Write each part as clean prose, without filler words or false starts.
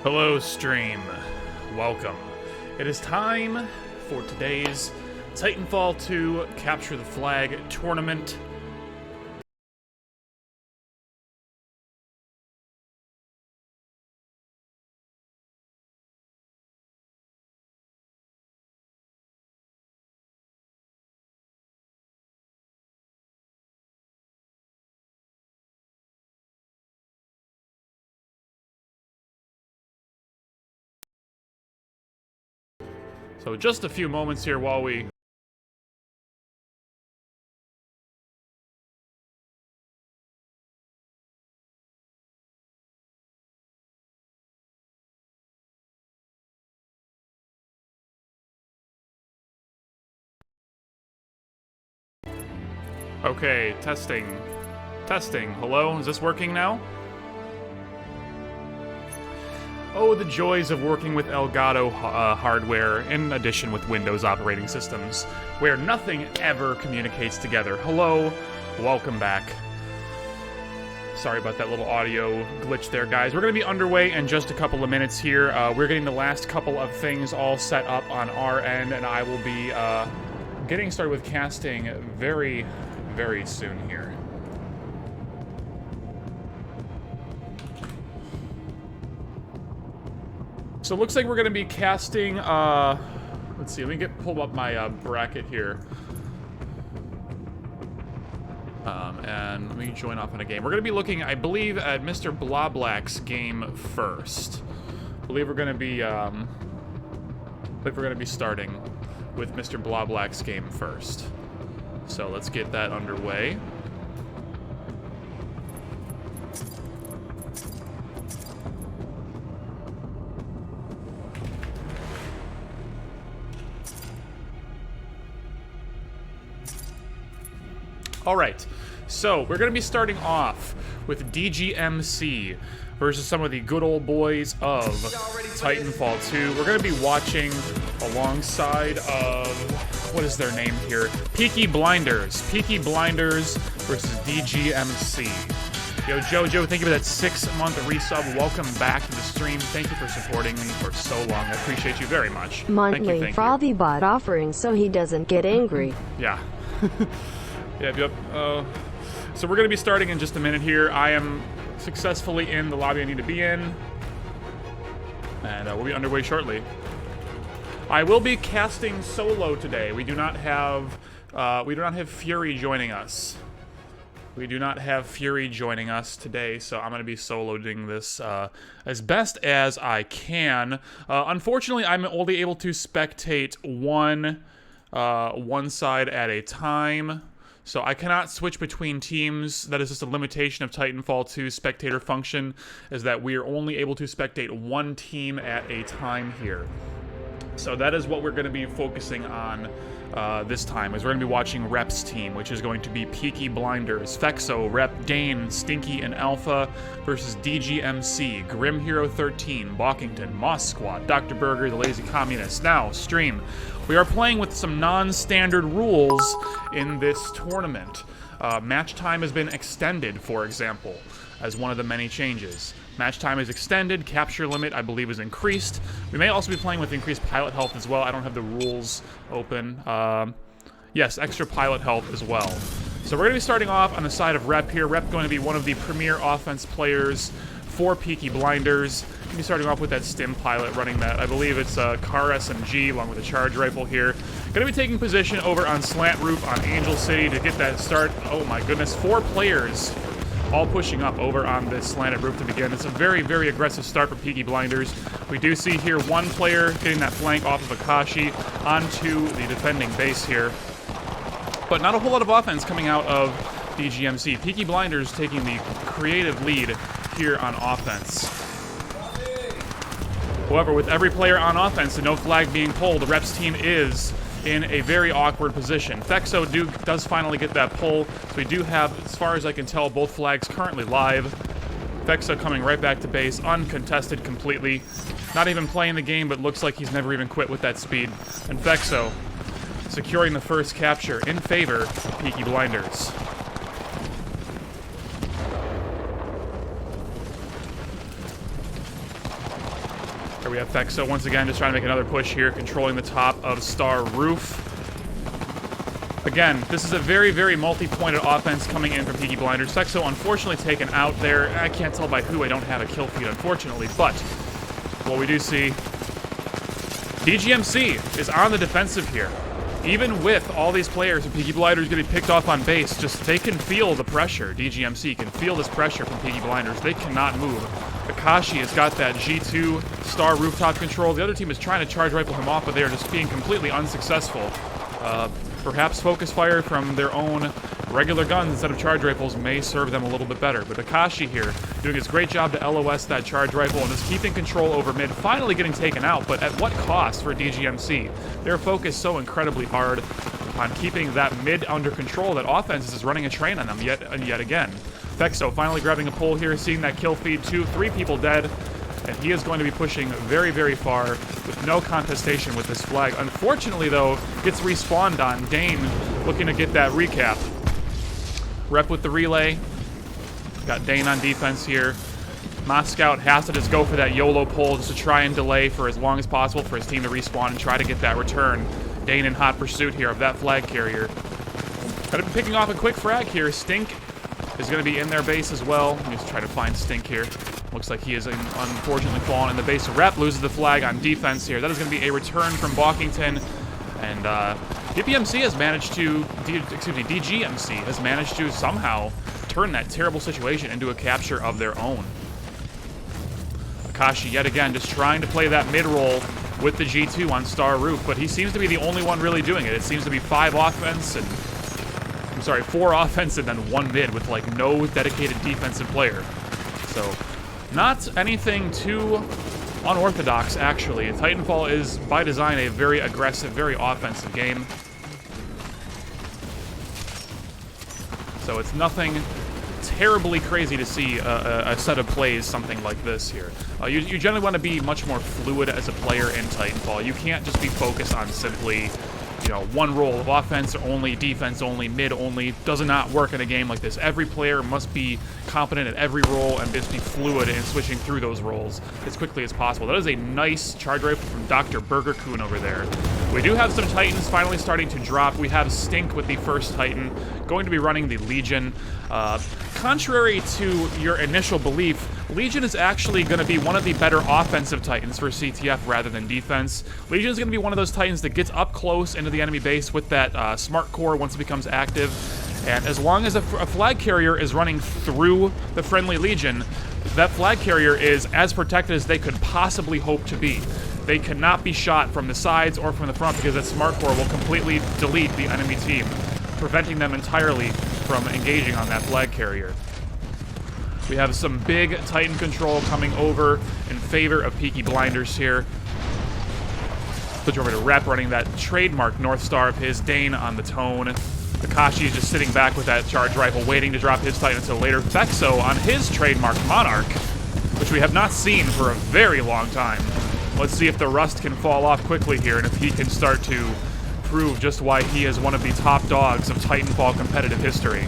Hello, stream. Welcome. It is time for today's Titanfall 2 Capture the Flag tournament. So just a few moments here while we... Okay, testing. Testing. Hello? Is this working now? Oh, the joys of working with Elgato hardware in addition with Windows operating systems, where nothing ever communicates together. Hello, welcome back. Sorry about that little audio glitch there, guys. We're going to be underway in just a couple of minutes here. We're getting the last couple of things all set up on our end, and I will be getting started with casting very, very soon here. So it looks like we're going to be casting, let's see, let me pull up my bracket here. And let me join off on a game. We're going to be looking, I believe, at Mr. Bloblack's game first. I believe we're going to be, starting with Mr. Bloblack's game first. So let's get that underway. Alright, so we're going to be starting off with DGMC versus some of the good old boys of Titanfall 2. We're going to be watching alongside of, what is their name here? Peaky Blinders. Peaky Blinders versus DGMC. Yo, Jojo, thank you for that 6-month resub. Welcome back to the stream. Thank you for supporting me for so long. I appreciate you very much. Monthly Frothy bot offering so he doesn't get angry. Yeah. Yep. So we're going to be starting in just a minute here. I am successfully in the lobby I need to be in. And we'll be underway shortly. I will be casting solo today. We do not have Fury joining us. We do not have Fury joining us today, so I'm going to be soloing this as best as I can. Unfortunately, I'm only able to spectate one side at a time. So I cannot switch between teams. That is just a limitation of Titanfall 2's spectator function, is that we are only able to spectate one team at a time here. So that is what we're going to be focusing on this time, is we're going to be watching Rep's team, which is going to be Peaky Blinders, Fexo, Rep, Dane, Stinky, and Alpha versus DGMC, Grim Hero 13, Balkington, Moss Squad, Dr. Burger, the Lazy Communist. Now, stream. We are playing with some non-standard rules in this tournament. Match time has been extended, for example, as one of the many changes. Match time is extended, capture limit, I believe, is increased. We may also be playing with increased pilot health as well. I don't have the rules open. Yes, extra pilot health as well. So we're going to be starting off on the side of Rep here. Rep going to be one of the premier offense players for Peaky Blinders. Going to be starting off with that stim pilot running that. I believe it's a car SMG along with a charge rifle here. Going to be taking position over on Slant Roof on Angel City to get that start. Oh my goodness, 4 players all pushing up over on this slanted roof to begin. It's a very, very aggressive start for Peaky Blinders. We do see here one player getting that flank off of Akashi onto the defending base here. But not a whole lot of offense coming out of DGMC. Peaky Blinders taking the creative lead here on offense. However, with every player on offense and no flag being pulled, the Reps team is in a very awkward position. Fexo does finally get that pull, so we do have, as far as I can tell, both flags currently live. Fexo coming right back to base, uncontested completely. Not even playing the game, but looks like he's never even quit with that speed. And Fexo securing the first capture in favor of Peaky Blinders. Here we have Fexo once again just trying to make another push here, controlling the top of Star Roof. Again, this is a very, very multi-pointed offense coming in from Peaky Blinders. Fexo unfortunately taken out there. I can't tell by who. I don't have a kill feed, unfortunately. But what we do see, DGMC is on the defensive here. Even with all these players and Peaky Blinders getting picked off on base, just they can feel the pressure. DGMC can feel this pressure from Peaky Blinders. They cannot move. Akashi has got that G2 Star rooftop control. The other team is trying to charge rifle him off, but they are just being completely unsuccessful. Perhaps focus fire from their own regular guns instead of charge rifles may serve them a little bit better. But Akashi here doing his great job to LOS that charge rifle and just keeping control over mid, finally getting taken out, but at what cost for DGMC? They're focused so incredibly hard on keeping that mid under control that offense is running a train on them yet and yet again. Fexo finally grabbing a pull here, seeing that kill feed, 3 people dead. And he is going to be pushing very, very far with no contestation with this flag. Unfortunately, though, gets respawned on. Dane looking to get that recap. Rep with the relay. Got Dane on defense here. Moscow has to just go for that YOLO pull just to try and delay for as long as possible for his team to respawn and try to get that return. Dane in hot pursuit here of that flag carrier. Kind of picking off a quick frag here. Stink is going to be in their base as well. Let me just try to find Stink here. Looks like he is unfortunately fallen in the base. Rep loses the flag on defense here. That is going to be a return from Balkington. And DPMC has managed to, DGMC has managed to somehow turn that terrible situation into a capture of their own. Akashi yet again just trying to play that mid-roll with the G2 on Star Roof, but he seems to be the only one really doing it. It seems to be 4 offense and then 1 mid with like no dedicated defensive player. So not anything too unorthodox, actually. Titanfall is, by design, a very aggressive, very offensive game. So it's nothing terribly crazy to see a set of plays something like this here. You generally want to be much more fluid as a player in Titanfall. You can't just be focused on simply, you know, one role of offense only, defense only, mid only. Does not work in a game like this. Every player must be competent at every role and just be fluid in switching through those roles as quickly as possible. That is a nice charge rifle from Dr. Burger Coon over there. We do have some Titans finally starting to drop. We have Stink with the first Titan, going to be running the Legion. Contrary to your initial belief, Legion is actually going to be one of the better offensive Titans for CTF rather than defense. Legion is going to be one of those Titans that gets up close into the enemy base with that smart core once it becomes active. And as long as a flag carrier is running through the friendly Legion, that flag carrier is as protected as they could possibly hope to be. They cannot be shot from the sides or from the front because that smart core will completely delete the enemy team, preventing them entirely from engaging on that flag carrier. We have some big Titan control coming over in favor of Peaky Blinders here. Switch over to Rep running that trademark North Star of his, Dane on the tone. Akashi is just sitting back with that charge rifle waiting to drop his Titan until later. Fexo on his trademark Monarch, which we have not seen for a very long time. Let's see if the rust can fall off quickly here and if he can start to prove just why he is one of the top dogs of Titanfall competitive history.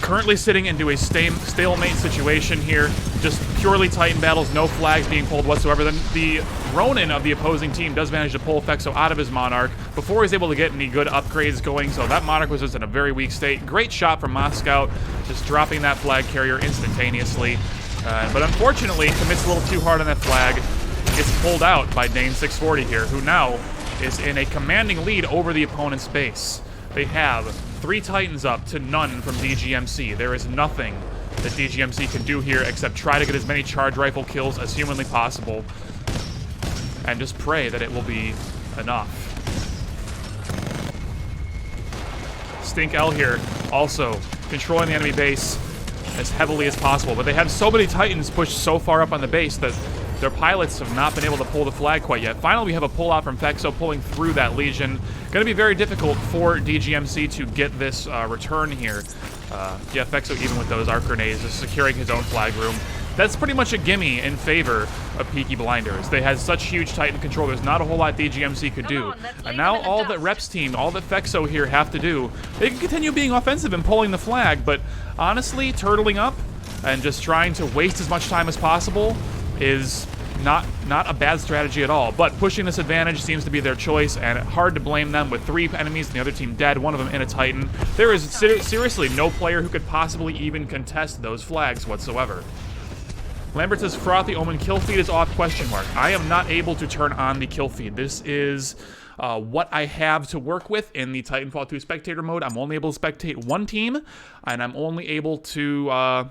Currently sitting into a stalemate situation here. Just purely Titan battles, no flags being pulled whatsoever. Then the Ronin of the opposing team does manage to pull Fexo out of his Monarch before he's able to get any good upgrades going, so that Monarch was just in a very weak state. Great shot from Moscow, just dropping that flag carrier instantaneously. But unfortunately, commits a little too hard on that flag. Gets pulled out by Dane 640 here, who now is in a commanding lead over the opponent's base. They have 3 Titans up to none from DGMC. There is nothing that DGMC can do here except try to get as many charge rifle kills as humanly possible and just pray that it will be enough. Stink L here also controlling the enemy base as heavily as possible, but they have so many Titans pushed so far up on the base that their pilots have not been able to pull the flag quite yet. Finally, we have a pull-out from Fexo pulling through that Legion. Going to be very difficult for DGMC to get this return here. Yeah, Fexo, even with those arc grenades, is securing his own flag room. That's pretty much a gimme in favor of Peaky Blinders. They had such huge Titan control, there's not a whole lot DGMC could do. And now all that Rep's team, all that Fexo here have to do, they can continue being offensive and pulling the flag, but honestly, turtling up, and just trying to waste as much time as possible is not a bad strategy at all. But pushing this advantage seems to be their choice, and hard to blame them with 3 enemies and the other team dead, one of them in a Titan. There is seriously no player who could possibly even contest those flags whatsoever. Lambert says FrothyOmen kill feed is off ? I am not able to turn on the kill feed. This is what I have to work with in the Titanfall 2 spectator mode. I'm only able to spectate 1 team, and I'm only able to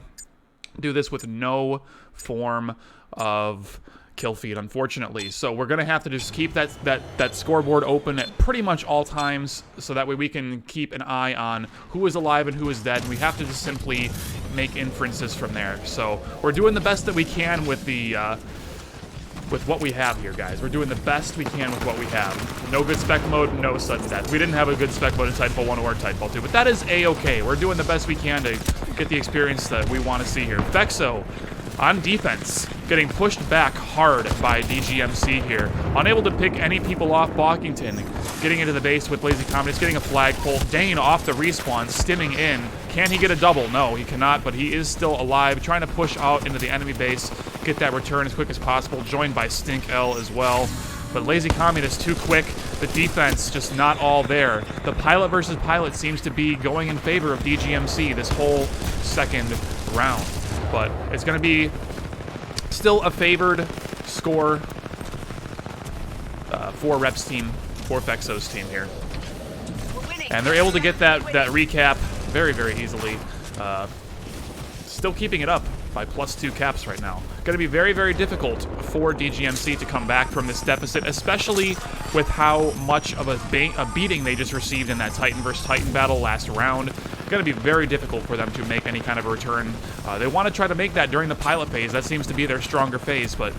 do this with no form of kill feed, unfortunately. So we're gonna have to just keep that scoreboard open at pretty much all times, so that way we can keep an eye on who is alive and who is dead. And we have to just simply make inferences from there. So we're doing the best that we can with the with what we have here, guys. We're doing the best we can with what we have. No good spec mode, no sudden death. We didn't have a good spec mode in Titanfall 1 or Titanfall 2, but that is a-okay. We're doing the best we can to get the experience that we want to see here. Vexo on defense, getting pushed back hard by DGMC here. Unable to pick any people off. Balkington getting into the base with Lazy Comet, getting a flagpole. Dane off the respawn, stimming in. Can he get a double? No, he cannot, but he is still alive, trying to push out into the enemy base, get that return as quick as possible, joined by Stink L as well. But Lazy Communist too quick. The defense just not all there. The pilot versus pilot seems to be going in favor of DGMC this whole second round. But it's going to be still a favored score for Rep's team, for Vexo's team here. And they're able to get that recap very, very easily. Still keeping it up by +2 caps right now. Going to be very, very difficult for DGMC to come back from this deficit, especially with how much of a beating they just received in that Titan versus Titan battle last round. Going to be very difficult for them to make any kind of a return. They want to try to make that during the pilot phase. That seems to be their stronger phase, but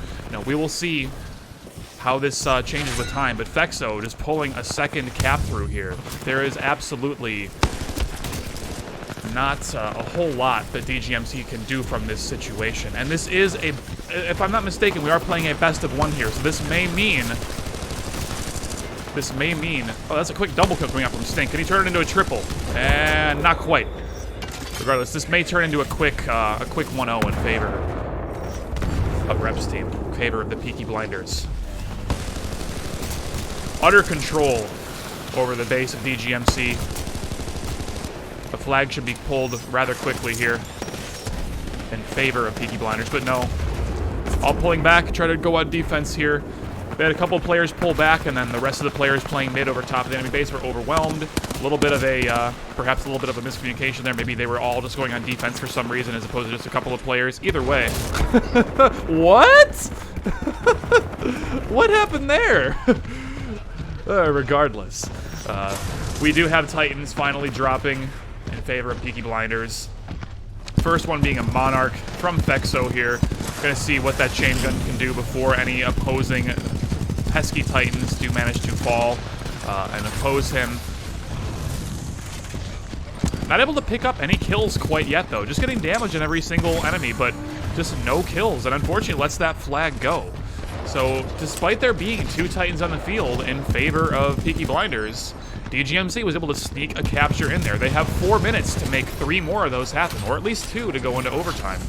we will see how this changes with time. But Vexo just pulling a second cap through here. There is absolutely not a whole lot that DGMC can do from this situation. And this is if I'm not mistaken, we are playing a best of 1 here, so this may mean, oh, that's a quick double kill coming out from Stink. Can he turn it into a triple? And not quite. Regardless, this may turn into a quick 1-0 in favor of Rep's team, in favor of the Peaky Blinders. Utter control over the base of DGMC. The flag should be pulled rather quickly here in favor of Peaky Blinders, but no. All pulling back, try to go on defense here. They had a couple players pull back, and then the rest of the players playing mid over top of the enemy base were overwhelmed. A little bit of perhaps a little bit of a miscommunication there. Maybe they were all just going on defense for some reason as opposed to just a couple of players. Either way. What? What happened there? Regardless. We do have Titans finally dropping in favor of Peaky Blinders. First one being a Monarch from Vexo here. Gonna see what that chain gun can do before any opposing pesky Titans do manage to fall and oppose him. Not able to pick up any kills quite yet, though. Just getting damage on every single enemy, but just no kills, and unfortunately lets that flag go. So, despite there being 2 Titans on the field in favor of Peaky Blinders, DGMC was able to sneak a capture in there. They have 4 minutes to make 3 more of those happen, or at least 2 to go into overtime.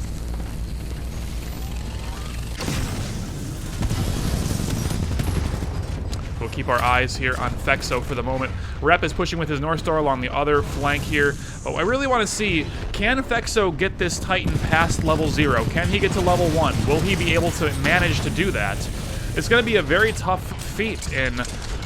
We'll keep our eyes here on Vexo for the moment. Rep is pushing with his North Star along the other flank here. But I really want to see, can Vexo get this Titan past level 0? Can he get to level 1? Will he be able to manage to do that? It's going to be a very tough feat in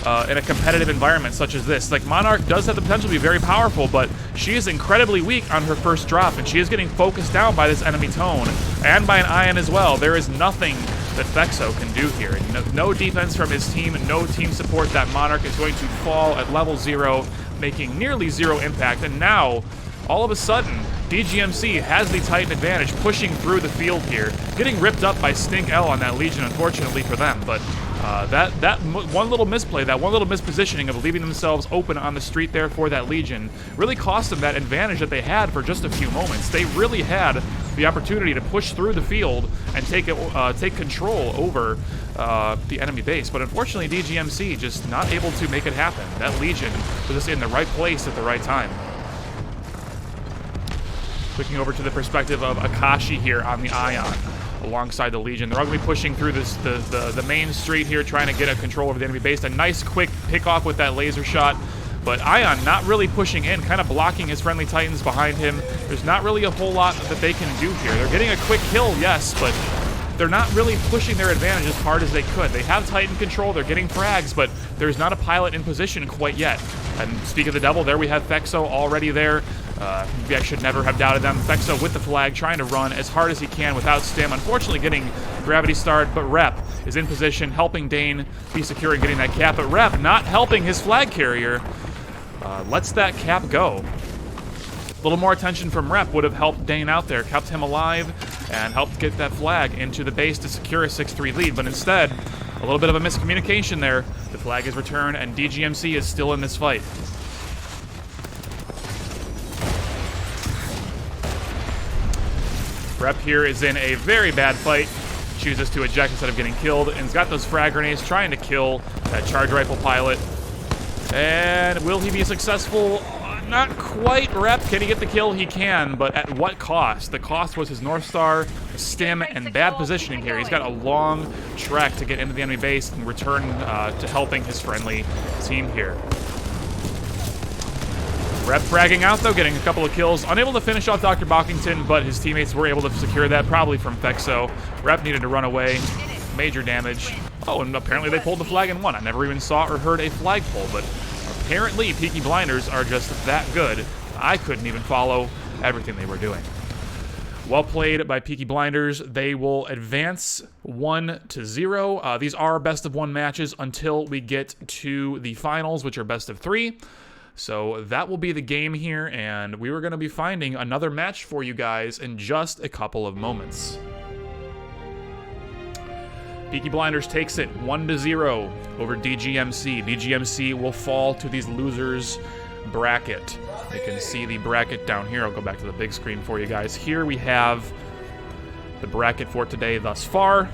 a competitive environment such as this. Like, Monarch does have the potential to be very powerful, but she is incredibly weak on her first drop, and she is getting focused down by this enemy tone, and by an Ion as well. There is nothing that Vexo can do here. No defense from his team, no team support. That Monarch is going to fall at level 0, making nearly 0 impact, and now, all of a sudden, DGMC has the Titan advantage, pushing through the field here, getting ripped up by Stink L on that Legion, unfortunately for them, but that one little misplay, that one little mispositioning of leaving themselves open on the street there for that Legion really cost them that advantage that they had for just a few moments. They really had the opportunity to push through the field and take control over the enemy base, but unfortunately DGMC just not able to make it happen. That Legion was just in the right place at the right time. Looking over to the perspective of Akashi here on the Ion, alongside the Legion. They're all going to be pushing through the main street here, trying to get a control over the enemy base. A nice quick pick off with that laser shot. But Ion not really pushing in, kind of blocking his friendly Titans behind him. There's not really a whole lot that they can do here. They're getting a quick kill, yes, but they're not really pushing their advantage as hard as they could. They have Titan control, they're getting frags, but there's not a pilot in position quite yet. And speak of the devil, there we have Fexo already there. Maybe I should never have doubted them. Fexo with the flag, trying to run as hard as he can without stim. Unfortunately getting gravity starred, but Rep is in position, helping Dane be secure and getting that cap. But Rep not helping his flag carrier. Lets that cap go. A little more attention from Rep would have helped Dane out there, kept him alive, and helped get that flag into the base to secure a 6-3 lead. But instead, a little bit of a miscommunication there. The flag is returned, and DGMC is still in this fight. Rep here is in a very bad fight. Chooses to eject instead of getting killed, and he's got those frag grenades trying to kill that charge rifle pilot. And will he be successful? Not quite. Rep, can he get the kill? He can, but at what cost? The cost was his North Star, stim, and bad positioning here. He's got a long trek to get into the enemy base and return to helping his friendly team here. Rep fragging out, though, getting a couple of kills. Unable to finish off Dr. Bockington, but his teammates were able to secure that, probably from Fexo. Rep needed to run away. Major damage. Oh, and apparently they pulled the flag and won. I never even saw or heard a flag pull, but apparently Peaky Blinders are just that good. I couldn't even follow everything they were doing. Well played by Peaky Blinders. They will advance 1-0. These are best of 1 matches until we get to the finals, which are best of 3. So that will be the game here, and we were going to be finding another match for you guys in just a couple of moments. Peaky Blinders takes it 1-0 over DGMC. DGMC will fall to these losers bracket. You can see the bracket down here. I'll go back to the big screen for you guys. Here we have the bracket for today thus far.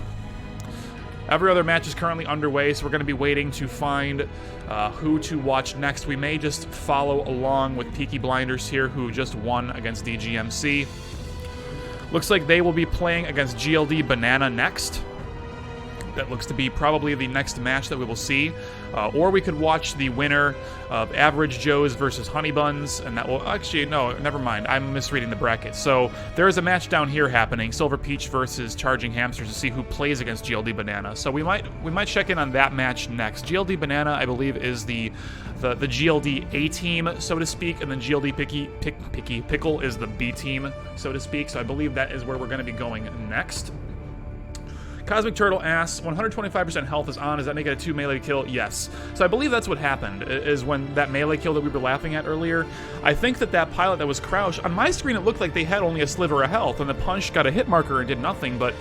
Every other match is currently underway, so we're going to be waiting to find who to watch next. We may just follow along with Peaky Blinders here, who just won against DGMC. Looks like they will be playing against GLD Banana next. That looks to be probably the next match that we will see. Or we could watch the winner of Average Joe's versus Honeybuns, and that will... Actually, no, never mind. I'm misreading the bracket. So there is a match down here happening, Silver Peach versus Charging Hamsters, to see who plays against GLD Banana. So we might check in on that match next. GLD Banana, I believe, is the GLD A team, so to speak, and then GLD Pickle is the B team, so to speak. So I believe that is where we're going to be going next. Cosmic Turtle asks, 125% health is on. Does that make it a 2 melee kill? Yes. So I believe that's what happened, is when that melee kill that we were laughing at earlier. I think that pilot that was crouched, on my screen it looked like they had only a sliver of health, and the punch got a hit marker and did nothing, but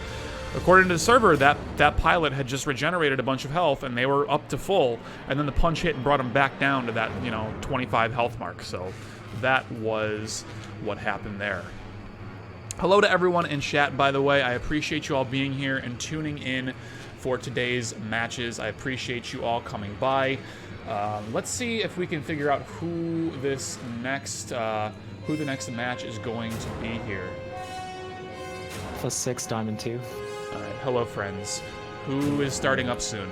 according to the server, that pilot had just regenerated a bunch of health, and they were up to full, and then the punch hit and brought them back down to that, 25 health mark. So that was what happened there. Hello to everyone in chat, by the way. I appreciate you all being here and tuning in for today's matches. I appreciate you all coming by. Let's see if we can figure out who the next match is going to be here. +6, Diamond 2. All right, hello, friends. Who is starting up soon?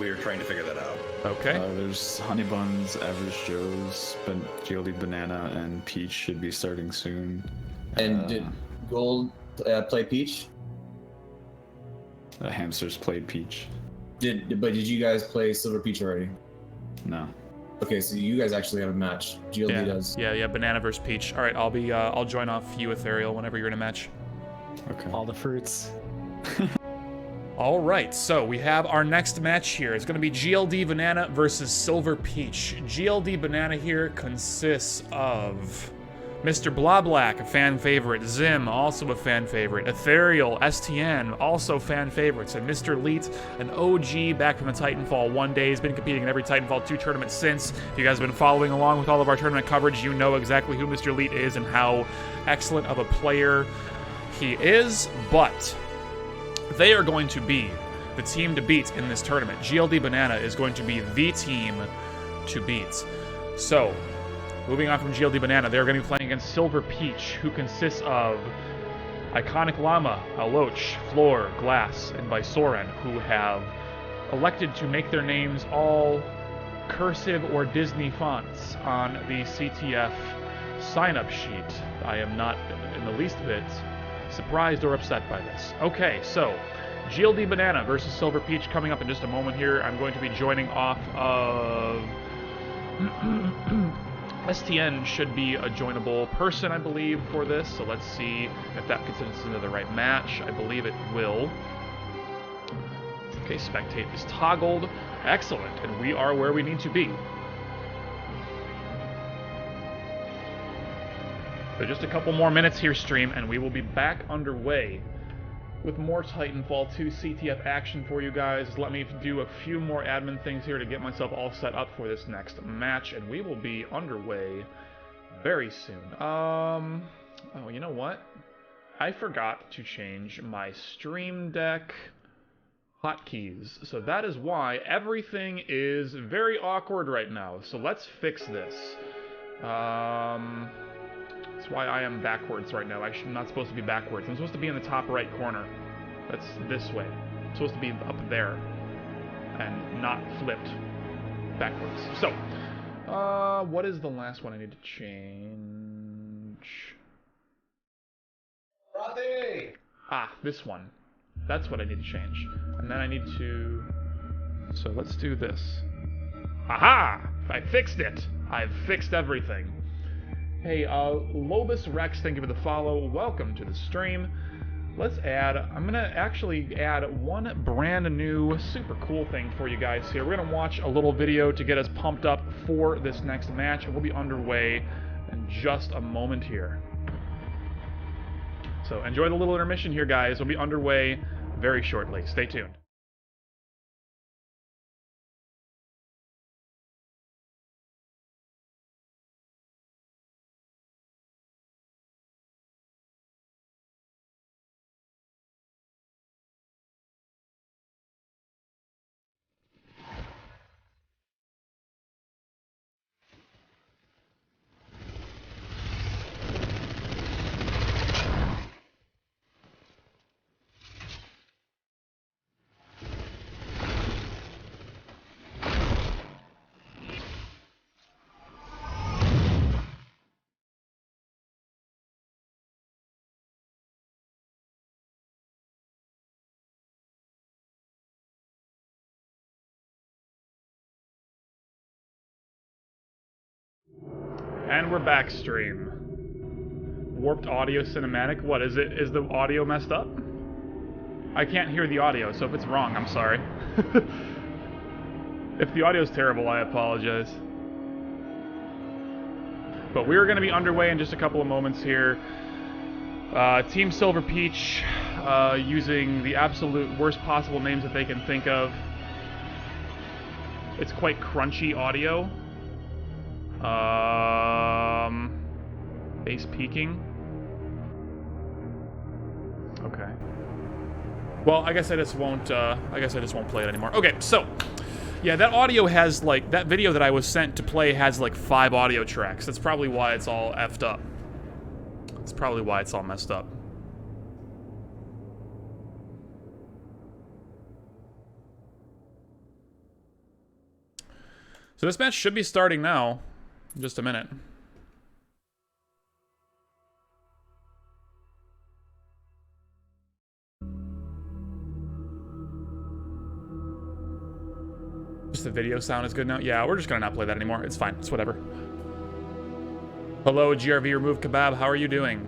We are trying to figure that out. Okay. There's Honeybuns, Average Joe's, GLD Banana, and Peach should be starting soon. And did Gold play Peach? Hamsters played Peach. But did you guys play Silver Peach already? No. Okay, so you guys actually have a match. GLD does. Yeah, Banana versus Peach. All right, I'll join off you, Ethereal, whenever you're in a match. Okay. All the fruits. All right, so we have our next match here. It's going to be GLD Banana versus Silver Peach. GLD Banana here consists of Mr. Blablack, a fan favorite, Zim, also a fan favorite, Ethereal, STN, also fan favorites, and Mr. Leet, an OG back from the Titanfall 1 day. He's been competing in every Titanfall 2 tournament since. If you guys have been following along with all of our tournament coverage, you know exactly who Mr. Leet is and how excellent of a player he is, but they are going to be the team to beat in this tournament. GLD Banana is going to be the team to beat. So, moving on from GLD Banana, they're going to be playing against Silver Peach, who consists of Iconic Llama, Aloch, Floor, Glass, and Visoren, who have elected to make their names all cursive or Disney fonts on the CTF sign-up sheet. I am not in the least bit surprised or upset by this. Okay, so GLD Banana versus Silver Peach coming up in just a moment here. I'm going to be joining off of... STN should be a joinable person, I believe, for this, so let's see if that gets us into the right match. I believe it will. Okay, spectate is toggled. Excellent, and we are where we need to be. So just a couple more minutes here, stream, and we will be back underway with more Titanfall 2 CTF action for you guys. Let me do a few more admin things here to get myself all set up for this next match, and we will be underway very soon. Oh, you know what? I forgot to change my Stream Deck hotkeys, so that is why everything is very awkward right now. So let's fix this. That's why I am backwards right now. I'm not supposed to be backwards. I'm supposed to be in the top right corner. That's this way. I'm supposed to be up there and not flipped backwards. So, what is the last one I need to change? Frothy! Ah, this one. That's what I need to change. And then I need to... So let's do this. Aha! I fixed it! I've fixed everything. Hey, Lobus Rex, thank you for the follow. Welcome to the stream. Let's add, I'm going to actually add one brand new super cool thing for you guys here. We're going to watch a little video to get us pumped up for this next match, and we'll be underway in just a moment here. So enjoy the little intermission here, guys. We'll be underway very shortly. Stay tuned. And we're back, stream. Warped audio cinematic. What is it? Is the audio messed up? I can't hear the audio, so if it's wrong, I'm sorry. If the audio's terrible, I apologize. But we're going to be underway in just a couple of moments here. Team Silver Peach, using the absolute worst possible names that they can think of. It's quite crunchy audio. Bass peaking. Okay. Well, I guess I just won't play it anymore. Okay, so yeah, that audio has like that video that I was sent to play has like 5 audio tracks. That's probably why it's all effed up. That's probably why it's all messed up. So this match should be starting now. In just a minute. Just the video sound is good now? Yeah, we're just gonna not play that anymore. It's fine. It's whatever. Hello, GRV Remove Kebab. How are you doing?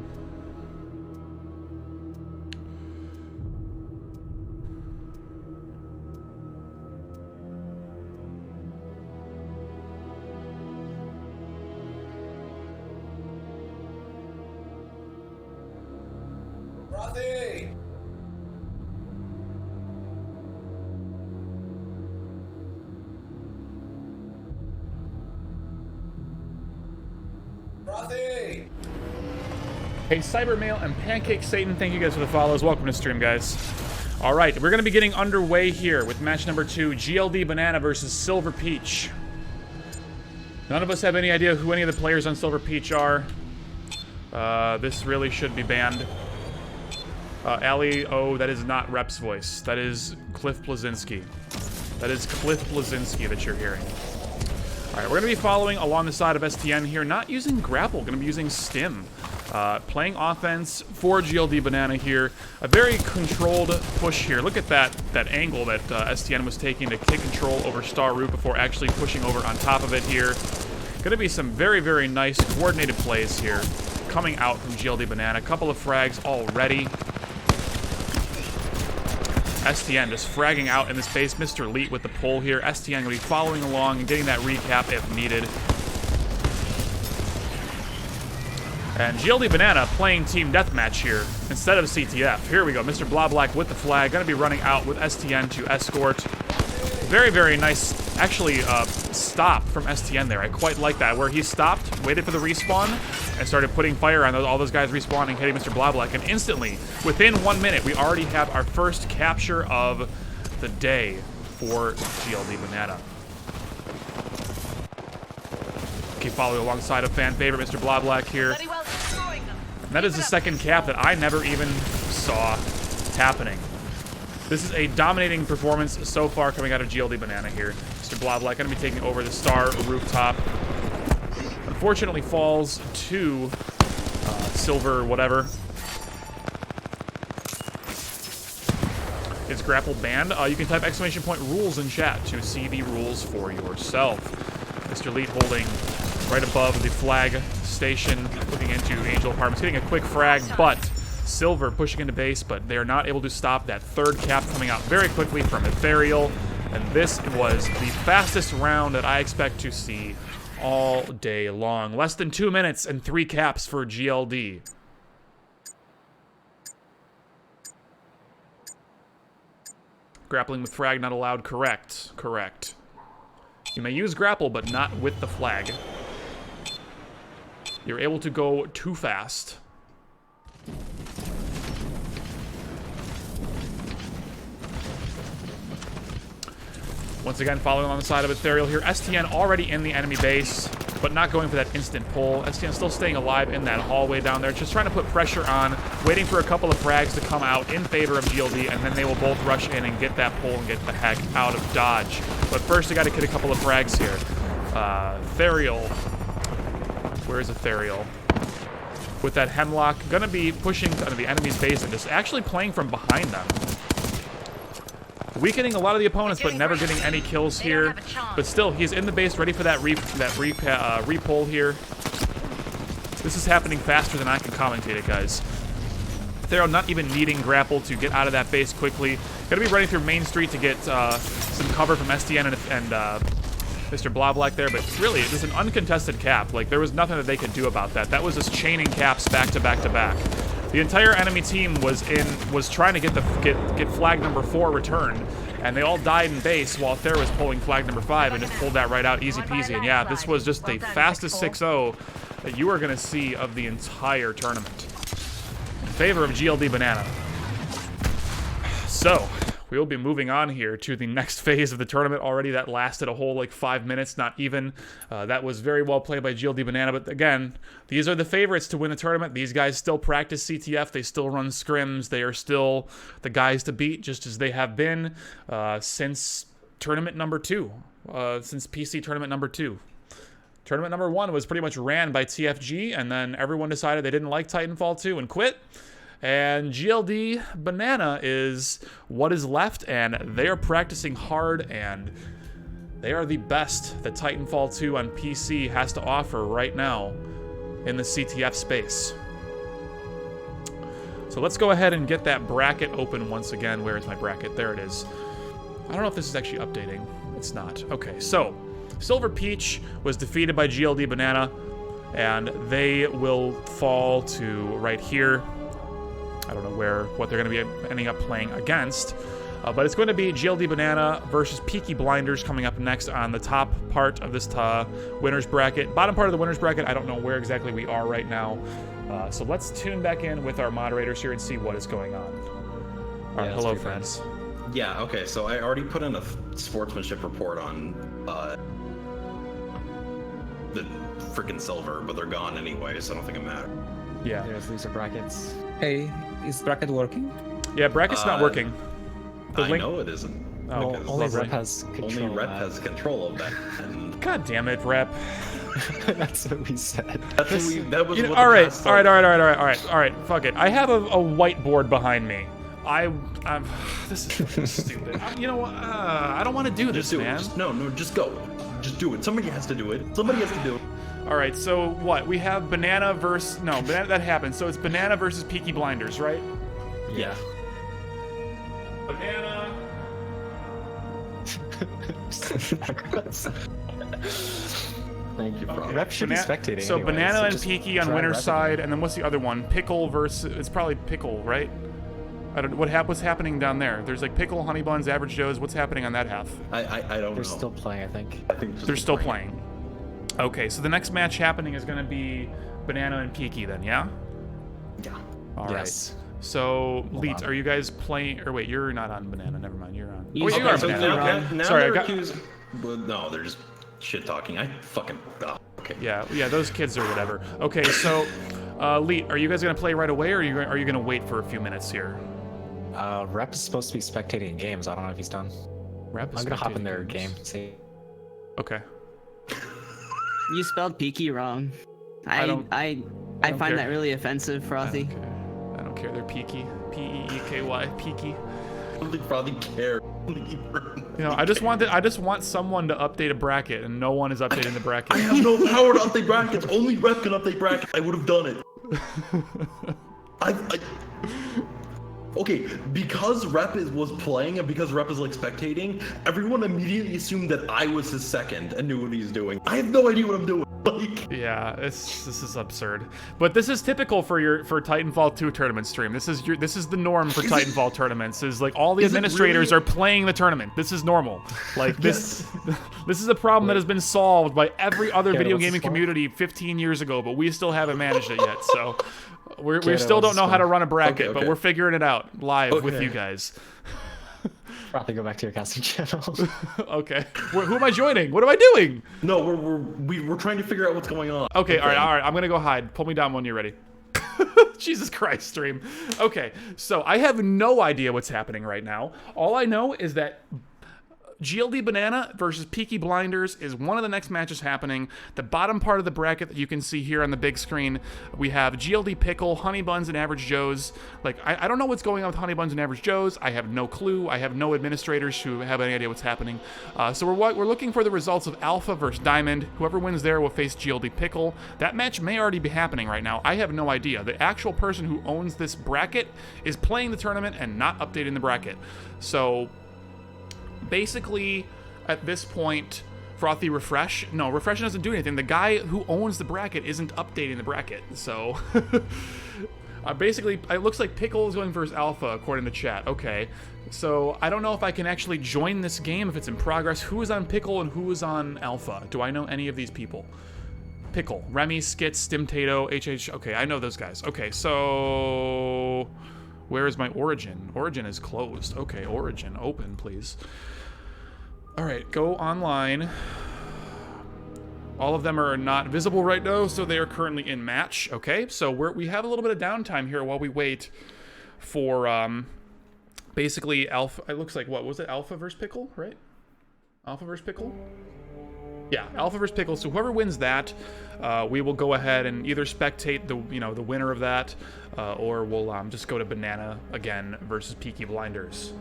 Hey, Cybermail and Pancake Satan, thank you guys for the follows. Welcome to stream, guys. All right, we're going to be getting underway here with match number 2, GLD Banana versus Silver Peach. None of us have any idea who any of the players on Silver Peach are. This really should be banned. Allie, oh, that is not Rep's voice. That is Cliff Blazinski. That is Cliff Blazinski that you're hearing. All right, we're going to be following along the side of STN here, not using grapple, going to be using stim. Playing offense for GLD Banana here. A very controlled push here. Look at that angle that STN was taking to take control over Star Root before actually pushing over on top of it here. Going to be some very, very nice coordinated plays here coming out from GLD Banana. A couple of frags already. STN just fragging out in this base. Mr. Leet with the pull here. STN going to be following along and getting that recap if needed. And GLD Banana playing Team Deathmatch here instead of CTF. Here we go. Mr. Black with the flag. Going to be running out with STN to escort. Very, very nice, actually, stop from STN there. I quite like that, where he stopped, waited for the respawn, and started putting fire on all those guys respawning, hitting Mr. Black. And instantly, within 1 minute, we already have our first capture of the day for GLD Banana. Keep following alongside of fan favorite Mr. Black here. And that is the second cap that I never even saw happening. This is a dominating performance so far coming out of GLD Banana here. Mr. Black going to be taking over the Star rooftop. Unfortunately falls to Silver whatever. Is grapple banned? You can type !rules in chat to see the rules for yourself. Mr. Leet holding right above the flag station, looking into Angel Apartments, getting a quick frag, but Silver pushing into base, but they are not able to stop that third cap coming out very quickly from Ethereal. And this was the fastest round that I expect to see all day long. Less than 2 minutes and 3 caps for GLD. Grappling with frag not allowed. Correct. Correct. You may use grapple, but not with the flag. You're able to go too fast. Once again, following on the side of Ethereal here. STN already in the enemy base, but not going for that instant pull. STN still staying alive in that hallway down there, just trying to put pressure on, waiting for a couple of frags to come out in favor of GLD, and then they will both rush in and get that pull and get the heck out of Dodge. But first, they got to get a couple of frags here. Ethereal. Where is Ethereal? With that Hemlock, gonna be pushing to the enemy's base and just actually playing from behind them. Weakening a lot of the opponents, but never getting any kills here. But still, he's in the base, ready for that repull here. This is happening faster than I can commentate it, guys. They're not even needing grapple to get out of that base quickly. Gonna be running through Main Street to get some cover from STN and Mr. Black there, but really, it was an uncontested cap. Like, there was nothing that they could do about that. That was just chaining caps back to back to back. The entire enemy team was trying to get flag number 4 returned, and they all died in base while Ther was pulling flag number 5 and just pulled that right out easy peasy. And yeah, this was just the fastest 6-0 that you are going to see of the entire tournament in favor of GLD Banana. So, we will be moving on here to the next phase of the tournament already. That lasted a whole, like, 5 minutes, not even. That was very well played by GLD Banana, but again, these are the favorites to win the tournament. These guys still practice CTF. They still run scrims. They are still the guys to beat, just as they have been since tournament number 2, since PC tournament number 2. Tournament number 1 was pretty much ran by TFG, and then everyone decided they didn't like Titanfall 2 and quit. And GLD Banana is what is left, and they are practicing hard, and they are the best that Titanfall 2 on PC has to offer right now in the CTF space. So let's go ahead and get that bracket open once again. Where is my bracket? There it is. I don't know if this is actually updating. It's not. Okay, so Silver Peach was defeated by GLD Banana, and they will fall to right here. I don't know what they're going to be ending up playing against. But it's going to be GLD Banana versus Peaky Blinders coming up next on the top part of this winner's bracket. Bottom part of the winner's bracket, I don't know where exactly we are right now. So let's tune back in with our moderators here and see what is going on. All right, hello, friends. Yeah, okay, so I already put in a sportsmanship report on the freaking silver, but they're gone anyway, so I don't think it matters. Yeah. There's loser brackets. Hey, is bracket working? Yeah, bracket's not working. The I link- know it isn't. Oh, because Only lovely. Rep has control. Only Rep of has control of that. And God damn it, Rep. that. That's what we said. that's what we, that was You know, what all the right, past all right, all started. right, all right, all right, all right. Fuck it. I have a whiteboard behind me. I'm this is fucking stupid. You know what? I don't want to do this, Just do man. it. Just, no, just go. Just do it. Somebody has to do it. Somebody has to do it. All right, so what? We have Banana versus Banana. That happened. So it's Banana versus Peaky Blinders, right? Yeah. Banana. Thank you, Frog. Rep should be spectating. So anyway, Banana and just Peaky on try winner's repping. side, and then what's the other one? Pickle versus. It's probably Pickle, right? I don't. What's happening down there? There's like Pickle, Honeybuns, Average Joes. What's happening on that half? I don't know. They're still playing, I think. I think They're still playing. Okay, so the next match happening is going to be Banana and Peaky then, yeah? Yeah. All right. Yes. So, Leet, on. are you guys playing? Or wait, you're not on Banana. Never mind, you're on. You Oh, wait, you are are So Banana. now Sorry, I they're got. accused. Well, no, they're just shit talking. I fucking. Oh, okay. Yeah, those kids or whatever. Okay, so, Leet, are you guys going to play right away, or are you going to wait for a few minutes here? Rep is supposed to be spectating games. I don't know if he's done. Rep is I'm gonna hop in spectating their games. game. See. Okay. You spelled Peaky wrong. I I don't find care. that really offensive, Frothy. I don't care. They're Peaky. Peeky. Peaky. I don't think Frothy cares. You know, I just want someone to update a bracket, and no one is updating the bracket. I have no power to update brackets. Only Rep can update brackets. I would have done it. I okay, because Rep was playing and because Rep is like spectating, everyone immediately assumed that I was his second and knew what he's doing. I have no idea what I'm doing. Like, Yeah, this is absurd. But this is typical for Titanfall 2 tournament stream. This is the norm for Titanfall tournaments. Is like all the Is it administrators really? are playing the tournament. This is normal. Like this this is a problem that has been solved by every other video what's the gaming score? community 15 years ago, but we still haven't managed it yet. So we Kiddo, still don't what's know the how to score? run a bracket, Okay, but okay. we're figuring it out live with Okay. you guys. Probably go back to your casting channel. Okay. Who am I joining? What am I doing? no, we're trying to figure out what's going on. Okay, all right. I'm gonna go hide. Pull me down when you're ready. Jesus Christ, stream. Okay, so I have no idea what's happening right now. All I know is that GLD Banana versus Peaky Blinders is one of the next matches happening. The bottom part of the bracket that you can see here on the big screen, we have GLD Pickle, Honeybuns, and Average Joes. Like, I don't know what's going on with Honeybuns and Average Joes. I have no clue. I have no administrators who have any idea what's happening. So we're looking for the results of Alpha versus Diamond. Whoever wins there will face GLD Pickle. That match may already be happening right now. I have no idea. The actual person who owns this bracket is playing the tournament and not updating the bracket. So basically, at this point, Refresh doesn't do anything. The guy who owns the bracket isn't updating the bracket. So, basically, it looks like Pickle is going versus Alpha, according to chat. Okay, so I don't know if I can actually join this game if it's in progress. Who is on Pickle and who is on Alpha? Do I know any of these people? Pickle, Remy, Skits, Stimtato, HH. Okay, I know those guys. Okay, so where is my Origin? Origin is closed. Okay, Origin, open, please. All right, go online. All of them are not visible right now, so they are currently in match. Okay, so we have a little bit of downtime here while we wait for basically Alpha. It looks like, what was it? Alpha versus Pickle, right? Alpha versus Pickle? Yeah, Alpha versus Pickle. So whoever wins that, we will go ahead and either spectate the winner of that, or we'll just go to Banana again versus Peaky Blinders.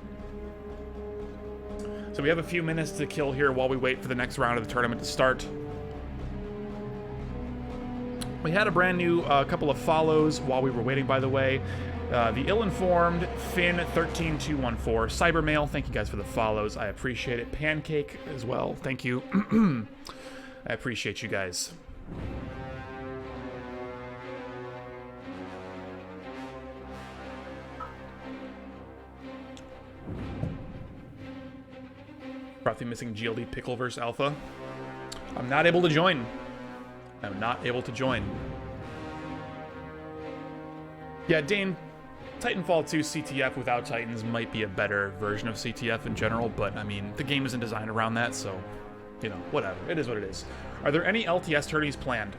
So we have a few minutes to kill here while we wait for the next round of the tournament to start. We had a brand new couple of follows while we were waiting, by the way. The Ill-Informed, Finn13214, Cybermail, thank you guys for the follows. I appreciate it. Pancake as well, thank you. I appreciate you guys. Frothy missing GLD Pickle versus Alpha. I'm not able to join. I'm not able to join. Yeah, Dane, Titanfall 2 CTF without Titans might be a better version of CTF in general, but I mean, the game isn't designed around that, so you know, whatever. It is what it is. Are there any LTS tourneys planned?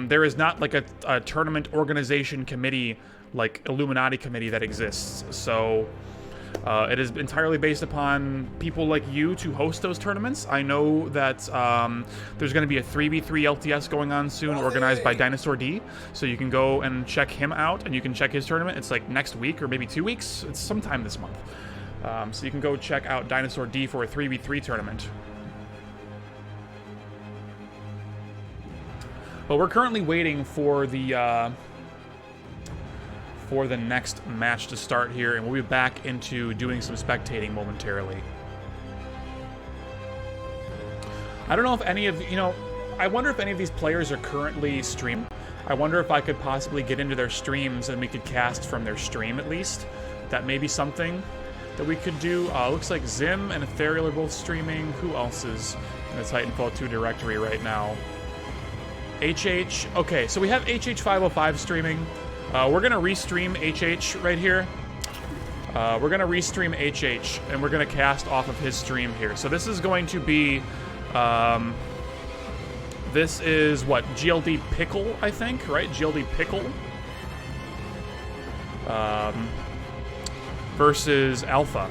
There is not like a tournament organization committee, like Illuminati committee that exists. So it is entirely based upon people like you to host those tournaments. I know that there's going to be a 3v3 LTS going on soon, organized by Dinosaur D. So you can go and check him out, and you can check his tournament. It's like next week or maybe 2 weeks. It's sometime this month. So you can go check out Dinosaur D for a 3v3 tournament. But we're currently waiting for the next match to start here, and we'll be back into doing some spectating momentarily. I don't know if any of, you know, I wonder if any of these players are currently streaming. I wonder if I could possibly get into their streams and we could cast from their stream at least. That may be something that we could do. Looks like Zim and Ethereal are both streaming. Who else is in the Titanfall 2 directory right now? HH. Okay, so we have HH505 streaming. We're going to restream HH right here. We're going to restream HH, and we're going to cast off of his stream here. So this is going to be... this is, what, GLD Pickle, I think, right? GLD Pickle. Versus Alpha.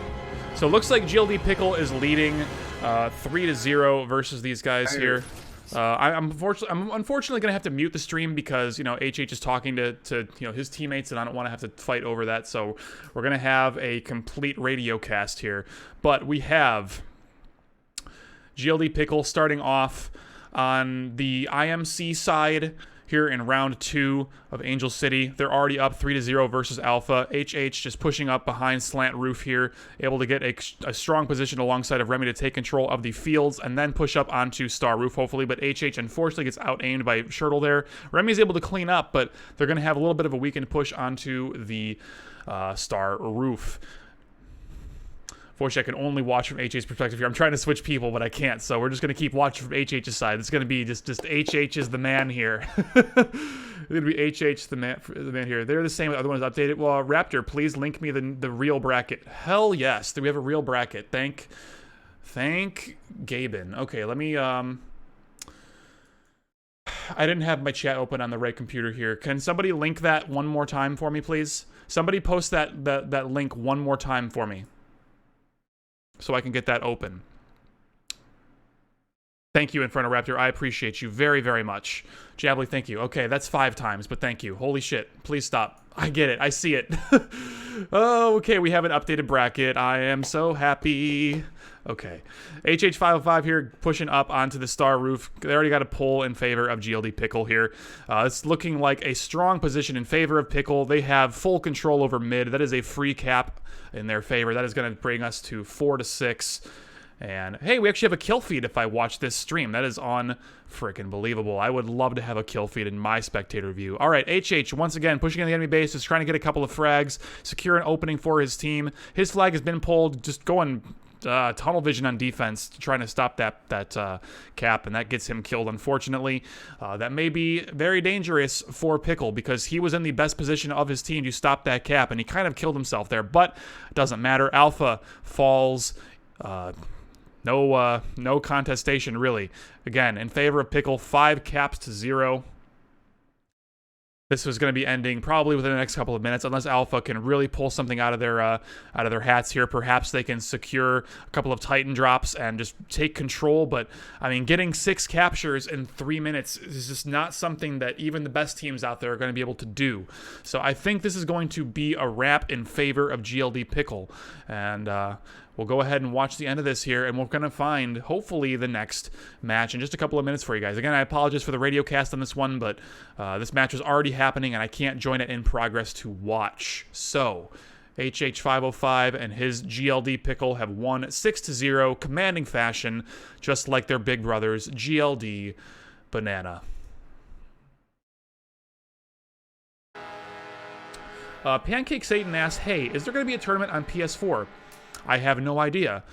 So it looks like GLD Pickle is leading 3-0 versus these guys here. I'm unfortunately going to have to mute the stream because, you know, HH is talking to you know, his teammates, and I don't want to have to fight over that. So we're going to have a complete radio cast here. But we have GLD Pickle starting off on the IMC side here in round 2 of Angel City. They're already up 3-0 versus Alpha. HH just pushing up behind Slant Roof here, able to get a strong position alongside of Remy to take control of the fields and then push up onto Star Roof, hopefully. But HH unfortunately gets out-aimed by Shirtle there. Remy's able to clean up, but they're going to have a little bit of a weakened push onto the Star Roof. Unfortunately, I can only watch from HH's perspective here. I'm trying to switch people, but I can't, so we're just going to keep watching from HH's side. It's going to be just HH is the man here. It's going to be HH the man here. They're the same. The other one's updated. Well, Raptor, please link me the real bracket. Hell yes. Do we have a real bracket? Thank Gaben. Okay, let me... I didn't have my chat open on the right computer here. Can somebody link that one more time for me, please? Somebody post that link one more time for me, so I can get that open. Thank you, Inferno Raptor. I appreciate you very, very much. Jabbly, thank you. Okay, that's 5 times, but thank you. Holy shit. Please stop. I get it. I see it. Oh, okay, we have an updated bracket. I am so happy. Okay. HH505 here pushing up onto the Star Roof. They already got a pull in favor of GLD Pickle here. It's looking like a strong position in favor of Pickle. They have full control over mid. That is a free cap in their favor. That is going to bring us to 4-6. And hey, we actually have a kill feed if I watch this stream. That is freaking believable. I would love to have a kill feed in my spectator view. All right, HH once again pushing in the enemy base, just trying to get a couple of frags, secure an opening for his team. His flag has been pulled, just going tunnel vision on defense, trying to stop that cap, and that gets him killed, unfortunately. That may be very dangerous for Pickle because he was in the best position of his team to stop that cap, and he kind of killed himself there, but it doesn't matter. Alpha falls. No contestation, really. Again, in favor of Pickle, 5 caps to 0. This was going to be ending probably within the next couple of minutes, unless Alpha can really pull something out of their hats here. Perhaps they can secure a couple of Titan drops and just take control. But I mean, getting 6 captures in 3 minutes is just not something that even the best teams out there are going to be able to do. So I think this is going to be a wrap in favor of GLD Pickle, and we'll go ahead and watch the end of this here, and we're going to find, hopefully, the next match in just a couple of minutes for you guys. Again, I apologize for the radio cast on this one, but this match was already happening, and I can't join it in progress to watch. So, HH505 and his GLD Pickle have won 6-0, commanding fashion, just like their big brothers, GLD Banana. Pancake Satan asks, hey, is there going to be a tournament on PS4? I have no idea.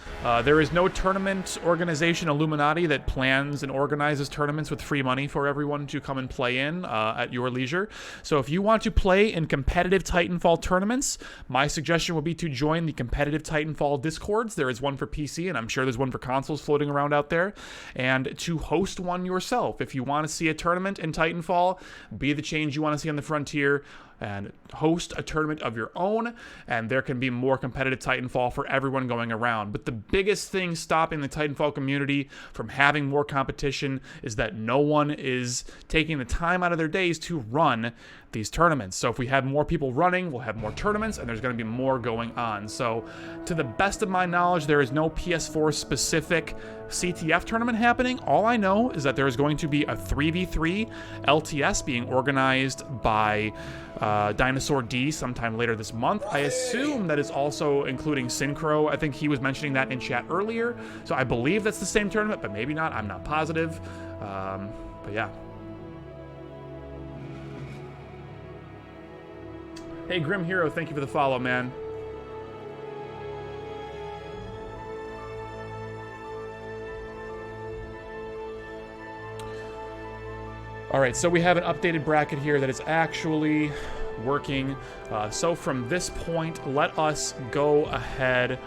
There is no tournament organization Illuminati that plans and organizes tournaments with free money for everyone to come and play in at your leisure. So if you want to play in competitive Titanfall tournaments, my suggestion would be to join the competitive Titanfall Discords. There is one for PC, and I'm sure there's one for consoles floating around out there. And to host one yourself. If you want to see a tournament in Titanfall, be the change you want to see on the frontier, and host a tournament of your own, and there can be more competitive Titanfall for everyone going around. But the biggest thing stopping the Titanfall community from having more competition is that no one is taking the time out of their days to run these tournaments. So if we have more people running, we'll have more tournaments, and there's going to be more going on. So to the best of my knowledge, there is no PS4 specific CTF tournament happening. All I know is that there is going to be a 3v3 LTS being organized by Dinosaur D sometime later this month. I assume that is also including Synchro. I think he was mentioning that in chat earlier. So I believe that's the same tournament, but maybe not. I'm not positive. But yeah. Hey, Grim Hero, thank you for the follow, man. All right, so we have an updated bracket here that is actually working. So from this point, let us go ahead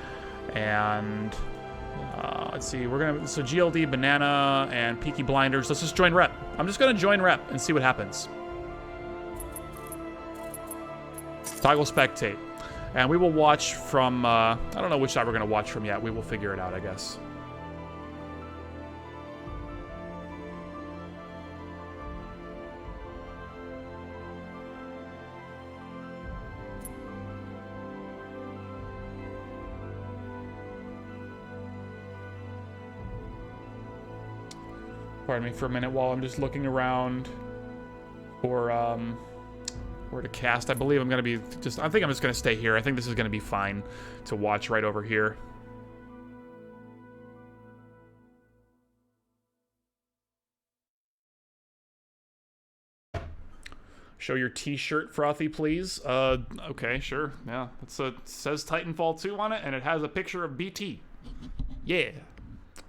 and let's see. So GLD, Banana, and Peaky Blinders. Let's just join rep. I'm just gonna join rep and see what happens. Toggle spectate. And we will watch from, I don't know which side we're going to watch from yet. We will figure it out, I guess. Pardon me for a minute while I'm just looking around for, where to cast. I believe I'm going to be I think I'm just going to stay here. I think this is going to be fine to watch right over here. Show your t-shirt, Frothy, please. Okay, sure. Yeah, it says Titanfall 2 on it, and it has a picture of BT. Yeah,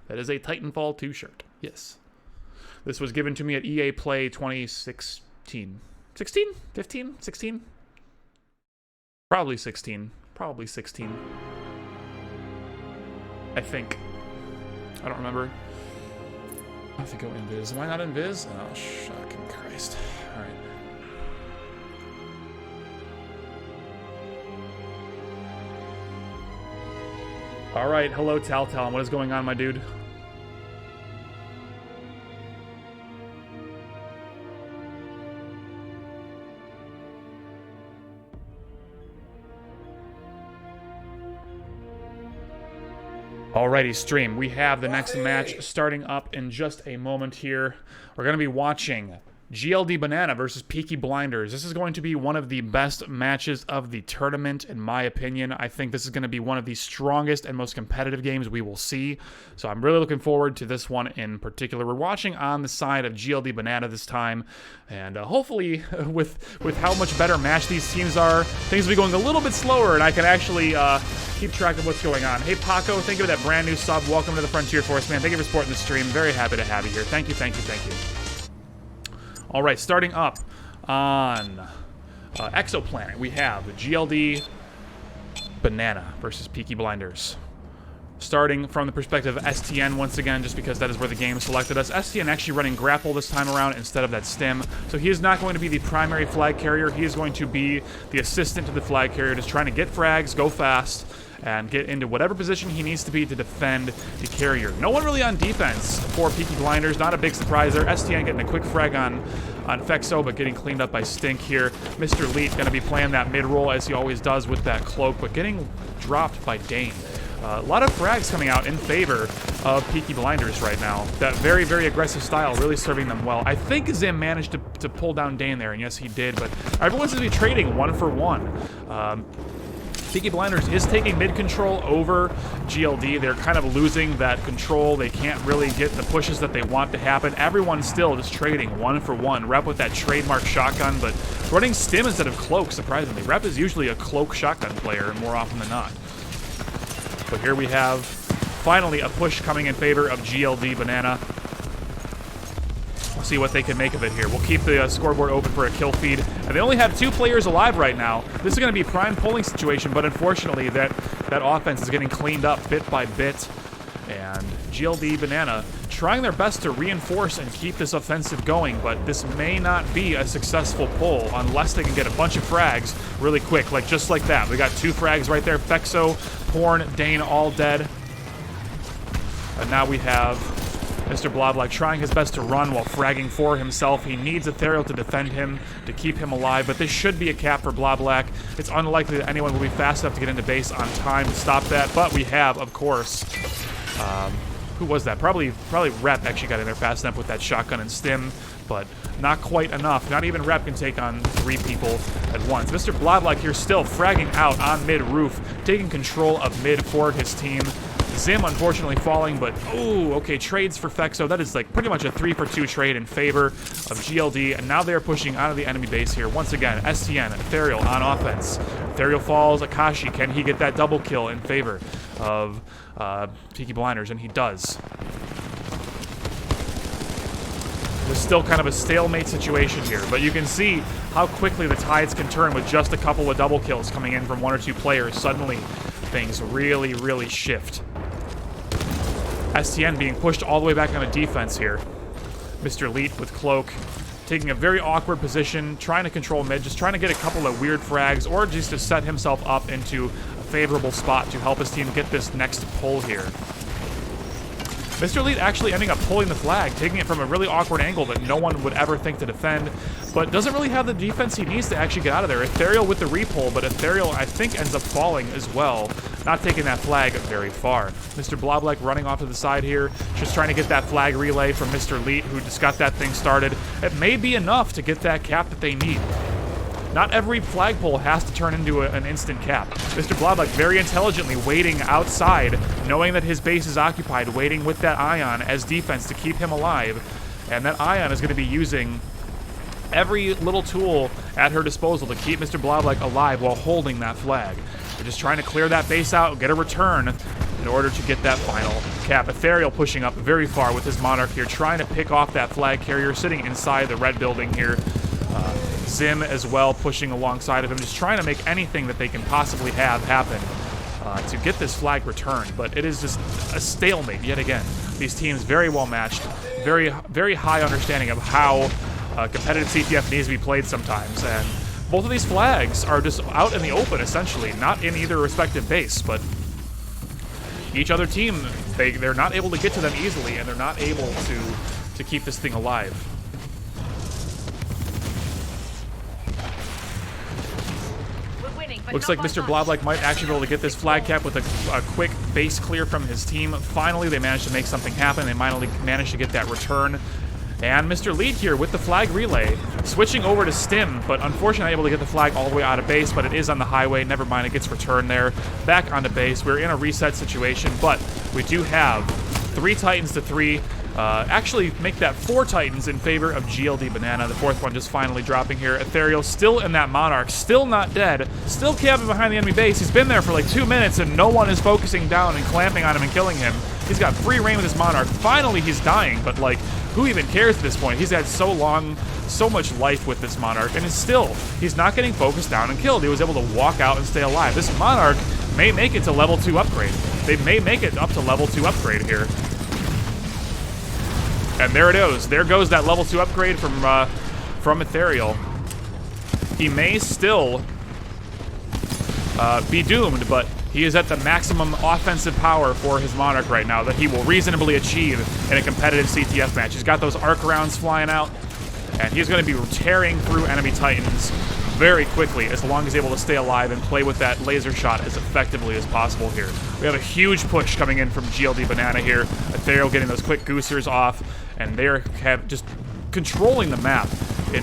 that is a Titanfall 2 shirt. Yes. This was given to me at EA Play 2016. 16? 15? 16? Probably 16. Probably 16. I think. I don't remember. I think I'm invis. Am I not invis? Oh, shocking Christ. Alright. Alright, hello Taltalon. What is going on, my dude? Alrighty, stream. We have the next match starting up in just a moment here. We're going to be watching GLD Banana versus Peaky Blinders. This is going to be one of the best matches of the tournament, in my opinion. I think this is going to be one of the strongest and most competitive games we will see. So I'm really looking forward to this one in particular. We're watching on the side of GLD Banana this time. And hopefully, with how much better matched these teams are, things will be going a little bit slower, and I can actually keep track of what's going on. Hey, Paco, thank you for that brand new sub. Welcome to the Frontier Force, man. Thank you for supporting the stream. Very happy to have you here. Thank you, thank you, thank you. All right, starting up on Exoplanet, we have the GLD Banana versus Peaky Blinders. Starting from the perspective of STN once again, just because that is where the game selected us. STN actually running grapple this time around instead of that stim. So he is not going to be the primary flag carrier. He is going to be the assistant to the flag carrier, just trying to get frags, go fast, and get into whatever position he needs to be to defend the carrier. No one really on defense for Peaky Blinders. Not a big surprise there. STN getting a quick frag on Fexo, but getting cleaned up by Stink here. Mr. Leet going to be playing that mid-roll as he always does with that cloak, but getting dropped by Dane. A lot of frags coming out in favor of Peaky Blinders right now. That very, very aggressive style really serving them well. I think Zim managed to pull down Dane there, and yes, he did, but everyone seems to be trading 1-for-1. Peaky Blinders is taking mid-control over GLD. They're kind of losing that control. They can't really get the pushes that they want to happen. Everyone's still just trading 1-for-1. Rep with that trademark shotgun, but running stim instead of cloak, surprisingly. Rep is usually a cloak shotgun player more often than not. But here we have finally a push coming in favor of GLD Banana. We'll see what they can make of it here. We'll keep the scoreboard open for a kill feed. And they only have 2 players alive right now. This is going to be a prime polling situation, but unfortunately that offense is getting cleaned up bit by bit. And GLD Banana trying their best to reinforce and keep this offensive going, but this may not be a successful pull unless they can get a bunch of frags really quick, like just like that. We got 2 frags right there. Fexo, Porn, Dane all dead. And now we have Mr. Bloblock trying his best to run while fragging for himself. He needs Ethereal to defend him, to keep him alive, but this should be a cap for Bloblock. It's unlikely that anyone will be fast enough to get into base on time to stop that, but we have, of course, who was that? Probably Rep actually got in there fast enough with that shotgun and stim, but not quite enough. Not even Rep can take on 3 people at once. Mr. Bloblock here still fragging out on mid-roof, taking control of mid for his team. Zim unfortunately falling, but ooh, okay, trades for Fexo. That is like pretty much a 3-for-2 trade in favor of GLD, and now they are pushing out of the enemy base here. Once again, STN, Ethereal on offense. Ethereal falls, Akashi, can he get that double kill in favor of Peaky Blinders? And he does. It was still kind of a stalemate situation here, but you can see how quickly the tides can turn with just a couple of double kills coming in from 1 or 2 players. Suddenly, things really, really shift. STN being pushed all the way back on a defense here. Mr. Leet with Cloak taking a very awkward position, trying to control mid, just trying to get a couple of weird frags, or just to set himself up into a favorable spot to help his team get this next pull here. Mr. Leet actually ending up pulling the flag, taking it from a really awkward angle that no one would ever think to defend, but doesn't really have the defense he needs to actually get out of there. Ethereal with the repull, but Ethereal, I think, ends up falling as well, not taking that flag very far. Mr. Bloblock running off to the side here, just trying to get that flag relay from Mr. Leet, who just got that thing started. It may be enough to get that cap that they need. Not every flagpole has to turn into an instant cap. Mr. Bloblock very intelligently waiting outside, knowing that his base is occupied, waiting with that Ion as defense to keep him alive. And that Ion is going to be using every little tool at her disposal to keep Mr. Bloblock alive while holding that flag. They're just trying to clear that base out, get a return in order to get that final cap. Ethereal pushing up very far with his Monarch here, trying to pick off that flag carrier sitting inside the red building here. Zim as well pushing alongside of him, just trying to make anything that they can possibly have happen to get this flag returned. But it is just a stalemate yet again. These teams very well matched, very, very high understanding of how competitive CTF needs to be played sometimes. And both of these flags are just out in the open, essentially, not in either respective base, but each other team, they're not able to get to them easily, and they're not able to keep this thing alive. Looks like Mr. Bloblock might actually be able to get this flag cap with a quick base clear from his team. Finally, they managed to make something happen. They finally managed to get that return. And Mr. Lead here with the flag relay, switching over to Stim, but unfortunately not able to get the flag all the way out of base, but it is on the highway. Never mind, it gets returned there. Back onto base. We're in a reset situation, but we do have 3 Titans to 3. Actually make that 4 Titans in favor of GLD Banana. The 4th one just finally dropping here. Ethereal still in that Monarch, still not dead, still camping behind the enemy base. He's been there for like 2 minutes and no one is focusing down and clamping on him and killing him. He's got free reign with his Monarch. Finally he's dying, but like, who even cares at this point? He's had so long, so much life with this Monarch, and he's not getting focused down and killed. He was able to walk out and stay alive. This Monarch may make it to level 2 upgrade. They may make it up to level 2 upgrade here. And there it is. There goes that level 2 upgrade from Ethereal. He may still be doomed, but he is at the maximum offensive power for his Monarch right now that he will reasonably achieve in a competitive CTF match. He's got those arc rounds flying out, and he's going to be tearing through enemy Titans very quickly as long as he's able to stay alive and play with that laser shot as effectively as possible here. We have a huge push coming in from GLD Banana here. Ethereal getting those quick goosers off, and they're just controlling the map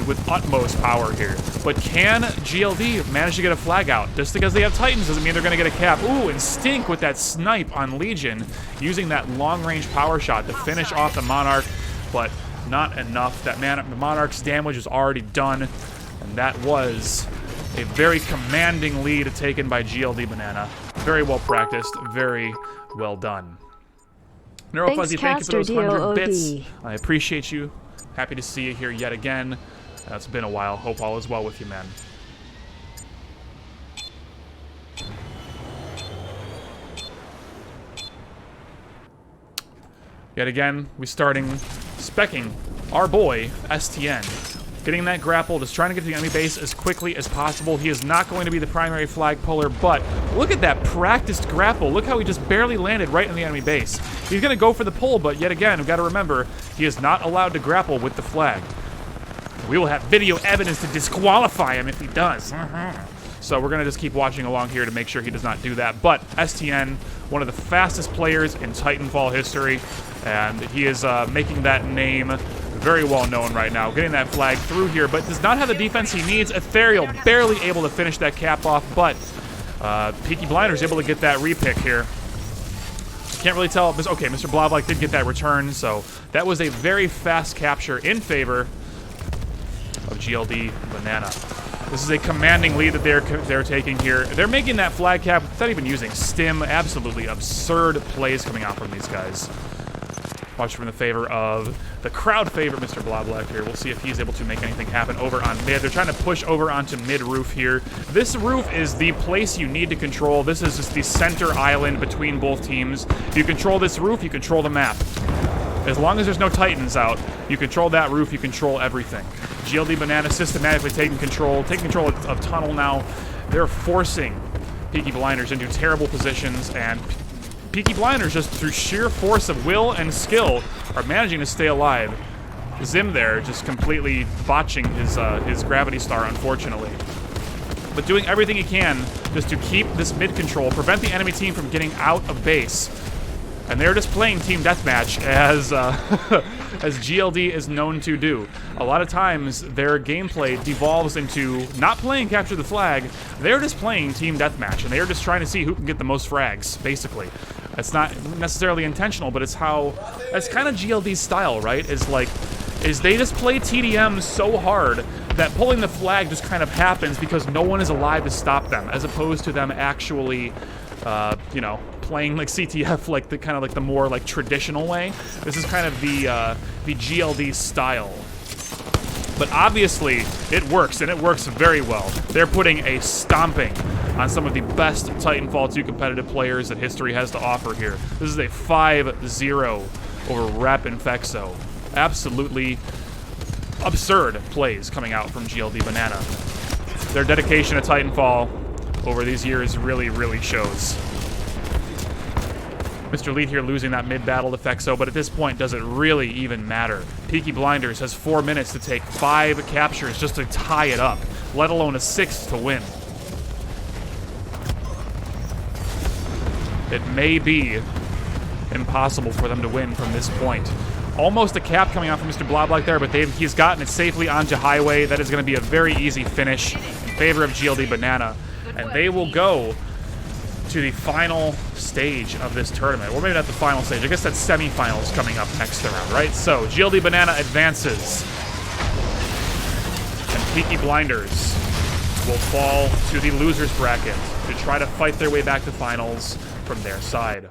with utmost power here. But can GLD manage to get a flag out? Just because they have Titans doesn't mean they're going to get a cap. Ooh, and Stink with that snipe on Legion, using that long-range power shot to finish off the Monarch, but not enough. The Monarch's damage was already done, and that was a very commanding lead taken by GLD Banana. Very well practiced. Very well done. Neurofuzzy, thank you for those 100 bits. I appreciate you. Happy to see you here yet again. It's been a while. Hope all is well with you, man. Yet again, we're starting specking our boy, STN. Getting that grapple, just trying to get to the enemy base as quickly as possible. He is not going to be the primary flag puller, but look at that practiced grapple. Look how he just barely landed right in the enemy base. He's going to go for the pull, but yet again, we've got to remember, he is not allowed to grapple with the flag. We will have video evidence to disqualify him if he does. So we're going to just keep watching along here to make sure he does not do that. But STN, one of the fastest players in Titanfall history, and he is making that name very well known right now. Getting that flag through here, but does not have the defense he needs. Ethereal barely able to finish that cap off, but Peaky Blinders able to get that repick here. Can't really tell. Okay, Mr. Bloblock did get that return, so that was a very fast capture in favor of GLD Banana. This is a commanding lead that they're taking here. They're making that flag cap without even using stim. Absolutely absurd plays coming out from these guys. Watch from the favor of the crowd favorite, Mr. Bloblock here. We'll see if he's able to make anything happen over on mid. They're trying to push over onto mid roof here. This roof is the place you need to control. This is just the center island between both teams. If you control this roof, you control the map. As long as there's no Titans out, you control that roof, you control everything. GLD Banana systematically taking control of tunnel now. They're forcing Peaky Blinders into terrible positions, and Peaky Blinders, just through sheer force of will and skill, are managing to stay alive. Zim there just completely botching his gravity star, unfortunately. But doing everything he can just to keep this mid control, prevent the enemy team from getting out of base. And they're just playing team deathmatch as as GLD is known to do. A lot of times their gameplay devolves into not playing capture the flag. They're just playing team deathmatch, and they're just trying to see who can get the most frags, basically. It's not necessarily intentional, but it's kind of GLD's style, right? Is they just play TDM so hard that pulling the flag just kind of happens because no one is alive to stop them, as opposed to them actually, you know, playing like CTF, like the more like traditional way. This is kind of the GLD style. But obviously, it works, and it works very well. They're putting a stomping on some of the best Titanfall 2 competitive players that history has to offer here. This is a 5-0 over Rep and Fexo. Absolutely absurd plays coming out from GLD Banana. Their dedication to Titanfall over these years really, really shows. Mr. Lead here losing that mid-battle to Fexo, but at this point, does it really even matter? Peaky Blinders has 4 minutes to take 5 captures just to tie it up, let alone a 6th to win. It may be impossible for them to win from this point. Almost a cap coming out from Mr. Bloblock there, but he's gotten it safely onto Highway. That is going to be a very easy finish in favor of GLD Banana, and they will go to the final stage of this tournament. Or maybe not the final stage. I guess that's semifinals coming up next round, right? So, GLD Banana advances. And Peaky Blinders will fall to the losers bracket to try to fight their way back to finals from their side.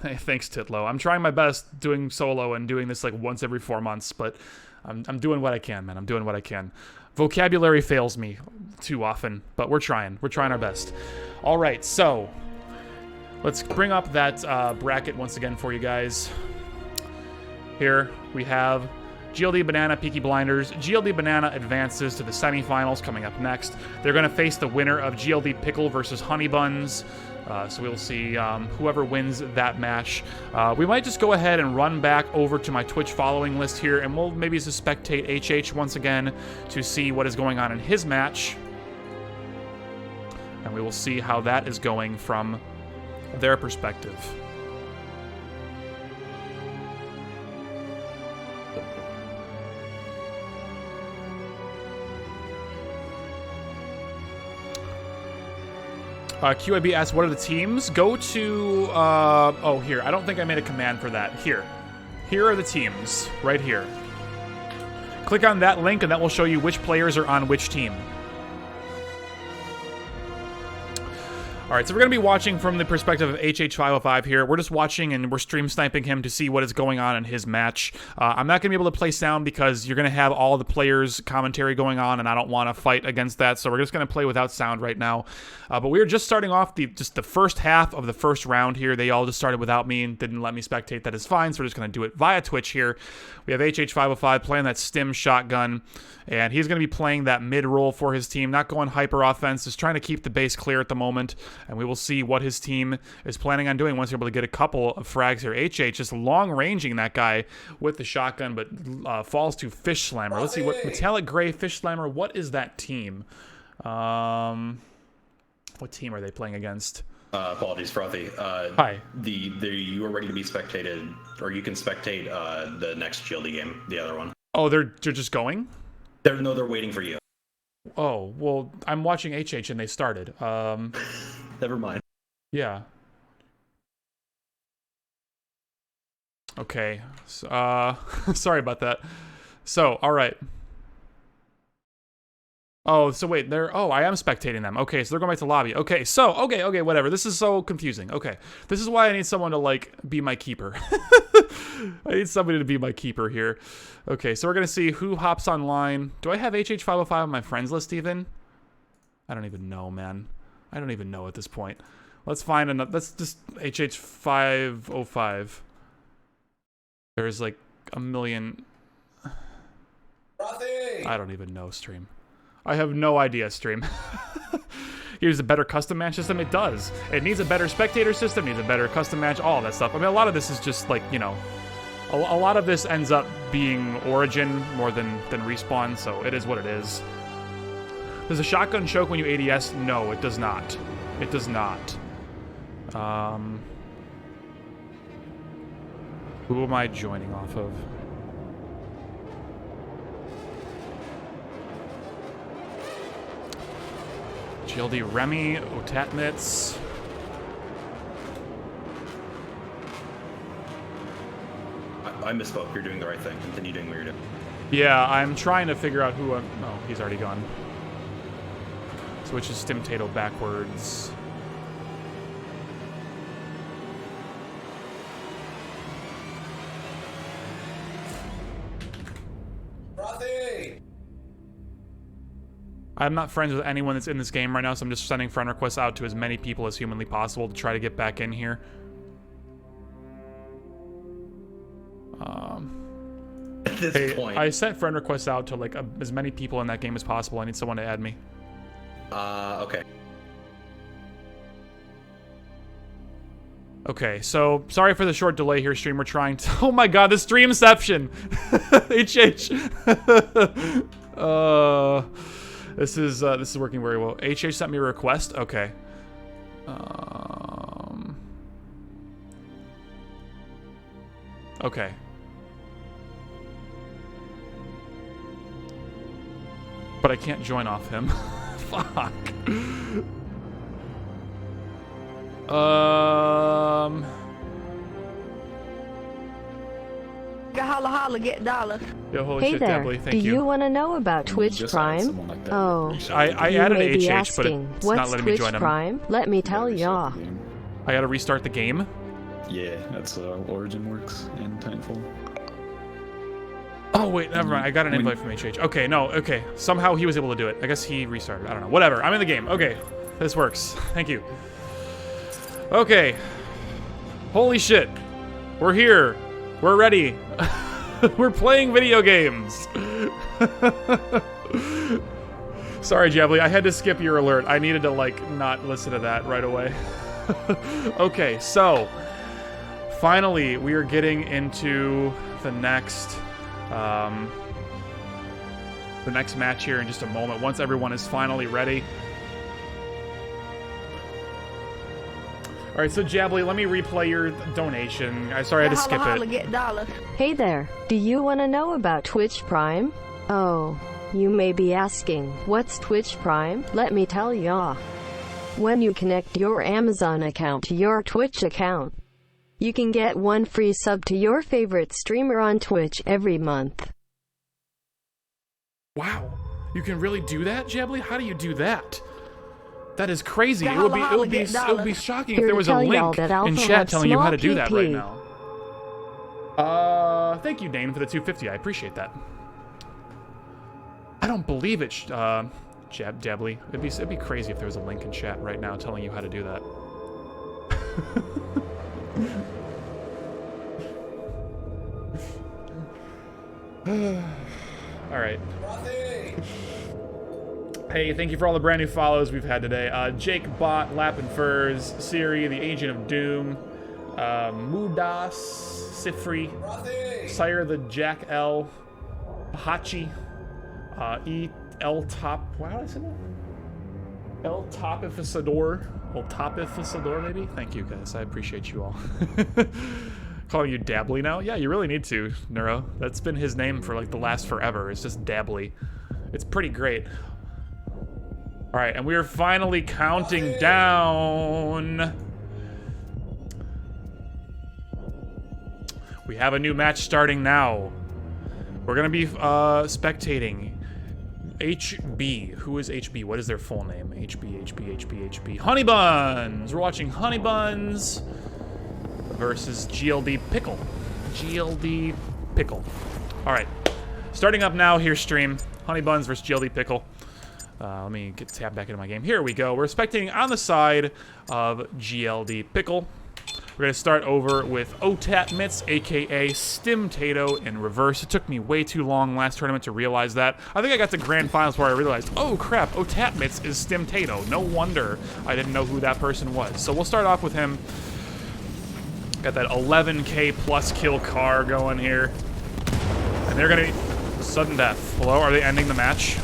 Hey, thanks, Titlo. I'm trying my best doing solo and doing this like once every 4 months, but I'm doing what I can, man. I'm doing what I can. Vocabulary fails me too often, but we're trying. We're trying our best. All right, so let's bring up that bracket once again for you guys. Here we have GLD Banana, Peaky Blinders. GLD Banana advances to the semifinals coming up next. They're going to face the winner of GLD Pickle versus Honeybuns. So we'll see whoever wins that match. We might just go ahead and run back over to my Twitch following list here, and we'll maybe spectate HH once again to see what is going on in his match. And we will see how that is going from their perspective. QIB asks, what are the teams? Go to, oh, here. I don't think I made a command for that. Here. Here are the teams. Right here. Click on that link, and that will show you which players are on which team. All right, so we're going to be watching from the perspective of HH505 here. We're just watching and we're stream sniping him to see what is going on in his match. I'm not going to be able to play sound because you're going to have all the players' commentary going on, and I don't want to fight against that, so we're just going to play without sound right now. But we are just starting off just the first half of the first round here. They all just started without me and didn't let me spectate. That is fine, so we're just going to do it via Twitch here. We have HH505 playing that stim shotgun, and he's going to be playing that mid-roll for his team, not going hyper offense, just trying to keep the base clear at the moment. And we will see what his team is planning on doing once you're able to get a couple of frags here. HH just long-ranging that guy with the shotgun, but falls to Fish Slammer. Let's see, what Metallic Gray, Fish Slammer, what is that team? What team are they playing against? Apologies, Frothy. Hi. You are ready to be spectated, or you can spectate the next GLD game, the other one. Oh, they're just going? They're waiting for you. Oh, well, I'm watching HH and they started. Never mind. Yeah. Okay. So, sorry about that. So, all right. Oh, so wait, I am spectating them. Okay, so they're going back to lobby. Okay, so, okay, whatever. This is so confusing. Okay, this is why I need someone to, like, be my keeper. I need somebody to be my keeper here. Okay, so we're going to see who hops online. Do I have HH505 on my friends list even? I don't even know, man. I don't even know at this point. Let's find another. Let's just HH505. There's like a million. Frothy! I don't even know, stream. I have no idea, stream. Here's a better custom match system. It does. It needs a better spectator system, needs a better custom match, all that stuff. I mean, a lot of this is just like, you know, a lot of this ends up being Origin more than Respawn, so it is what it is. Does a shotgun choke when you ADS? No, it does not. It does not. Who am I joining off of? GLD Remy, Otatnitz. I misspoke. You're doing the right thing. Continue doing what you're doing. Yeah, I'm trying to figure out who I'm... Oh, he's already gone. Switch his Stimtato backwards. Frothy! I'm not friends with anyone that's in this game right now, so I'm just sending friend requests out to as many people as humanly possible to try to get back in here. At this point. I sent friend requests out to like as many people in that game as possible. I need someone to add me. Okay. Okay, so sorry for the short delay here, stream. We're trying to... Oh my god, the streamception! HH. This is working very well. HH sent me a request. Okay. Okay. But I can't join off him. Fuck. Holla holla, get dollar. Yo, holy Hey shit, there, Dabbly, thank do you. you want to know about Twitch Just add Prime? someone like that. Oh, I you added may be HH, but asking, it's what's not letting me Twitch join him. Prime? Let me tell Restart ya. the game. I gotta restart the game. Yeah, that's how Origin works in Titanfall. Oh, wait, never mind. I got an invite from HH. Okay, no, okay. Somehow he was able to do it. I guess he restarted. I don't know. Whatever. I'm in the game. Okay. This works. Thank you. Okay. Holy shit. We're here. We're ready. We're playing video games. Sorry, Jabbly. I had to skip your alert. I needed to, like, not listen to that right away. Okay, so finally we are getting into the next match here in just a moment, once everyone is finally ready. All right, so Jabbly, let me replay your donation. Sorry, I had to skip Holla, it. get dollar. Hey there, do you want to know about Twitch Prime? Oh, you may be asking, what's Twitch Prime? Let me tell ya. When you connect your Amazon account to your Twitch account, you can get one free sub to your favorite streamer on Twitch every month. Wow, you can really do that, Jabbly? How do you do that? That is crazy. Yeah, It would be holla, get it dollar. would be shocking Here if there to was a tell y'all link that in Alpha chat have telling you how to small do that right PP. now. Thank you, Dane, for the 250. I appreciate that. I don't believe it, Jably. It'd be crazy if there was a link in chat right now telling you how to do that. All right. Hey, thank you for all the brand new follows we've had today. Jake Bot, Lappin' Furs, Siri, the Agent of Doom, Mudas, Sifri, Sire the Jack L, Hachi, E El Top. Wow, is it? El Topifisador. El Topifisador, maybe? Thank you, guys. I appreciate you all. Calling you Dabbly now? Yeah, you really need to, Neuro. That's been his name for like the last forever. It's just Dabbly. It's pretty great. All right, and we are finally counting down. We have a new match starting now. We're gonna be spectating HB. Who is HB? What is their full name? HB. Honeybuns. We're watching Honeybuns versus GLD Pickle. GLD Pickle. All right, starting up now here, stream. Honeybuns versus GLD Pickle. Let me get tabbed back into my game. Here we go. We're spectating on the side of GLD Pickle. We're going to start over with OTAT Mitts, a.k.a. Stim-Tato, in reverse. It took me way too long last tournament to realize that. I think I got to grand finals where I realized, oh crap, OTAT Mitts is Stim-Tato. No wonder I didn't know who that person was. So we'll start off with him. Got that 11k plus kill car going here. And they're going to be sudden death. Hello, are they ending the match?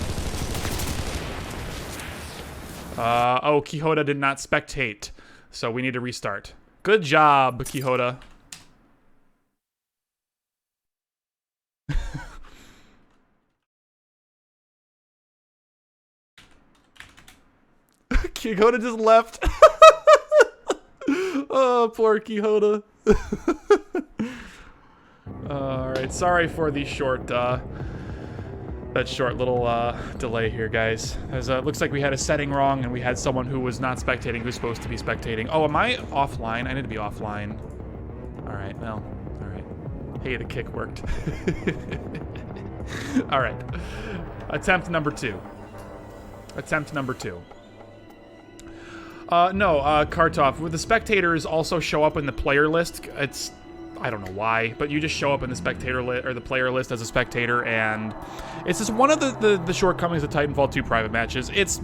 Oh, Quixote did not spectate, so we need to restart. Good job, Quixote. Quixote just left. Oh, poor Quixote. Alright, sorry for the short, that short little delay here, guys. As looks like we had a setting wrong and we had someone who was not spectating who's supposed to be spectating. Oh, am I offline? I need to be offline. Alright, well, alright. Hey, the kick worked. Alright. Attempt number 2. Attempt number 2. No, Kartov, would the spectators also show up in the player list? It's, I don't know why, but you just show up in the spectator list or the player list as a spectator, and it's just one of the shortcomings of Titanfall 2 private matches. It's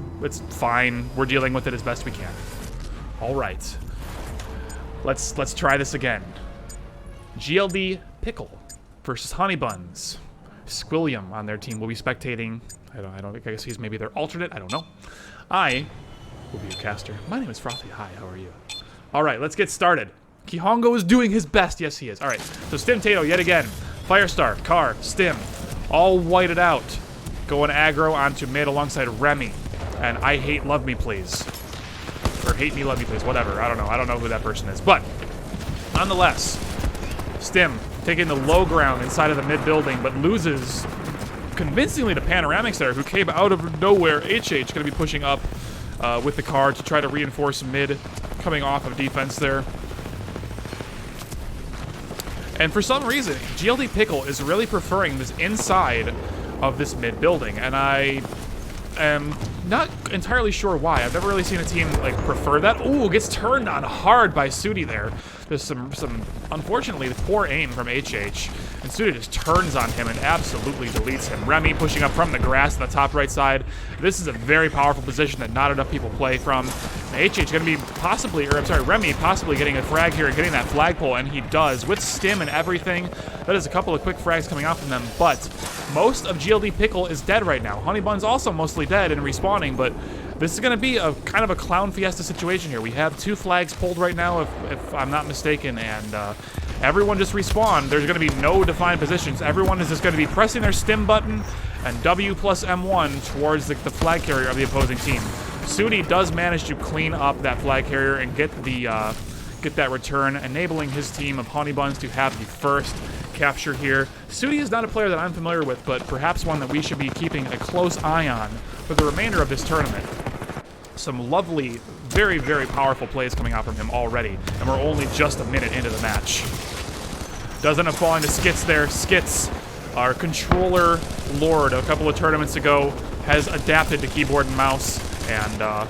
fine. We're dealing with it as best we can. All right, let's try this again. GLD Pickle versus Honeybuns. Squilliam on their team will be spectating. I guess he's maybe their alternate. I don't know. I will be your caster. My name is Frothy. Hi, how are you? All right, let's get started. Kihongo is doing his best. Yes, he is. All right, so Stim-Tato yet again. Firestar, Car, Stim, all whited out. Going aggro onto mid alongside Remy. And I hate Love Me Please. Or hate me, love me please, whatever. I don't know who that person is. But, nonetheless, Stim taking the low ground inside of the mid building, but loses convincingly to Panoramics there, who came out of nowhere. HH gonna be pushing up with the car to try to reinforce mid, coming off of defense there. And for some reason, GLD Pickle is really preferring this inside of this mid building, and I am not entirely sure why. I've never really seen a team like prefer that. Ooh, gets turned on hard by Sudi there. There's some unfortunately poor aim from HH, and Sudi just turns on him and absolutely deletes him. Remy pushing up from the grass on the top right side. This is a very powerful position that not enough people play from. And HH going to be possibly, or I'm sorry, Remy possibly getting a frag here and getting that flagpole, and he does with Stim and everything. That is a couple of quick frags coming out from them, but most of GLD Pickle is dead right now. Honeybuns also mostly dead and respawning, but this is going to be a kind of a clown fiesta situation here. We have 2 flags pulled right now, if I'm not mistaken, and everyone just respawned. There's going to be no defined positions. Everyone is just going to be pressing their Stim button and W plus M1 towards the flag carrier of the opposing team. Sudi does manage to clean up that flag carrier and get that return, enabling his team of Honeybuns to have the first capture here. Sudi is not a player that I'm familiar with, but perhaps one that we should be keeping a close eye on for the remainder of this tournament. Some lovely, very, very powerful plays coming out from him already, and we're only just a minute into the match. Doesn't have fallen to Skits there. Skits, our controller lord a couple of tournaments ago, has adapted to keyboard and mouse, and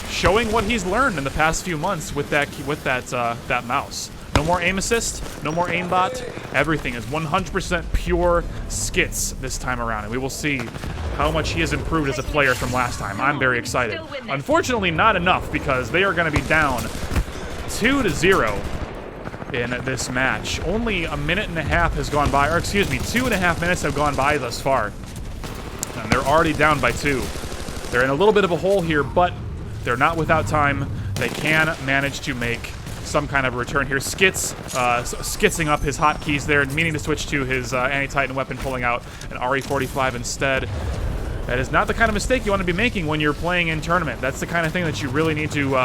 showing what he's learned in the past few months with that mouse. No more aim assist, no more aimbot. Everything is 100% pure Skits this time around, and we will see how much he has improved as a player from last time. I'm very excited. Unfortunately, not enough, because they are going to be down 2-0 in this match. Only a minute and a half has gone by, or excuse me, 2.5 minutes have gone by thus far, and they're already down by 2. They're in a little bit of a hole here, but they're not without time. They can manage to make some kind of a return here. Skits, skitsing up his hotkeys there, meaning to switch to his anti-Titan weapon, pulling out an RE45 instead. That is not the kind of mistake you want to be making when you're playing in tournament. That's the kind of thing that you really need to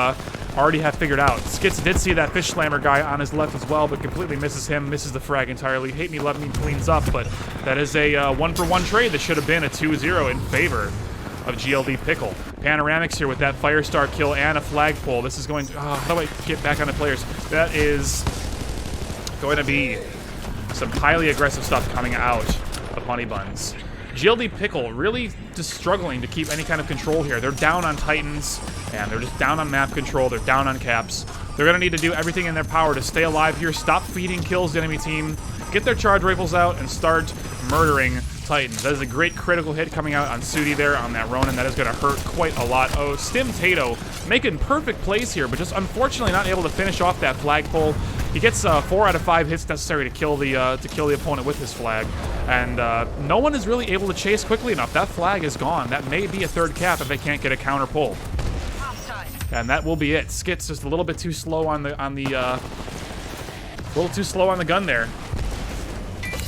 already have figured out. Skits did see that fish slammer guy on his left as well, but completely misses him, misses the frag entirely. Hate Me, Love Me cleans up, but that is a 1-for-1 trade that should have been a 2-0 in favor of GLD Pickle. Panoramics here with that Firestar kill and a flagpole. This is going to... how do I get back on the players? That is going to be some highly aggressive stuff coming out of Honeybuns. GLD Pickle really just struggling to keep any kind of control here. They're down on Titans, and they're just down on map control. They're down on caps. They're going to need to do everything in their power to stay alive here, stop feeding kills to the enemy team, get their charge rifles out, and start murdering Titans. That is a great critical hit coming out on Sudi there on that Ronin. That is going to hurt quite a lot. Oh, Stim Tato making perfect plays here, but just unfortunately not able to finish off that flagpole. He gets 4 out of 5 hits necessary to kill the opponent with his flag, and no one is really able to chase quickly enough. That flag is gone. That may be a third cap if they can't get a counter pull, and that will be it. Skits just a little bit too slow on the gun there.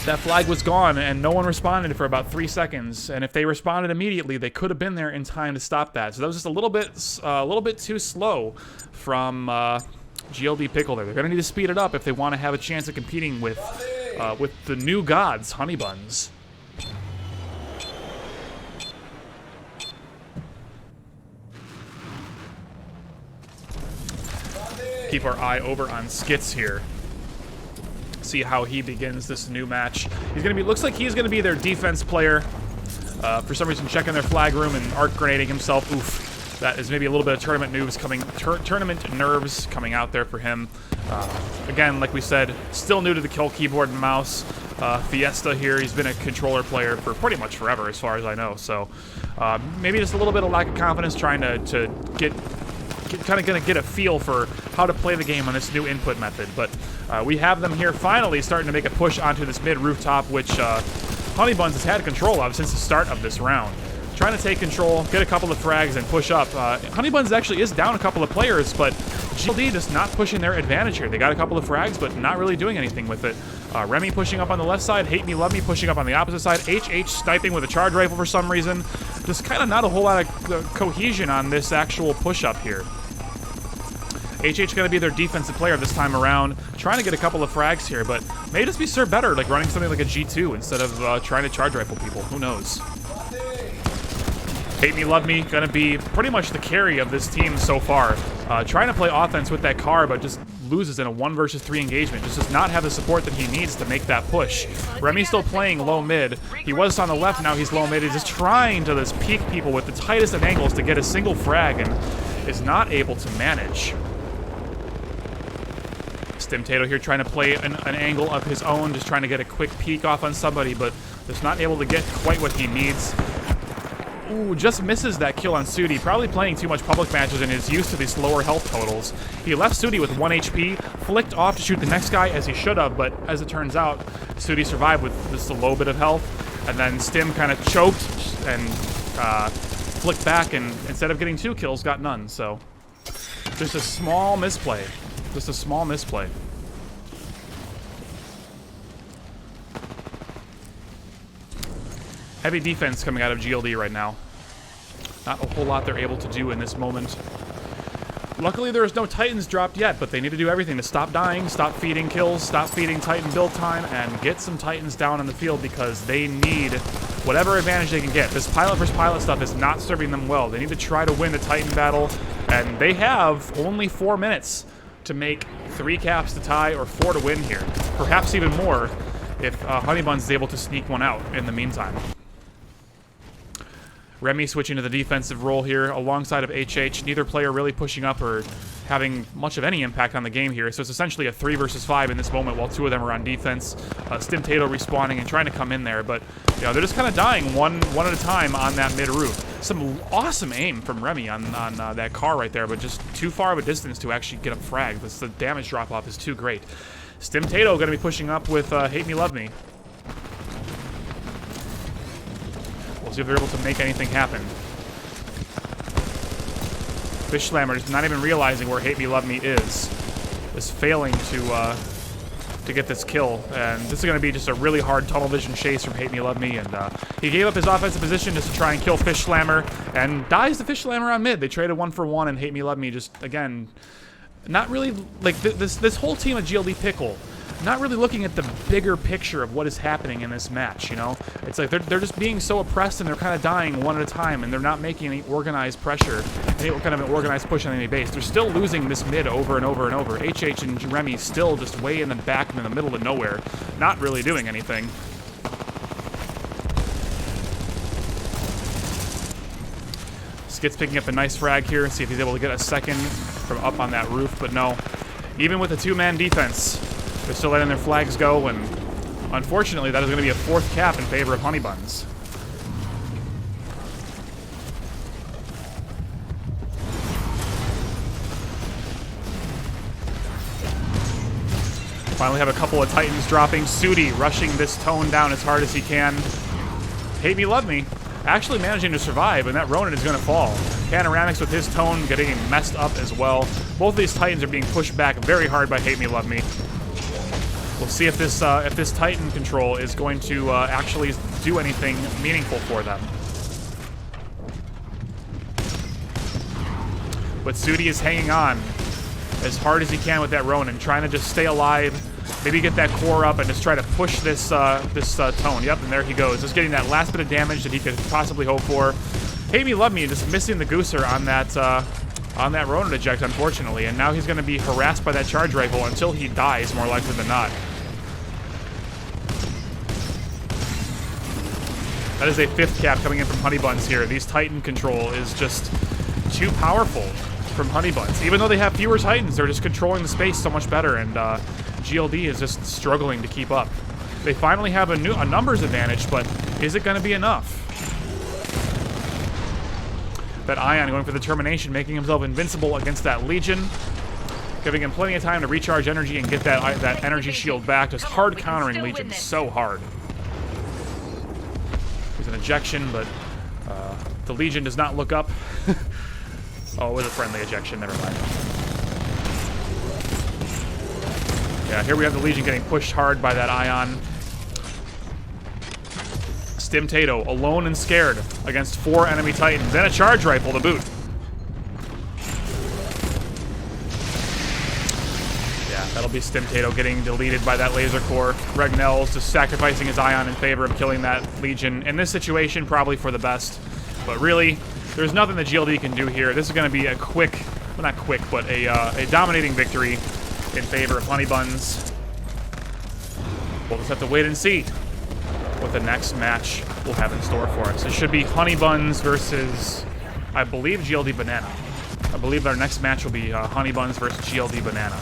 That flag was gone, and no one responded for about 3 seconds. And if they responded immediately, they could have been there in time to stop that. So that was just a little bit too slow from GLD Pickle there. They're going to need to speed it up if they want to have a chance of competing with the new gods, Honeybuns. Keep our eye over on Skits here. See how he begins this new match. He's gonna be, looks like he's gonna be their defense player. For some reason, checking their flag room and arc grenading himself. Oof, that is maybe a little bit of tournament nerves coming out there for him. Again, like we said, still new to the kill keyboard and mouse. Fiesta here, he's been a controller player for pretty much forever, as far as I know. So maybe just a little bit of lack of confidence, trying to kind of gonna get a feel for how to play the game on this new input method. But we have them here finally starting to make a push onto this mid rooftop, which Honeybuns has had control of since the start of this round. Trying to take control, get a couple of frags, and push up. Honeybuns actually is down a couple of players, but GLD just not pushing their advantage here. They got a couple of frags, but not really doing anything with it. Remy pushing up on the left side, Hate Me, Love Me pushing up on the opposite side, HH sniping with a charge rifle for some reason. Just kind of not a whole lot of cohesion on this actual push-up here. HH going to be their defensive player this time around, trying to get a couple of frags here, but may just be served better like running something like a G2 instead of trying to charge rifle people. Who knows? Hate Me, Love Me going to be pretty much the carry of this team so far. Trying to play offense with that car, but just loses in a 1 versus 3 engagement. Just does not have the support that he needs to make that push. Remy's still playing low mid. He was on the left, now he's low mid. He's just trying to just peek people with the tightest of angles to get a single frag, and is not able to manage. Stim Tato here trying to play an angle of his own, just trying to get a quick peek off on somebody, but just not able to get quite what he needs. Ooh, just misses that kill on Sudi. Probably playing too much public matches and is used to these lower health totals. He left Sudi with 1 HP, flicked off to shoot the next guy as he should have, but as it turns out, Sudi survived with just a low bit of health, and then Stim kind of choked and flicked back, and instead of getting 2 kills, got none. So just a small misplay. Just a small misplay. Heavy defense coming out of GLD right now. Not a whole lot they're able to do in this moment. Luckily, there's no Titans dropped yet, but they need to do everything to stop dying, stop feeding kills, stop feeding Titan build time, and get some Titans down on the field because they need whatever advantage they can get. This pilot versus pilot stuff is not serving them well. They need to try to win the Titan battle, and they have only 4 minutes to make 3 caps to tie or 4 to win here. Perhaps even more if Honeybuns is able to sneak one out in the meantime. Remy switching to the defensive role here alongside of HH. Neither player really pushing up or having much of any impact on the game here. So it's essentially a 3 versus 5 in this moment while 2 of them are on defense. Stimtato respawning and trying to come in there. But, you know, they're just kind of dying one at a time on that mid roof. Some awesome aim from Remy on that car right there, but just too far of a distance to actually get a frag. The damage drop-off is too great. Stimtato going to be pushing up with Hate Me, Love Me. We'll see if they're able to make anything happen. Fish Slammer is not even realizing where Hate Me, Love Me is failing to get this kill. And this is going to be just a really hard tunnel vision chase from Hate Me, Love Me. And he gave up his offensive position just to try and kill Fish Slammer and dies the Fish Slammer on mid. They traded 1 for 1, and Hate Me, Love Me just, again, not really, like, this whole team of GLD Pickle, not really looking at the bigger picture of what is happening in this match, you know? It's like they're just being so oppressed and they're kind of dying one at a time and they're not making any organized pressure, any kind of an organized push on any base. They're still losing this mid over and over and over. HH and Remy still just way in the back in the middle of nowhere, not really doing anything. Skit's picking up a nice frag here and see if he's able to get a second from up on that roof, but no. Even with a 2-man defense, they're still letting their flags go, and unfortunately, that is going to be a 4th cap in favor of Honeybuns. Finally have a couple of Titans dropping. Sudi rushing this tone down as hard as he can. Hate Me, Love Me actually managing to survive, and that Ronin is going to fall. Panoramics with his tone getting messed up as well. Both of these Titans are being pushed back very hard by Hate Me, Love Me. We'll see if this Titan control is going to actually do anything meaningful for them. But Sudi is hanging on as hard as he can with that Ronin, trying to just stay alive, maybe get that core up and just try to push this tone. Yep, and there he goes, just getting that last bit of damage that he could possibly hope for. Hate Me, Love Me just missing the Gooser on that Ronin eject, unfortunately, and now he's going to be harassed by that charge rifle until he dies, more likely than not. That is a 5th cap coming in from Honeybuns here. These Titan control is just too powerful from Honeybuns. Even though they have fewer Titans, they're just controlling the space so much better, and GLD is just struggling to keep up. They finally have a numbers advantage, but is it going to be enough? That Ion going for the termination, making himself invincible against that Legion, giving him plenty of time to recharge energy and get that energy shield back. Just hard countering Legion so hard. There's an ejection, but the Legion does not look up. Oh, it was a friendly ejection, never mind. Yeah, here we have the Legion getting pushed hard by that Ion. Stimtato, alone and scared, against 4 enemy Titans, and a charge rifle to boot. Yeah, that'll be Stimtato getting deleted by that laser core. Regnell's just sacrificing his Ion in favor of killing that Legion. In this situation, probably for the best. But really, there's nothing that GLD can do here. This is going to be a quick, well, not quick, but a dominating victory in favor of Honeybuns. We'll just have to wait and see what the next match will have in store for us. It should be Honeybuns versus, I believe, GLD Banana. I believe our next match will be Honeybuns versus GLD Banana.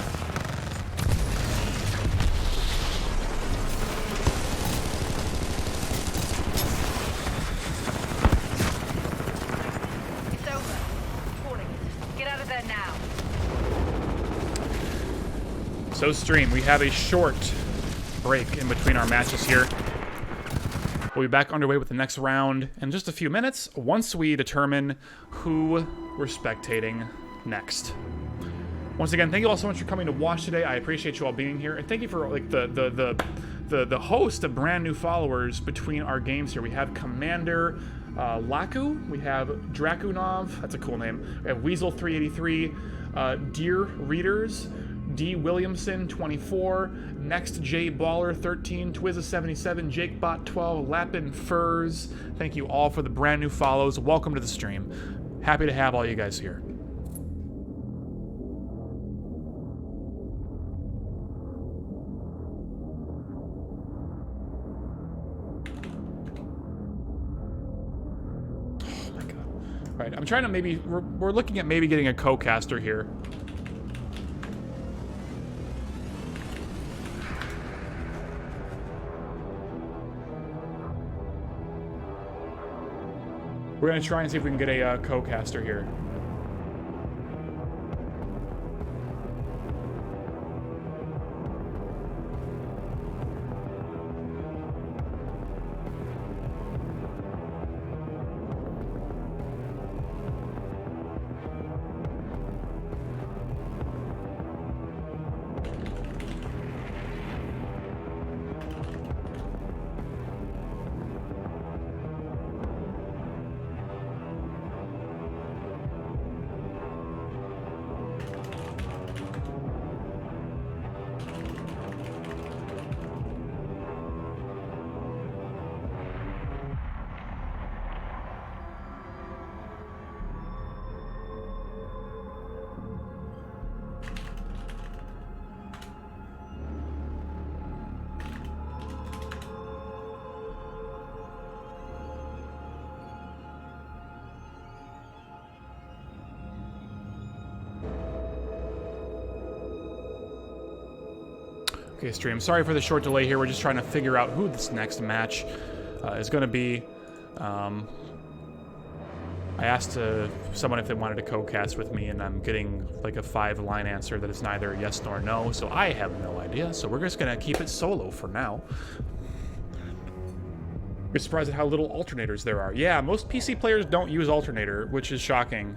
It's over. Calling it. Get out of there now. So stream, we have a short break in between our matches here. We'll be back underway with the next round in just a few minutes once we determine who we're spectating next. Once again, thank you all so much for coming to watch today. I appreciate you all being here, and thank you for like the host of brand new followers between our games here. We have Commander Laku, we have Drakunov, that's a cool name. We have Weasel383. Dear Readers, D. Williamson 24, Next J Baller 13, Twizza 77, Jake Bot 12, Lapin Furs. Thank you all for the brand new follows. Welcome to the stream. Happy to have all you guys here. Oh my god. All right, I'm trying to maybe we're looking at maybe getting a co-caster here. We're gonna try and see if we can get a co-caster here. Okay, stream. Sorry for the short delay here. We're just trying to figure out who this next match is going to be. I asked someone if they wanted to co-cast with me, and I'm getting like a 5-line answer that it's neither yes nor no, so I have no idea. So we're just going to keep it solo for now. You're surprised at how little alternators there are. Yeah, most PC players don't use alternator, which is shocking.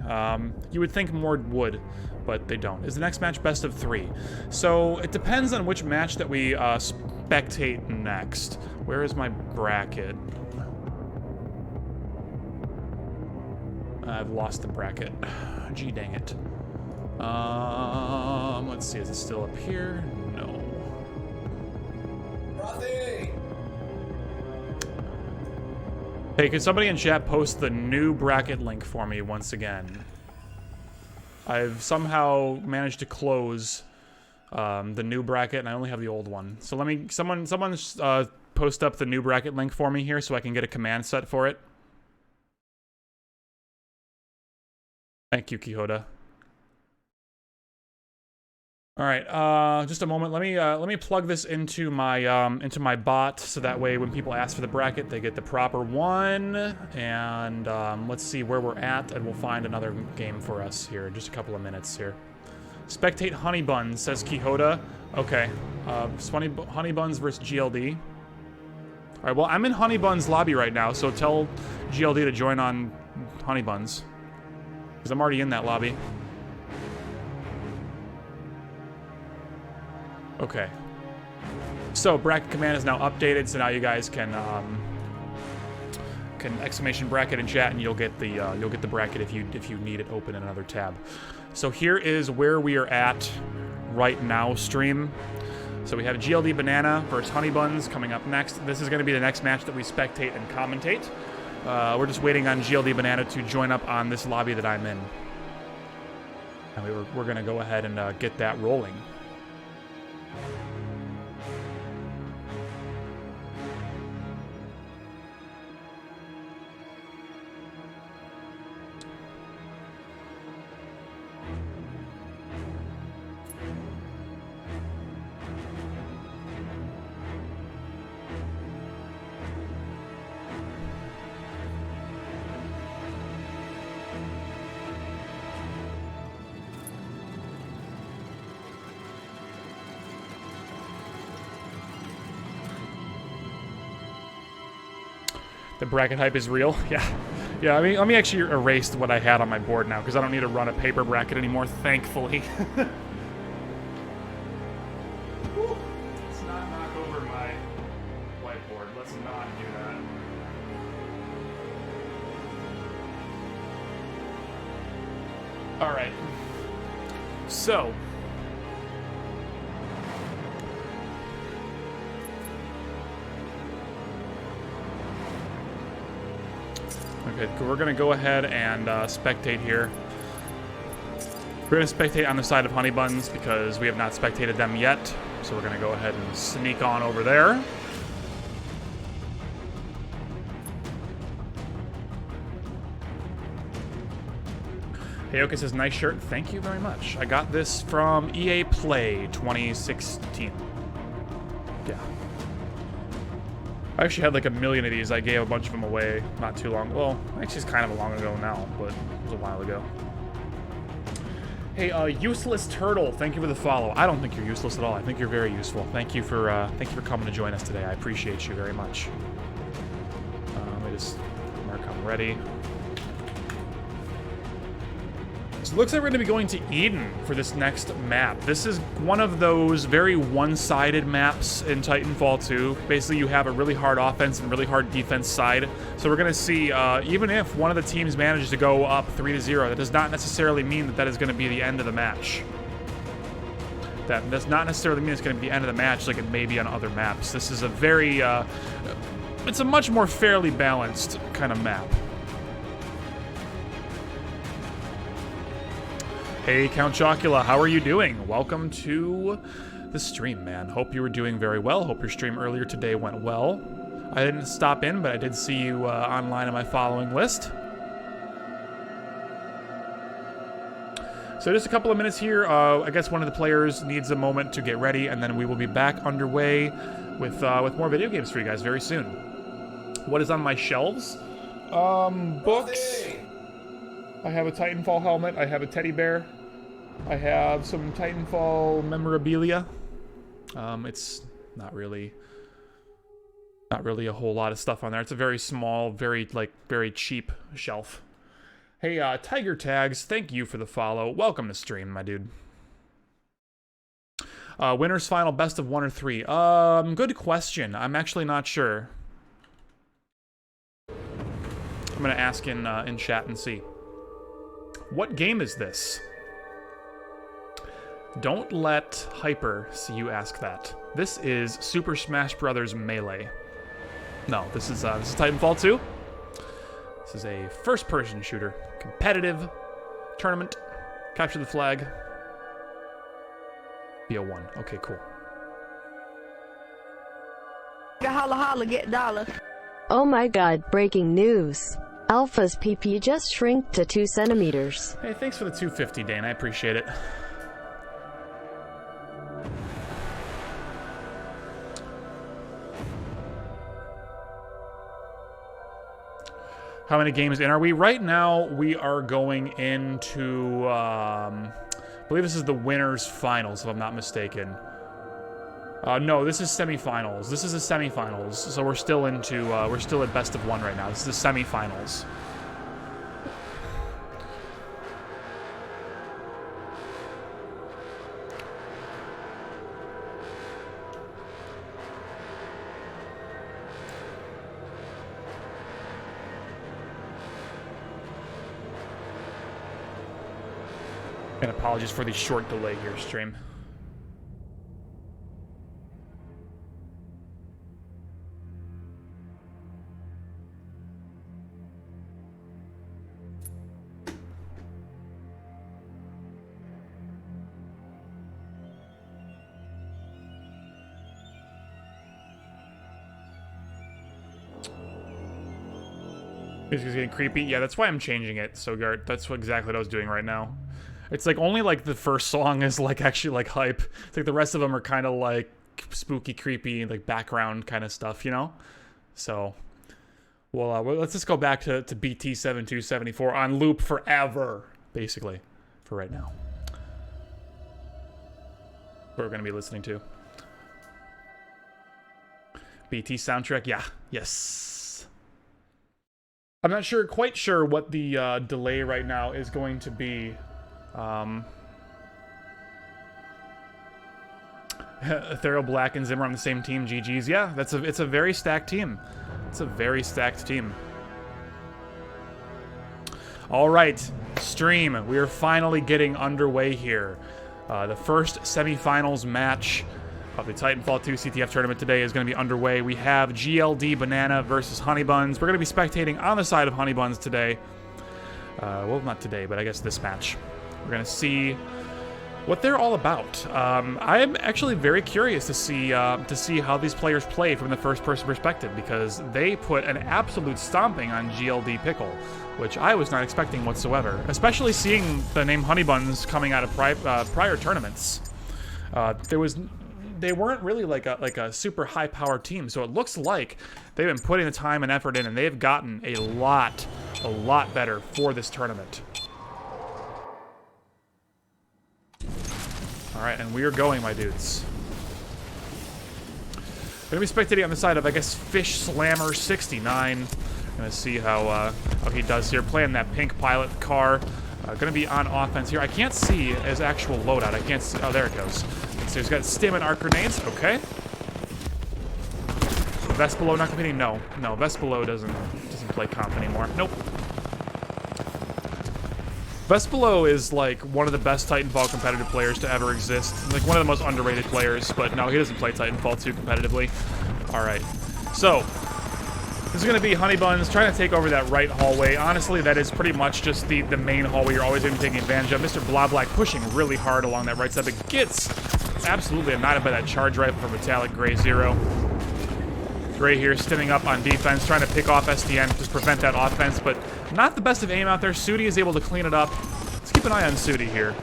You would think more would, but they don't. Is the next match best of 3? So it depends on which match that we spectate next. Where is my bracket? I've lost the bracket. Gee dang it. Let's see, is it still up here? No. Frothy! Hey, could somebody in chat post the new bracket link for me once again? I've somehow managed to close the new bracket, and I only have the old one. So let me, someone post up the new bracket link for me here so I can get a command set for it. Thank you, Quixote. All right, just a moment. Let me plug this into my bot so that way when people ask for the bracket, they get the proper one. And let's see where we're at, and we'll find another game for us here in just a couple of minutes here. Spectate Honeybuns, says Quixote. Okay, Honeybuns versus GLD. All right, well, I'm in Honeybuns lobby right now, so tell GLD to join on Honeybuns, because I'm already in that lobby. Okay. So bracket command is now updated, so now you guys can exclamation bracket in chat, and you'll get the bracket if you need it open in another tab. So here is where we are at right now, stream. So we have GLD Banana versus Honeybuns coming up next. This is going to be the next match that we spectate and commentate. We're just waiting on GLD Banana to join up on this lobby that I'm in, and we're going to go ahead and get that rolling. The bracket hype is real. Yeah. Yeah, I mean, let me actually erase what I had on my board now, because I don't need to run a paper bracket anymore, thankfully. Let's not knock over my whiteboard. Let's not do that. All right. So, okay, we're gonna go ahead and spectate here. We're gonna spectate on the side of Honeybuns because we have not spectated them yet. So we're gonna go ahead and sneak on over there. Heyoka says, nice shirt. Thank you very much. I got this from EA Play 2016. Yeah. I actually had like a million of these. I gave a bunch of them away not too long. Well, actually it's kind of long ago now, but it was a while ago. Hey, Useless Turtle, thank you for the follow. I don't think you're useless at all. I think you're very useful. Thank you for coming to join us today. I appreciate you very much. Let me just mark I'm ready. So it looks like we're going to be going to Eden for this next map. This is one of those very one-sided maps in Titanfall 2. Basically, you have a really hard offense and really hard defense side. So we're going to see, even if one of the teams manages to go up 3-0, that does not necessarily mean that that is going to be the end of the match. That does not necessarily mean it's going to be the end of the match like it may be on other maps. This is a very, it's a much more fairly balanced kind of map. Hey, Count Chocula, how are you doing? Welcome to the stream, man. Hope you were doing very well. Hope your stream earlier today went well. I didn't stop in, but I did see you online on my following list. So just a couple of minutes here. I guess one of the players needs a moment to get ready, and then we will be back underway with more video games for you guys very soon. What is on my shelves? Books. I have a Titanfall helmet. I have a teddy bear. I have some Titanfall memorabilia. It's not really a whole lot of stuff on there. It's a very small, very cheap shelf. Hey, Tiger Tags, thank you for the follow. Welcome to stream, my dude. Winners final, best of 1 or 3. Good question. I'm actually not sure. I'm gonna ask in chat and see. What game is this? Don't let Hyper see you ask that. This is Super Smash Bros. Melee. No, this is Titanfall 2. This is a first-person shooter. Competitive. Tournament. Capture the flag. BO1. Okay, cool. Holla holla, get dollar. Oh my god, breaking news. Alpha's PP just shrinked to 2 centimeters. Hey, thanks for the 250, Dane. I appreciate it. How many games in are we? Right now, we are going into, I believe this is the winners finals, if I'm not mistaken. No, this is semifinals. This is the semifinals, so we're still at best of 1 right now. This is the semifinals. And apologies for the short delay here, stream. This is getting creepy. Yeah, that's why I'm changing it, Sogart. That's exactly what I was doing right now. It's like only like the first song is like actually like hype. It's like the rest of them are kind of like spooky, creepy, like background kind of stuff, you know? So, well, let's just go back to BT7274 on loop forever, basically, for right now. What we're going to be listening to. BT soundtrack, yeah, yes. I'm not quite sure what the delay right now is going to be. Ethereal Black and Zimmer on the same team, GG's. Yeah, it's a very stacked team. It's a very stacked team. All right, stream. We are finally getting underway here. The first semifinals match of the Titanfall 2 CTF tournament today is going to be underway. We have GLD Banana versus Honeybuns. We're going to be spectating on the side of Honeybuns today. Well, not today, but I guess this match. We're going to see what they're all about. I am actually very curious to see how these players play from the first-person perspective, because they put an absolute stomping on GLD Pickle, which I was not expecting whatsoever. Especially seeing the name Honeybuns coming out of prior tournaments. They weren't really like a super high-powered team, so it looks like they've been putting the time and effort in, and they've gotten a lot better for this tournament. Alright, and we are going, my dudes. Gonna be spectating on the side of, I guess, Fish Slammer 69. Gonna see how he does here, playing that pink pilot car. Gonna be on offense here. I can't see his actual loadout. I can't see. Oh, there it goes. So he's got stim and arc grenades. Okay. Vespalo not competing? No. Vespalo doesn't play comp anymore. Nope. Vespalo is like one of the best Titanfall competitive players to ever exist. Like one of the most underrated players, but no, he doesn't play Titanfall 2 competitively. Alright. So, this is going to be Honeybuns trying to take over that right hallway. Honestly, that is pretty much just the main hallway you're always going to be taking advantage of. Mr. Bloblack pushing really hard along that right side, but gets absolutely ignited by that charge rifle from Metallic Gray Zero. Gray here stimming up on defense, trying to pick off STN, just prevent that offense, but not the best of aim out there. Sudi is able to clean it up. Let's keep an eye on Sudi here.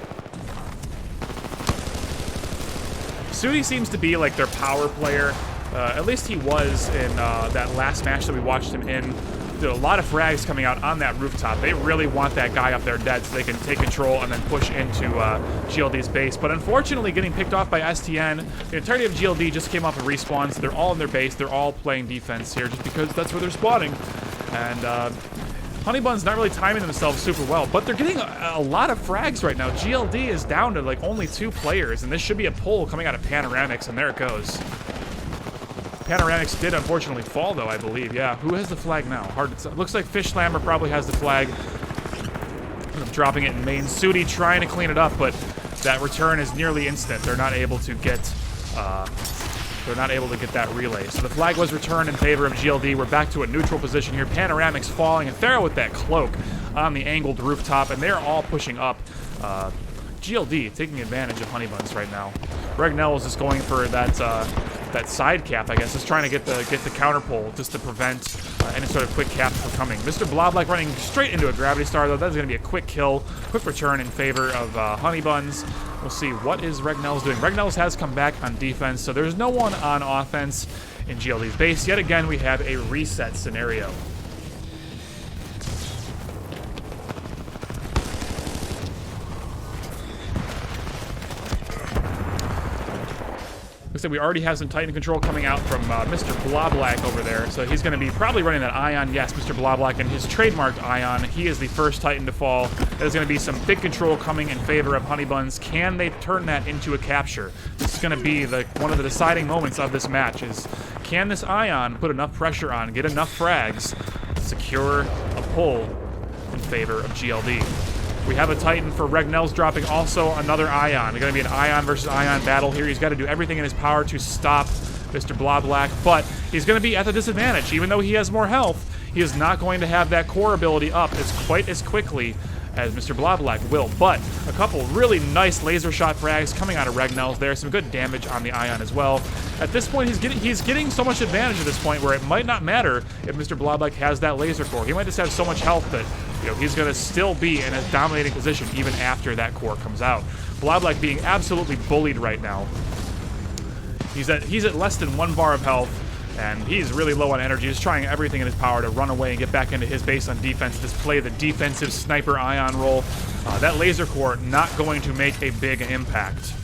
Sudi seems to be like their power player. At least he was in that last match that we watched him in. There are a lot of frags coming out on that rooftop. They really want that guy up there dead so they can take control and then push into GLD's base. But unfortunately, getting picked off by STN, the entirety of GLD just came off of respawns. They're all in their base. They're all playing defense here just because that's where they're spawning. And Honeybuns not really timing themselves super well, but they're getting a lot of frags right now. GLD is down to like only 2 players, and this should be a pull coming out of Panoramics, and there it goes. Panoramics did unfortunately fall, though, I believe. Yeah, who has the flag now? Hard to tell. Looks like Fish Slammer probably has the flag. Dropping it in main. Sudi trying to clean it up, but that return is nearly instant. They're not able to get that relay. So the flag was returned in favor of GLD. We're back to a neutral position here. Panoramics falling, and Thera with that cloak on the angled rooftop, and they're all pushing up. GLD taking advantage of Honeybuns right now. Regnell is just going for that side cap, I guess, is trying to get the counter pull just to prevent any sort of quick cap from coming. Mr. Bloblack running straight into a Gravity Star, though. That's going to be a quick kill, quick return in favor of Honeybuns. We'll see what is Regnell's doing. Regnell's has come back on defense, so there's no one on offense in GLD's base. Yet again, we have a reset scenario. Looks like we already have some Titan control coming out from Mr. Bloblack over there. So he's going to be probably running that Ion. Yes, Mr. Bloblack and his trademarked Ion. He is the first Titan to fall. There's going to be some big control coming in favor of Honeybuns. Can they turn that into a capture? This is going to be one of the deciding moments of this match is, can this Ion put enough pressure on, get enough frags to secure a pull in favor of GLD? We have a Titan for Regnell's dropping also another Ion. It's going to be an Ion versus Ion battle here. He's got to do everything in his power to stop Mr. Bloblack, but he's going to be at the disadvantage. Even though he has more health, he is not going to have that core ability up quite as quickly as Mr. Bloblack will. But a couple really nice laser shot frags coming out of Regnell's there. Some good damage on the Ion as well. At this point, he's getting so much advantage at this point where it might not matter if Mr. Bloblack has that laser core. He might just have so much health that he's going to still be in a dominating position even after that core comes out. Bloblack being absolutely bullied right now. He's at less than 1 bar of health, and he's really low on energy. He's trying everything in his power to run away and get back into his base on defense, display the defensive sniper Ion role. That laser core not going to make a big impact.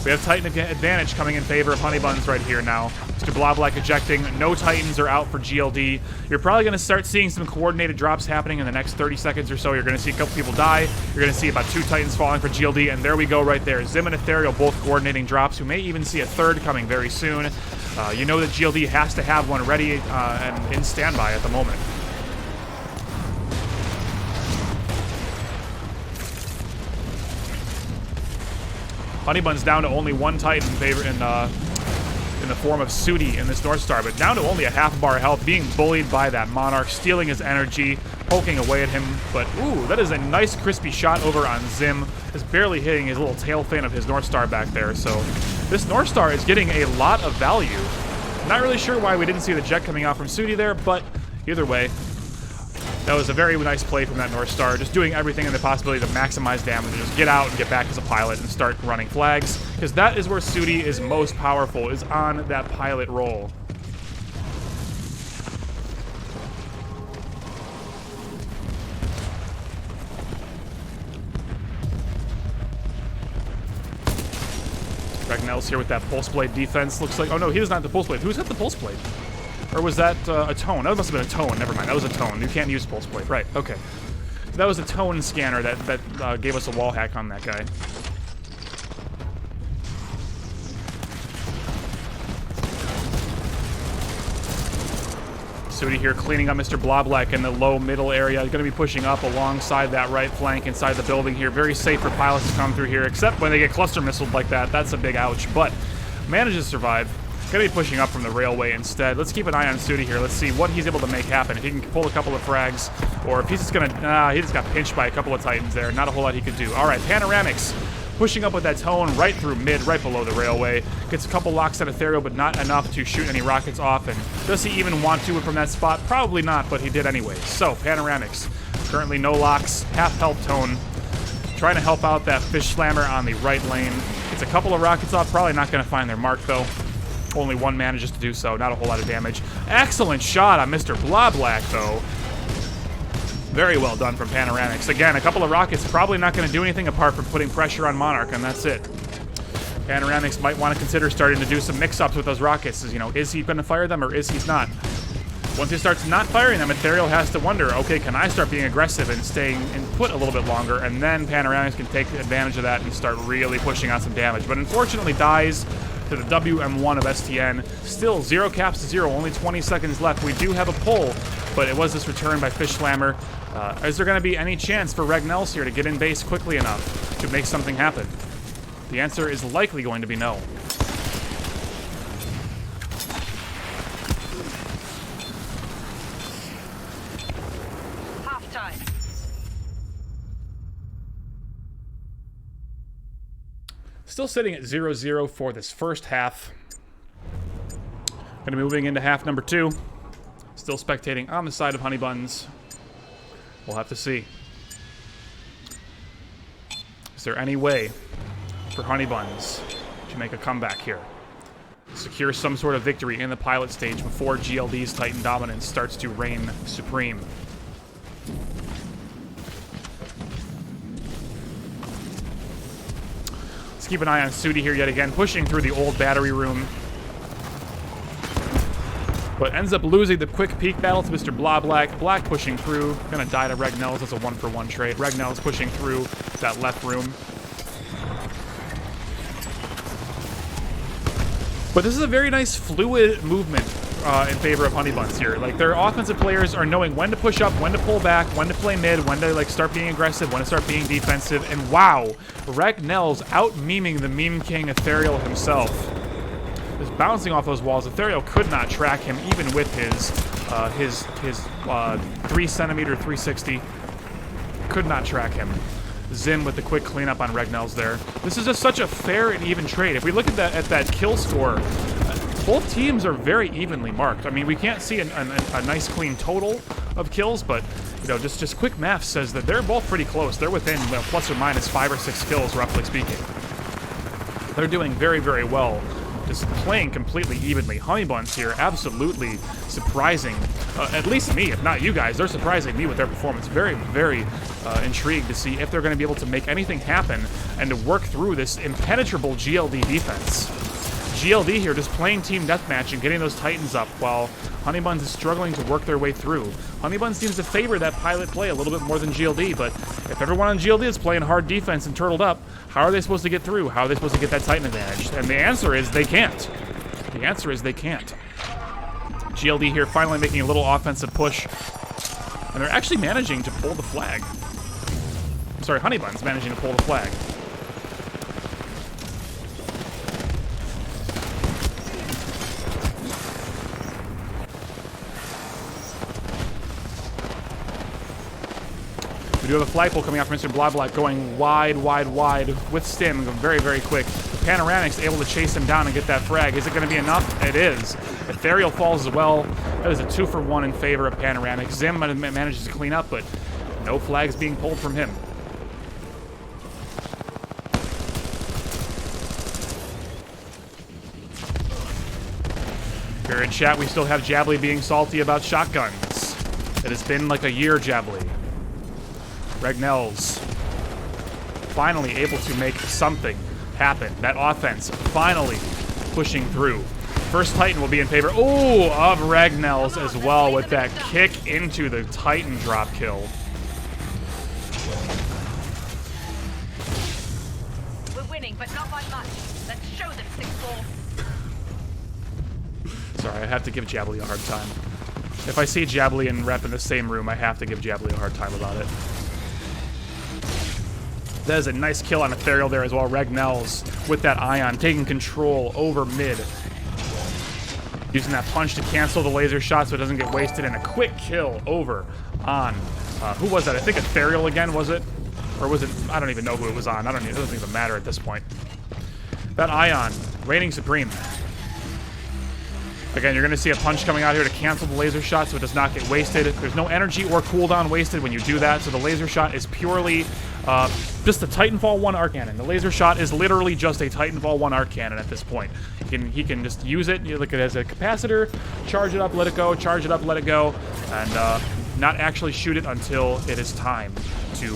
We have Titan advantage coming in favor of Honeybuns right here now. Mr. Bloblack ejecting. No Titans are out for GLD. You're probably going to start seeing some coordinated drops happening in the next 30 seconds or so. You're going to see a couple people die. You're going to see about 2 Titans falling for GLD, and there we go right there. Zim and Ethereal both coordinating drops. We may even see a third coming very soon. You know that GLD has to have one ready and in standby at the moment. Honeybuns down to only one Titan in the form of Sudi in this North Star, but down to only a half bar health, being bullied by that Monarch, stealing his energy, poking away at him. But ooh, that is a nice crispy shot over on Zim. Is barely hitting his little tail fin of his North Star back there. So this North Star is getting a lot of value. Not really sure why we didn't see the jet coming out from Sudi there, but either way, that was a very nice play from that North Star, just doing everything in the possibility to maximize damage and just get out and get back as a pilot and start running flags, because that is where Sudi is most powerful, is on that pilot role. Ragnell's here with that Pulse Blade defense. Looks like, oh no, he does not have the Pulse Blade. Who's got the Pulse Blade? Or was that a tone? That must have been a tone. Never mind. That was a tone. You can't use Pulse Blade. Right. Okay. That was a tone scanner that gave us a wall hack on that guy. Sudi here cleaning up Mr. Bloblek in the low middle area. He's going to be pushing up alongside that right flank inside the building here. Very safe for pilots to come through here, except when they get cluster missiled like that. That's a big ouch, but manages to survive. Gonna be pushing up from the railway instead. Let's keep an eye on Sudi here. Let's see what he's able to make happen. If he can pull a couple of frags, or if he's just gonna... he just got pinched by a couple of Titans there. Not a whole lot he could do. All right, Panoramics pushing up with that tone right through mid, right below the railway. Gets a couple locks on Ethereal, but not enough to shoot any rockets off. And does he even want to from that spot? Probably not, but he did anyway. So, Panoramics. Currently no locks. Half health tone. Trying to help out that Fish Slammer on the right lane. Gets a couple of rockets off. Probably not gonna find their mark, though. Only one manages to do so. Not a whole lot of damage. Excellent shot on Mr. Bloblek, though. Very well done from Panoramics. Again, a couple of rockets. Probably not going to do anything apart from putting pressure on Monarch, and that's it. Panoramics might want to consider starting to do some mix-ups with those rockets. You know, is he going to fire them or is he not? Once he starts not firing them, Ethereal has to wonder, okay, can I start being aggressive and staying in put a little bit longer? And then Panoramics can take advantage of that and start really pushing out some damage. But unfortunately dies to the WM1 of STN. Still 0 caps to 0, only 20 seconds left. We do have a pull, but it was this return by Fish Slammer. Is there going to be any chance for Ragnells here to get in base quickly enough to make something happen? The answer is likely going to be no. Half time. Still sitting at 0-0 for this first half. Going to be moving into half number 2. Still spectating on the side of Honeybuns. We'll have to see. Is there any way for Honeybuns to make a comeback here? Secure some sort of victory in the pilot stage before GLD's Titan dominance starts to reign supreme. Let's keep an eye on Sudi here yet again, pushing through the old battery room. But ends up losing the quick peek battle to Mr. Bloblek. Black pushing through. Gonna die to Ragnells. That's a 1-for-1 trade. Ragnells pushing through that left room. But this is a very nice fluid movement in favor of Honeybuns here. Like, their offensive players are knowing when to push up, when to pull back, when to play mid, when to like start being aggressive, when to start being defensive. And wow, Ragnells out-memeing the meme king Ethereal himself. Just bouncing off those walls. Ethereal could not track him even with his 3-centimeter 360. Could not track him. Zim with the quick cleanup on Ragnells there. This is just such a fair and even trade. If we look at that kill score, both teams are very evenly marked. I mean, we can't see a nice clean total of kills, but you know, just quick math says that they're both pretty close. They're within plus or minus 5 or 6 kills, roughly speaking. They're doing very, very well. Just playing completely evenly. Honeybuns here, absolutely surprising. At least me, if not you guys. They're surprising me with their performance. Very, very intrigued to see if they're going to be able to make anything happen and to work through this impenetrable GLD defense. GLD here just playing team deathmatch and getting those Titans up while Honeybuns is struggling to work their way through. Honeybuns seems to favor that pilot play a little bit more than GLD, but if everyone on GLD is playing hard defense and turtled up, how are they supposed to get through? How are they supposed to get that Titan advantage? And the answer is they can't. The answer is they can't. GLD here finally making a little offensive push, and they're actually managing to pull the flag. I'm sorry, Honeybuns managing to pull the flag. do have a flagpole coming out from Mr. Bloblack going wide with Stim, going very, very quick. Panoramic's able to chase him down and get that frag. Is it going to be enough? It is. Ethereal falls as well. That is a 2-for-1 in favor of Panoramic. Zim manages to clean up, but no flags being pulled from him. Here in chat, we still have Jabbly being salty about shotguns. It has been like a year, Jabbly. Regnells finally able to make something happen. That offense finally pushing through. First Titan will be in favor, of Regnells as well with that kick into the Titan drop kill. We're winning, but not by much. Let's show them 6-4. Sorry, I have to give Jabbly a hard time. If I see Jabbly and Rep in the same room, I have to give Jabbly a hard time about it. That is a nice kill on Ethereal there as well. Regnells with that Ion taking control over mid. Using that punch to cancel the laser shot so it doesn't get wasted, and a quick kill over on, who was that? I think Ethereal again, was it? Or was it, I don't even know who it was on. It doesn't even matter at this point. That Ion, reigning supreme. Again, you're going to see a punch coming out here to cancel the laser shot so it does not get wasted. There's no energy or cooldown wasted when you do that, so the laser shot is purely just a Titanfall 1 arc cannon. The laser shot is literally just a Titanfall 1 arc cannon at this point. He can just use it, you look at it as a capacitor, charge it up, let it go, charge it up, let it go, and not actually shoot it until it is time to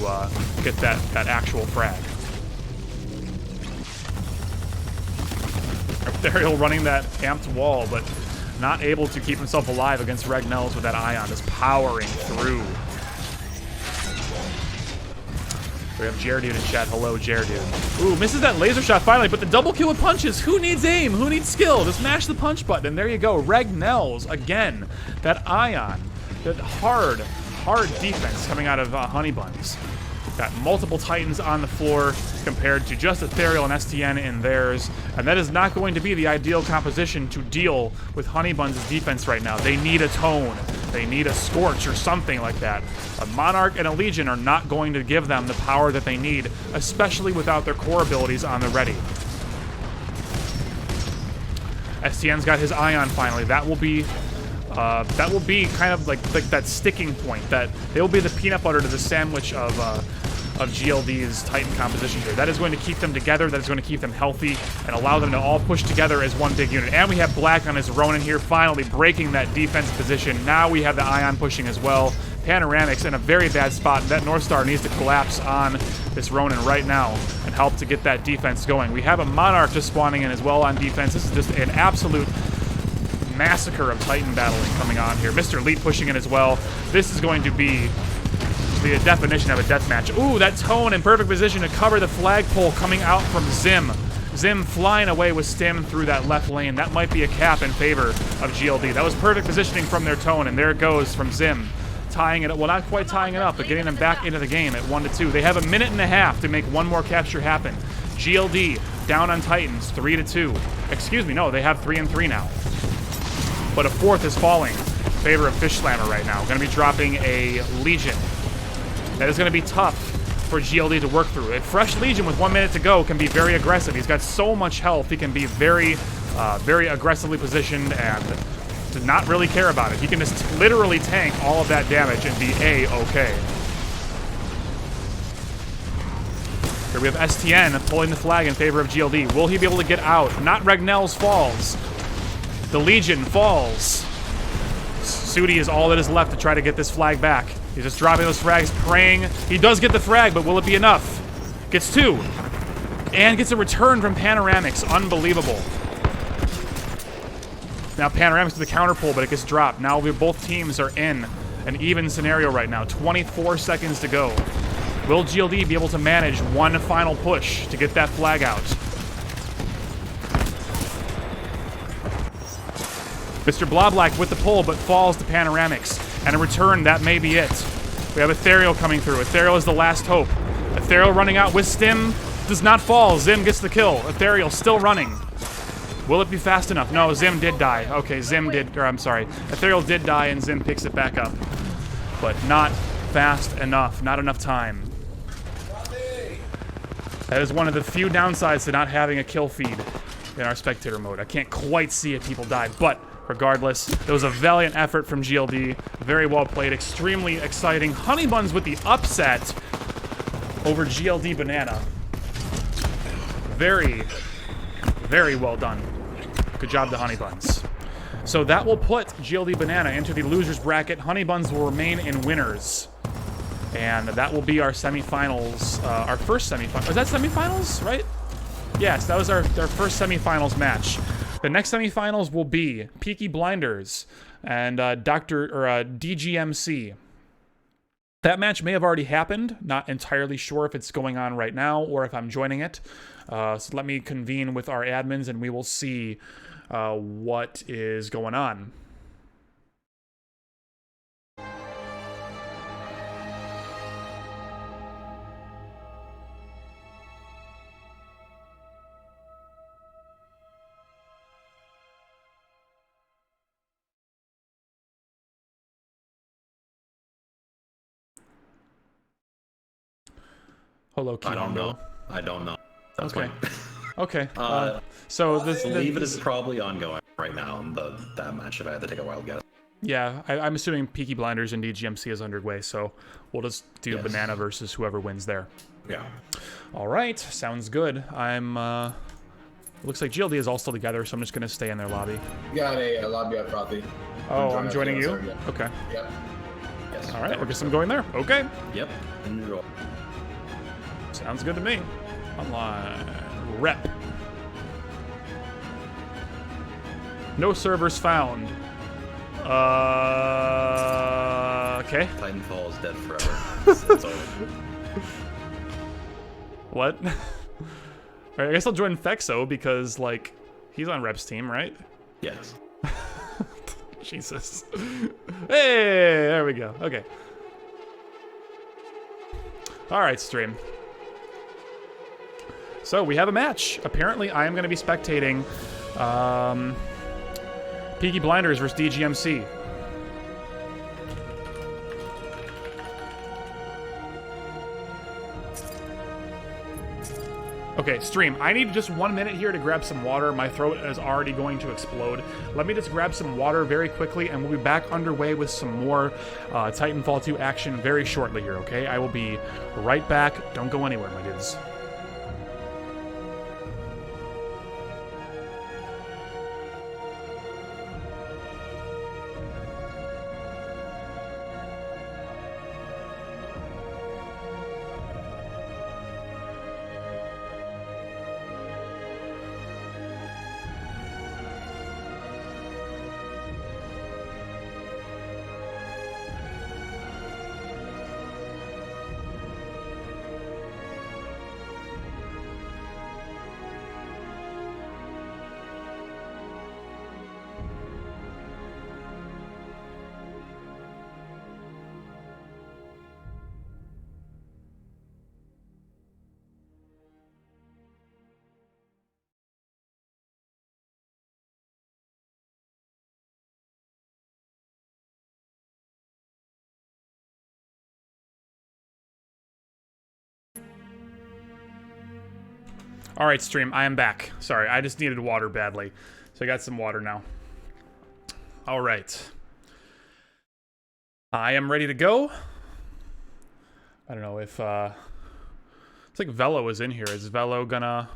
get that actual frag. Ethereal running that amped wall, but not able to keep himself alive against Regnells with that Ion, just powering through. We have Jaredude in chat. Hello, Jaredude. Ooh, misses that laser shot finally, but the double kill with punches. Who needs aim? Who needs skill? Just mash the punch button, and there you go. Regnells, again. That Ion, that hard defense coming out of Honeybuns. Got multiple Titans on the floor compared to just Ethereal and STN in theirs. And that is not going to be the ideal composition to deal with Honeybuns' defense right now. They need a Tone. They need a Scorch or something like that. A Monarch and a Legion are not going to give them the power that they need, especially without their core abilities on the ready. STN's got his Ion finally. That will be kind of like that sticking point. That they will be the peanut butter to the sandwich of GLD's Titan composition here. That is going to keep them together. That is going to keep them healthy and allow them to all push together as one big unit. And we have Black on his Ronin here, finally breaking that defense position. Now we have the Ion pushing as well. Panoramic's in a very bad spot. That North Star needs to collapse on this Ronin right now and help to get that defense going. We have a Monarch just spawning in as well on defense. This is just an absolute massacre of Titan battling coming on here. Mr. Leet pushing in as well. This is going to be the definition of a deathmatch. Ooh, that Tone in perfect position to cover the flagpole coming out from Zim. Zim flying away with Stim through that left lane. That might be a cap in favor of GLD. That was perfect positioning from their Tone, and there it goes from Zim. Tying it up, well, not quite tying it up, but getting them back into the game at 1-2. They have a minute and a half to make one more capture happen. GLD down on Titans, 3-2. Excuse me, no, they have 3-3 now. But a fourth is falling in favor of Fish Slammer right now. Going to be dropping a Legion. That is going to be tough for GLD to work through. A fresh Legion with 1 minute to go can be very aggressive. He's got so much health. He can be very aggressively positioned and to not really care about it. He can just literally tank all of that damage and be A-okay. Here we have STN pulling the flag in favor of GLD. Will he be able to get out? Not Regnells falls. The Legion falls. Sudi is all that is left to try to get this flag back. He's just dropping those frags, praying. He does get the frag, but will it be enough? Gets 2. And gets a return from Panoramics. Unbelievable. Now Panoramics with the counter pull, but it gets dropped. Now both teams are in an even scenario right now. 24 seconds to go. Will GLD be able to manage one final push to get that flag out? Mr. Bloblack with the pull, but falls to Panoramics. And a return, that may be it. We have Ethereal coming through. Ethereal is the last hope. Ethereal running out with Stim. Does not fall. Zim gets the kill. Ethereal still running. Will it be fast enough? No, Zim did die. Okay, Ethereal did die, and Zim picks it back up. But not fast enough. Not enough time. That is one of the few downsides to not having a kill feed in our spectator mode. I can't quite see if people die, but regardless, it was a valiant effort from GLD. Very well played, extremely exciting. Honeybuns with the upset over GLD Banana. Very, very well done. Good job to Honeybuns. So that will put GLD Banana into the losers bracket. Honeybuns will remain in winners. And that will be our semifinals, our first semifinal. Is that semifinals, right? Yes, that was our first semifinals match. The next semifinals will be Peaky Blinders and DGMC. That match may have already happened. Not entirely sure if it's going on right now or if I'm joining it. So let me convene with our admins and we will see what is going on. Hello, Kiyongo. I don't know. That's okay. fine. Okay. So this. I believe it is probably ongoing right now. That match, if I had to take a wild guess. Yeah, I'm assuming Peaky Blinders and DGMC is underway, so we'll just do Banana versus whoever wins there. Yeah. All right, sounds good. Looks like GLD is all still together, so I'm just gonna stay in their lobby. Got a lobby at Frothy. Oh, I'm joining you? Okay. Yep. Yes. All right, I guess I'm going there. Okay. Yep. Enjoy. Sounds good to me. Online. Rep. No servers found. Okay. Titanfall is dead forever. It's over. What? Alright, I guess I'll join Fexo because, like, he's on Rep's team, right? Yes. Jesus. Hey, there we go. Okay. Alright, stream. So, we have a match. Apparently, I am going to be spectating Peaky Blinders versus DGMC. Okay, stream, I need just 1 minute here to grab some water. My throat is already going to explode. Let me just grab some water very quickly, and we'll be back underway with some more Titanfall 2 action very shortly here, okay? I will be right back. Don't go anywhere, my dudes. All right, stream, I am back. Sorry, I just needed water badly. So I got some water now. All right. I am ready to go. I don't know if, it's like Velo is in here. Is Velo gonna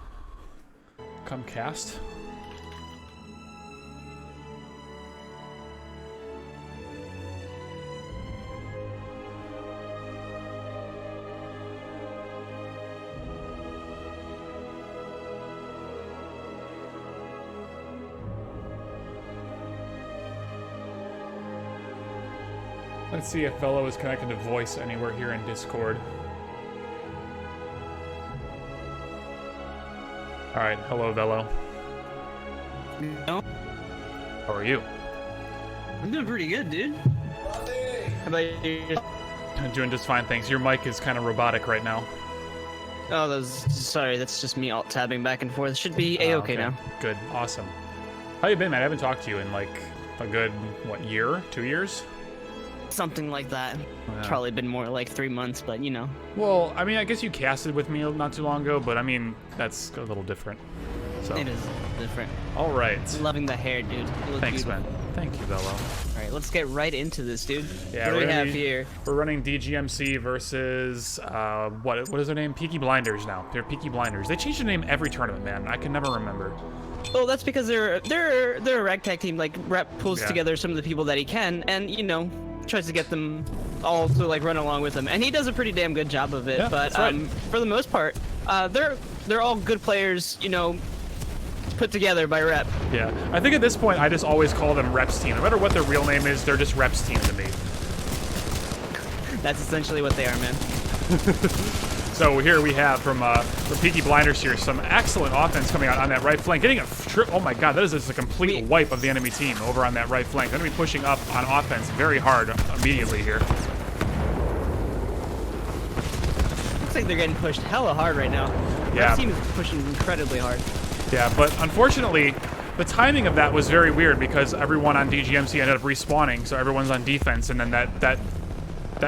come cast? Let's see if Velo is connected to voice anywhere here in Discord. Alright, hello Velo. No. How are you? I'm doing pretty good, dude. How about you? I'm doing just fine, thanks. Your mic is kind of robotic right now. Oh, sorry, that's just me alt-tabbing back and forth. Should be A-okay now. Good, awesome. How you been, man? I haven't talked to you in like a good, what, year? 2 years? Something like that. Yeah. Probably been more like 3 months, but you know. Well, I mean, I guess you casted with me not too long ago, but I mean, that's a little different. So. It is different. All right. Loving the hair, dude. Thanks, man. Thank you, Velo. All right, let's get right into this, dude. Yeah, what do we have here? We're running DGMC versus what is their name? Peaky Blinders now. They're Peaky Blinders. They change their name every tournament, man. I can never remember. Well, that's because they're a ragtag team. Like Rep pulls together some of the people that he can, and you know, tries to get them all to like run along with him, and he does a pretty damn good job of it. Yeah, but that's right. for the most part, they're all good players, you know, put together by Rep. Yeah, I think at this point I just always call them Rep's team. No matter what their real name is, they're just Rep's team to me. That's essentially what they are, man. So here we have from Peaky Blinders here some excellent offense coming out on that right flank. Getting a trip. Oh my God, that is just a complete wipe of the enemy team over on that right flank. They're going to be pushing up on offense very hard immediately here. Looks like they're getting pushed hella hard right now. Yeah. Rep team is pushing incredibly hard. Yeah, but unfortunately, the timing of that was very weird because everyone on DGMC ended up respawning, so everyone's on defense, and then that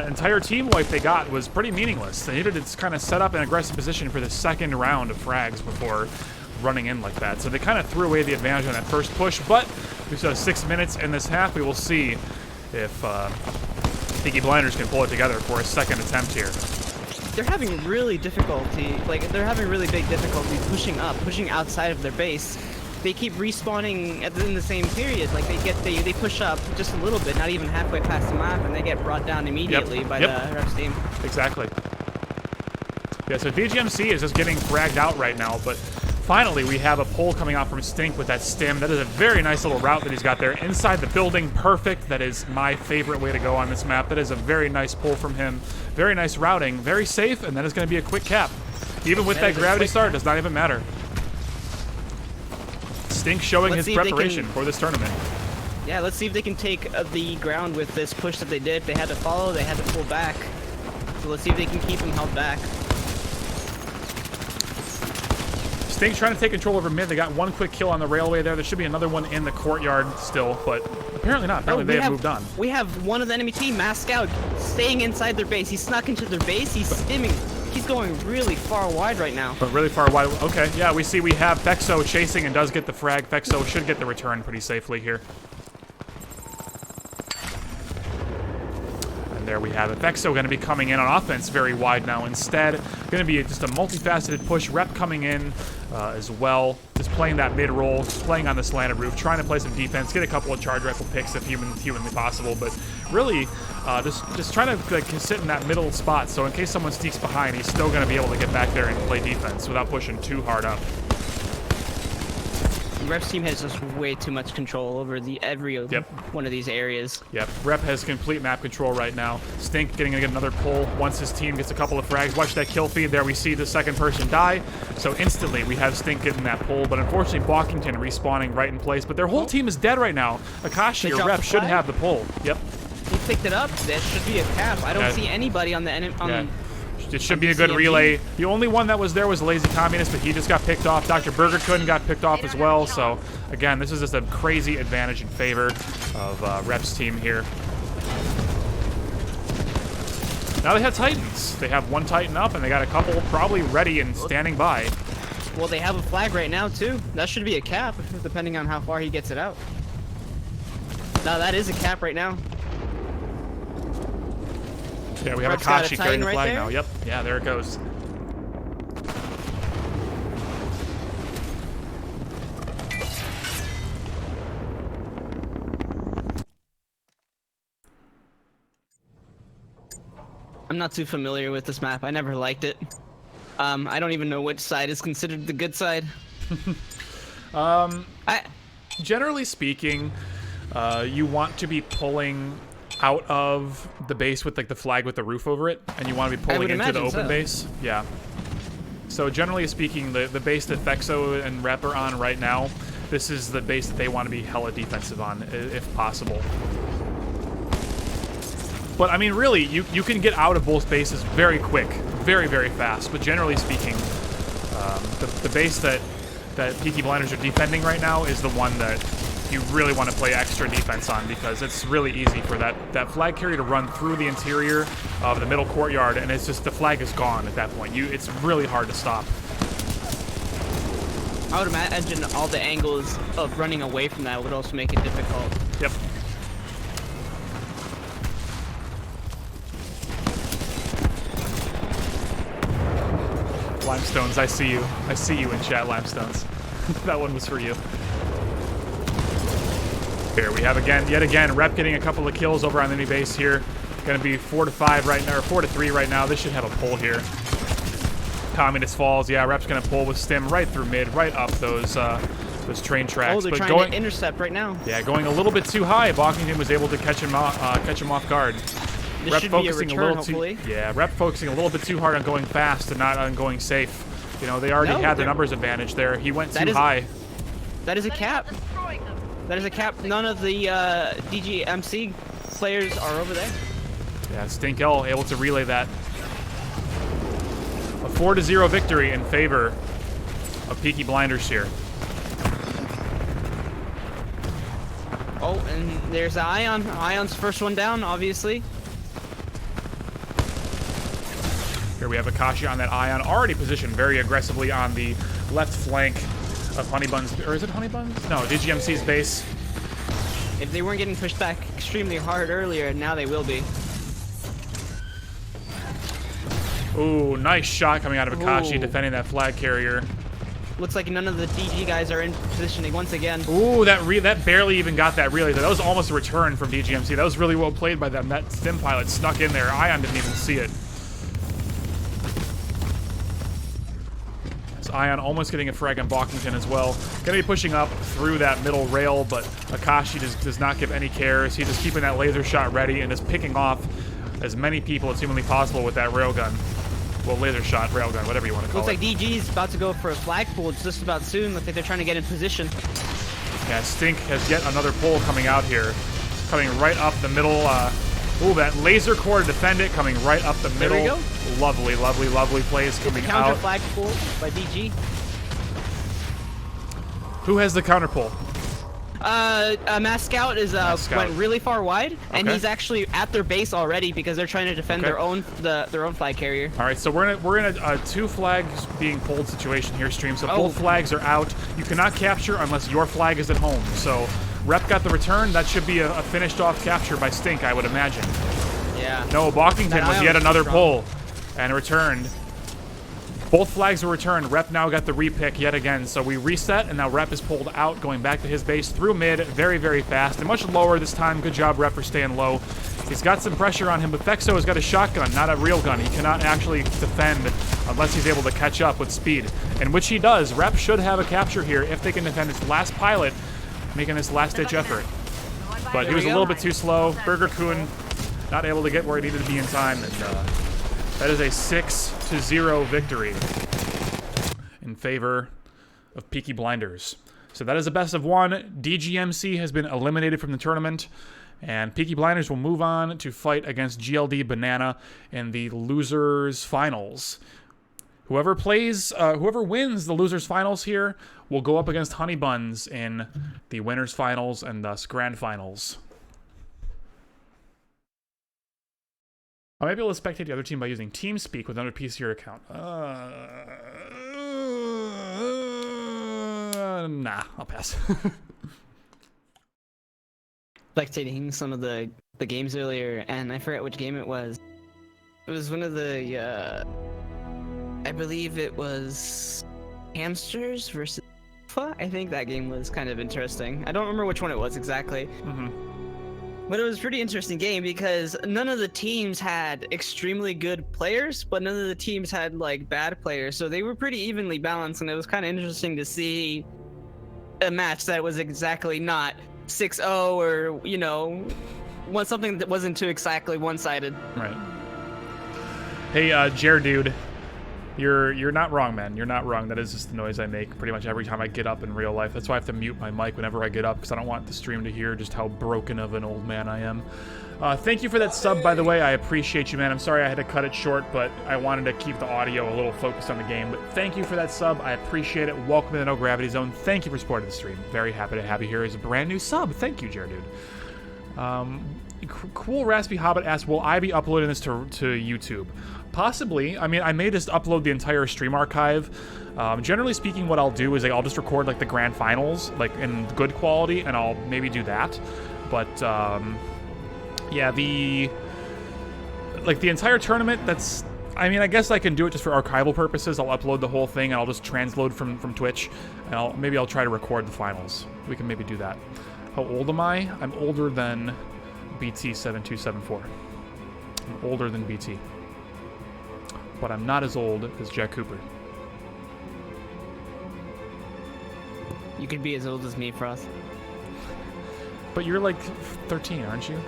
entire team wipe they got was pretty meaningless. They needed to kind of set up an aggressive position for the second round of frags before running in like that. So they kind of threw away the advantage on that first push, but we still have 6 minutes in this half. We will see if Peaky Blinders can pull it together for a second attempt here. They're having really difficulty, like they're having really big difficulty pushing outside of their base. They keep respawning in the same period. Like they push up just a little bit, not even halfway past the map, and they get brought down immediately by the Reps team. Exactly. Yeah, so DGMC is just getting fragged out right now, but finally we have a pull coming out from Stink with that stim. That is a very nice little route that he's got there inside the building. Perfect. That is my favorite way to go on this map. That is a very nice pull from him. Very nice routing, very safe, and that is going to be a quick cap. Even with that gravity start, it does not even matter. Stink showing his preparation for this tournament. Yeah, let's see if they can take the ground with this push that they did. They had to follow, they had to pull back. So let's see if they can keep them held back. Stink trying to take control over mid. They got one quick kill on the railway there. There should be another one in the courtyard still, but apparently not. Apparently they have moved on. We have one of the enemy team, masked out, staying inside their base. He snuck into their base. He's stimming. He's going really far wide right now. But really far wide. Okay, yeah, we see we have Fexo chasing and does get the frag. Fexo should get the return pretty safely here. And there we have it. Fexo going to be coming in on offense very wide now. Instead, going to be just a multifaceted push. Rep coming in as well. Just playing that mid roll, playing on the slanted roof, trying to play some defense, get a couple of charge rifle picks if humanly possible. But really, just trying to like sit in that middle spot. So in case someone sneaks behind, he's still going to be able to get back there and play defense without pushing too hard up. Rep's team has just way too much control over every one of these areas. Yep, Rep has complete map control right now. Stink going to get another pull once his team gets a couple of frags. Watch that kill feed there. We see the second person die. So instantly we have Stink getting that pull, but unfortunately Balkington respawning right in place. But their whole team is dead right now. Akashi or Rep should have the pull. Yep. He picked it up. That should be a cap. I don't see anybody on the enemy. It should be a good relay. The only one that was there was Lazy Communist, but he just got picked off. Dr. Burger couldn't got picked off as well. So, again, this is just a crazy advantage in favor of Rep's team here. Now they have Titans. They have one Titan up, and they got a couple probably ready and standing by. Well, they have a flag right now, too. That should be a cap, depending on how far he gets it out. No, that is a cap right now. Yeah, we have Akashi carrying the flag now. Yep. Yeah, there it goes. I'm not too familiar with this map. I never liked it. I don't even know which side is considered the good side. Generally speaking, you want to be pulling out of the base with like the flag with the roof over it, and you want to be pulling into the open base. Yeah. So generally speaking, the base that Fexo and Rep are on right now, this is the base that they want to be hella defensive on, if possible. But I mean, really, you can get out of both bases very quick, very, very fast. But generally speaking, the base that Peaky Blinders are defending right now is the one that you really want to play extra defense on, because it's really easy for that flag carrier to run through the interior of the middle courtyard, and it's just the flag is gone at that point. It's really hard to stop. I would imagine all the angles of running away from that would also make it difficult. Yep. Limestones, I see you. I see you in chat, Limestones. That one was for you. Here we have yet again, Rep getting a couple of kills over on the enemy base here. Gonna be 4-5 right now, or 4-3 right now. This should have a pull here. Communist falls. Yeah, Rep's gonna pull with stim right through mid, right up those train tracks. Oh, they're trying to intercept right now. Yeah, going a little bit too high. Bockington was able to catch him off guard. This Rep should focusing be a return, hopefully. Yeah, Rep focusing a little bit too hard on going fast and not on going safe. You know, they already had the numbers advantage there. He went too high. That is a cap. That is a cap. None of the DGMC players are over there. Yeah, Stink L able to relay that. A 4-0 victory in favor of Peaky Blinders here. Oh, and there's Ion. Ion's first one down, obviously. Here we have Akashi on that Ion, already positioned very aggressively on the left flank of Honeybuns, or is it Honeybuns? No, DGMC's base. If they weren't getting pushed back extremely hard earlier, now they will be. Ooh, nice shot coming out of Akashi defending that flag carrier. Looks like none of the DG guys are in positioning once again. Ooh, that barely even got that relay. That was almost a return from DGMC. That was really well played by them. That stim pilot snuck in there. Ion didn't even see it. Ion almost getting a frag on Bockington as well. Gonna be pushing up through that middle rail, but Akashi does not give any cares. He's just keeping that laser shot ready and just picking off as many people as humanly possible with that railgun. Well, laser shot, railgun, whatever you want to call it. Looks like DG's about to go for a flag pull. It's just about soon. Looks like they're trying to get in position. Yeah, Stink has yet another pull coming out here. Coming right up the middle. Ooh, that laser core to defend it, coming right up the middle. There we go. Lovely, lovely, lovely plays coming counter out. Flag pull by DG. Who has the counter pull? Mass Scout is went really far wide, and he's actually at their base already because they're trying to defend their own flag carrier. All right, so we're in a two flags being pulled situation here, stream. So both flags are out. You cannot capture unless your flag is at home. So Rep got the return. That should be a finished off capture by Stink, I would imagine. Yeah. No, Bockington was yet another pull and returned. Both flags were returned. Rep now got the repick yet again. So we reset, and now Rep is pulled out, going back to his base through mid, very, very fast, and much lower this time. Good job, Rep, for staying low. He's got some pressure on him, but Fexo has got a shotgun, not a real gun. He cannot actually defend unless he's able to catch up with speed, and which he does. Rep should have a capture here if they can defend his last pilot, making this last-ditch effort. But he was a little bit too slow. Burger Kun not able to get where he needed to be in time, and that is a 6-0 victory in favor of Peaky Blinders. So that is a best of one. DGMC has been eliminated from the tournament, and Peaky Blinders will move on to fight against GLD Banana in the losers finals. Whoever wins the losers finals here will go up against Honeybuns in the winners finals and thus grand finals. I might be able to spectate the other team by using TeamSpeak with another PC or account. Nah, I'll pass. Spectating some of the games earlier, and I forget which game it was. It was one of the, I believe it was Hamsters versus Alpha. I think that game was kind of interesting. I don't remember which one it was exactly. But it was a pretty interesting game because none of the teams had extremely good players, but none of the teams had like bad players. So they were pretty evenly balanced, and it was kind of interesting to see a match that was exactly not 6-0 or, you know, something that wasn't too exactly one-sided. Right. Hey, Jer Dude. You're not wrong, man. You're not wrong. That is just the noise I make pretty much every time I get up in real life. That's why I have to mute my mic whenever I get up, because I don't want the stream to hear just how broken of an old man I am. Thank you for that sub, by the way. I appreciate you, man. I'm sorry I had to cut it short, but I wanted to keep the audio a little focused on the game. But thank you for that sub. I appreciate it. Welcome to the No Gravity Zone. Thank you for supporting the stream. Very happy to have you here as a brand new sub. Thank you, Jared. Cool Raspy Hobbit asks, will I be uploading this to YouTube? Possibly. I mean, I may just upload the entire stream archive. Generally speaking, what I'll do is I'll just record like the grand finals, like in good quality, and I'll maybe do that. But yeah, the entire tournament, that's, I mean, I guess I can do it just for archival purposes. I'll upload the whole thing and I'll just transload from Twitch, and maybe I'll try to record the finals. We can maybe do that. How old am I? I'm older than BT7274. I'm older than BT. But I'm not as old as Jack Cooper. You could be as old as me, Froth. But you're like 13, aren't you?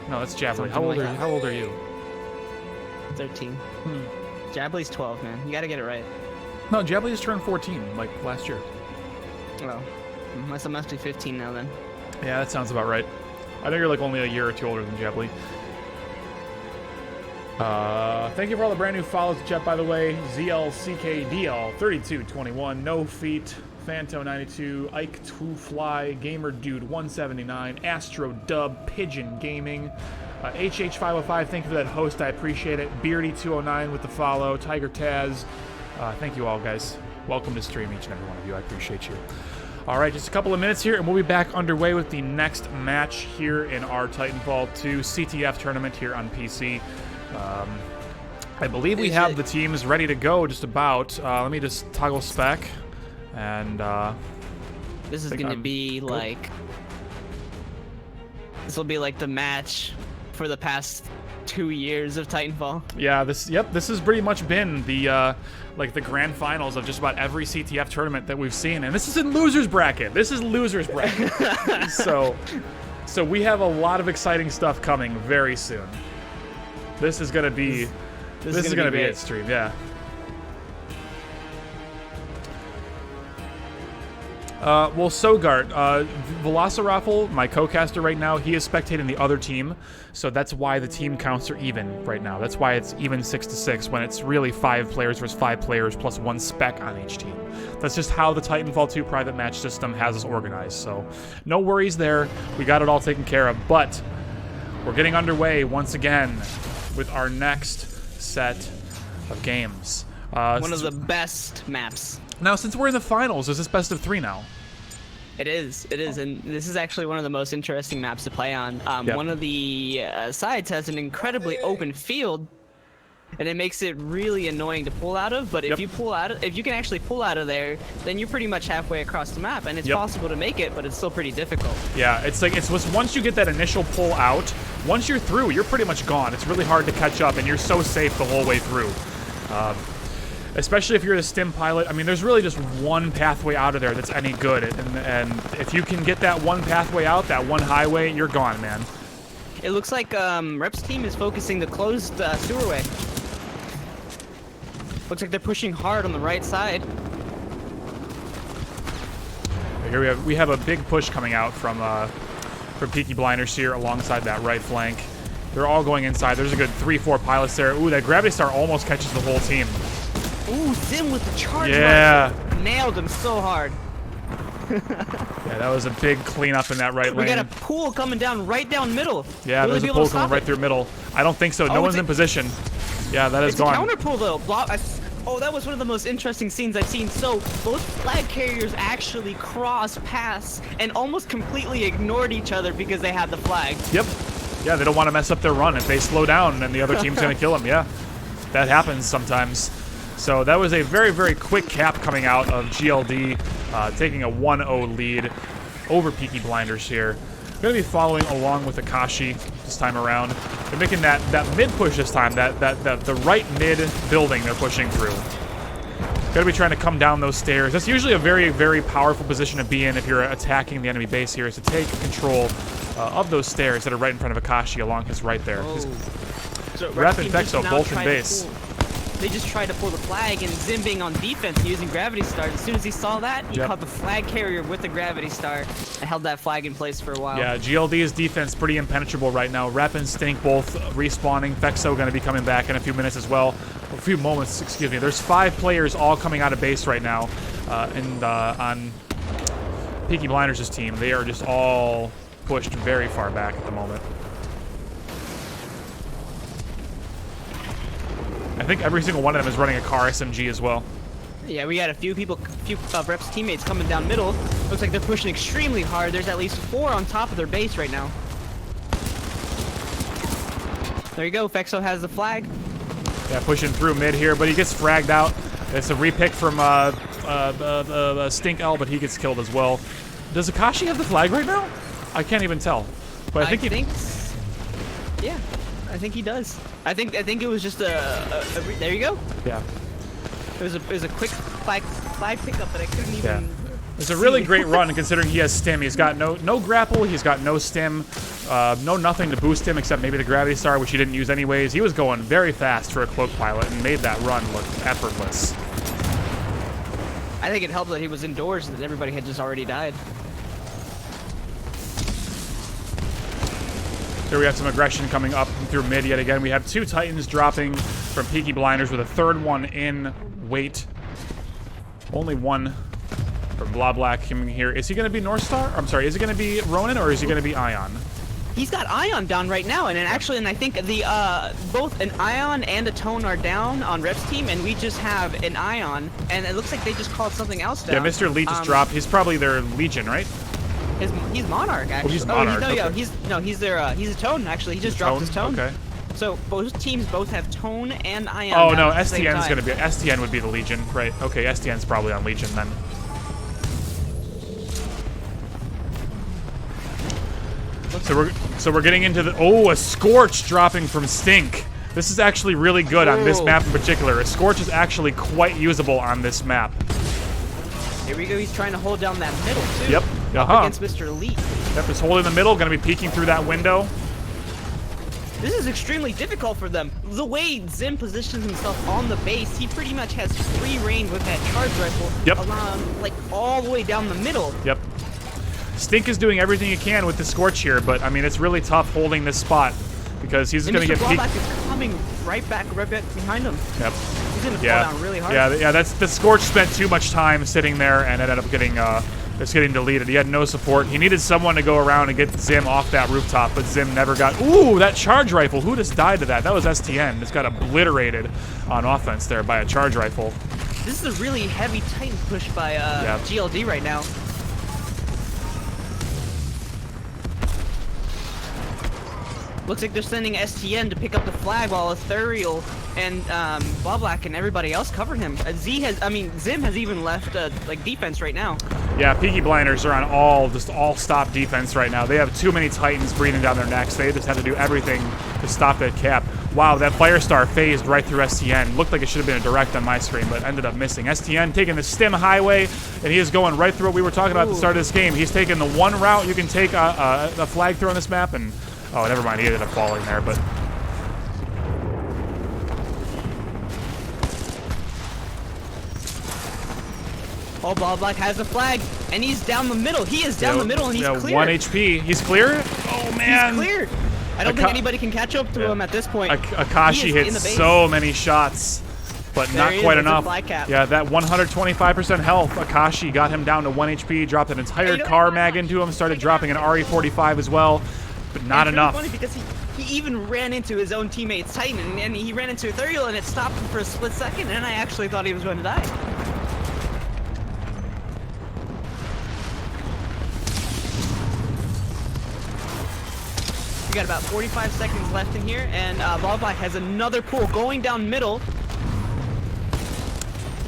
No, that's Javelin. How old are you? 13. Jabley's 12, man. You gotta get it right. No, Jabley just turned 14, like last year. Oh. I must be 15 now then. Yeah, that sounds about right. I think you're like only a year or two older than Jabley. Thank you for all the brand new follows to chat, by the way. ZLCKDL3221, No Feet, Fanto92, Ike 2 Fly, Gamer Dude 179, Astro Dub, Pigeon Gaming, HH505, thank you for that host, I appreciate it. Beardy209 with the follow, Tiger Taz, thank you all, guys. Welcome to stream, each and every one of you. I appreciate you. All right, just a couple of minutes here, and we'll be back underway with the next match here in our Titanfall 2 CTF tournament here on PC. I believe we have the teams ready to go just about. Let me just toggle spec. And this is going to be good. like... This will be like the match for the past 2 years of Titanfall. Yeah, this has pretty much been the like the grand finals of just about every CTF tournament that we've seen, and this is in losers bracket. This is losers bracket. so we have a lot of exciting stuff coming very soon. This is gonna be this is gonna be it, stream. Yeah. Well, Sogart, Velocirofl, my co-caster right now, he is spectating the other team, so that's why the team counts are even right now. That's why it's even 6-6 when it's really 5 players versus 5 players plus 1 spec on each team. That's just how the Titanfall 2 private match system has us organized, so no worries there. We got it all taken care of, but we're getting underway once again with our next set of games. One of the best maps. Now, since we're in the finals, is this best of 3 now? It is, and this is actually one of the most interesting maps to play on. Yep. One of the sides has an incredibly open field, and it makes it really annoying to pull out of. But if you can actually pull out of there, then you're pretty much halfway across the map, and it's possible to make it, but it's still pretty difficult. Yeah, it's once you get that initial pull out, once you're through, you're pretty much gone. It's really hard to catch up, and you're so safe the whole way through. Especially if you're the stim pilot. I mean, there's really just one pathway out of there that's any good, and if you can get that one pathway out, that one highway, you're gone, man. It looks like Rep's team is focusing the closed sewerway. Looks like they're pushing hard on the right side. Here we have a big push coming out from Peaky Blinders here alongside that right flank. They're all going inside. There's a good 3-4 pilots there. Ooh, that Gravity Star almost catches the whole team. Ooh, Zim with the charge. Yeah. Rifle. Nailed him so hard. Yeah, that was a big cleanup in that right lane. We got a pool coming down right down middle. Yeah, there's a pool coming right through middle. I don't think so. No one's in position. Yeah, that is gone. It's a counter pull though. Oh, that was one of the most interesting scenes I've seen. So both flag carriers actually crossed paths and almost completely ignored each other because they had the flag. Yep. Yeah, they don't want to mess up their run. If they slow down, then the other team's going to kill them. Yeah, that happens sometimes. So that was a very, very quick cap coming out of GLD, taking a 1-0 lead over Peaky Blinders here. Going to be following along with Akashi this time around. They're making that mid push this time, the right mid building they're pushing through. Going to be trying to come down those stairs. That's usually a very, very powerful position to be in if you're attacking the enemy base here, is to take control of those stairs that are right in front of Akashi along his right there. Oh. So Rep and Vexo both in base. they just tried to pull the flag, and Zim being on defense and using gravity stars, as soon as he saw that, he caught the flag carrier with the gravity star and held that flag in place for a while. Yeah, GLD's defense pretty impenetrable right now. Rep and Stink both respawning. Fexo going to be coming back in a few minutes as well. A few moments, excuse me. There's 5 players all coming out of base right now, on Peaky Blinders' team. They are just all pushed very far back at the moment. I think every single one of them is running a car SMG as well. Yeah, we got a few Rep's teammates coming down middle. Looks like they're pushing extremely hard. There's at least 4 on top of their base right now. There you go. Fexo has the flag. Yeah, pushing through mid here, but he gets fragged out. It's a repick from Stink L, but he gets killed as well. Does Akashi have the flag right now? I can't even tell. But I think yeah, I think he does. I think it was just there you go. Yeah. It was a quick flag pickup that I couldn't even. Yeah. It's a really great run considering he has stim. He's got no grapple. He's got no stim, no nothing to boost him except maybe the gravity star, which he didn't use anyways. He was going very fast for a cloak pilot and made that run look effortless. I think it helped that he was indoors and that everybody had just already died. Here we have some aggression coming up through mid yet again. We have 2 Titans dropping from Peaky Blinders with a 3rd one in wait. Only one from Blah Black coming here. Is he going to be North Star? I'm sorry, is it going to be Ronin or is he going to be Ion? He's got Ion down right now, and I think the both an Ion and a Tone are down on Rep's team, and we just have an Ion, and it looks like they just called something else down. Yeah, Mr. Lee just dropped. He's probably their Legion, right? He's Monarch, actually. Oh, he's Monarch. He's a Tone, actually. He just dropped his Tone. Okay. So both teams both have Tone and Ion. Oh no, STN's gonna be STN would be the Legion, right? Okay, STN's probably on Legion then. So we're getting into the a Scorch dropping from Stink. This is actually really good on this map in particular. A Scorch is actually quite usable on this map. Here we go. He's trying to hold down that middle too. Yep. Against Mr. Elite. Yep, he's holding the middle, gonna be peeking through that window. This is extremely difficult for them. The way Zim positions himself on the base, he pretty much has free reign with that charge rifle. Yep. Along, like all the way down the middle. Yep. Stink is doing everything he can with the Scorch here, but I mean it's really tough holding this spot because he's going to get peeked. Drydock is coming right back behind him. Yep. He's going to fall down really hard. Yeah. That's the Scorch spent too much time sitting there and ended up getting deleted. He had no support. He needed someone to go around and get Zim off that rooftop, but Zim never got. Ooh, that charge rifle! Who just died to that? That was STN. Just got obliterated on offense there by a charge rifle. This is a really heavy Titan push by GLD right now. Looks like they're sending STN to pick up the flag while Ethereal and Black and everybody else cover him. Zim has even left like defense right now. Yeah, Peaky Blinders are on all stop defense right now. They have too many Titans breathing down their necks. They just have to do everything to stop that cap. Wow, that Firestar phased right through STN. Looked like it should have been a direct on my screen, but ended up missing. STN taking the stim highway, and he is going right through what we were talking about at the start of this game. He's taking the one route you can take a flag through on this map, and oh, never mind. He ended up falling there, but. Oh, Black has a flag, and he's down the middle. He is down the middle, and he's clear. 1 HP. He's clear? Oh, man. He's clear. I don't think anybody can catch up to him at this point. Akashi hit so many shots, but not quite enough. Yeah, that 125% health. Akashi got him down to 1 HP, dropped an entire car mag into him, started dropping an RE45 as well, but not enough. It's really funny because he even ran into his own teammate's Titan, and he ran into Ethereal, and it stopped him for a split second, and I actually thought he was going to die. We got about 45 seconds left in here, and Black has another pool going down middle.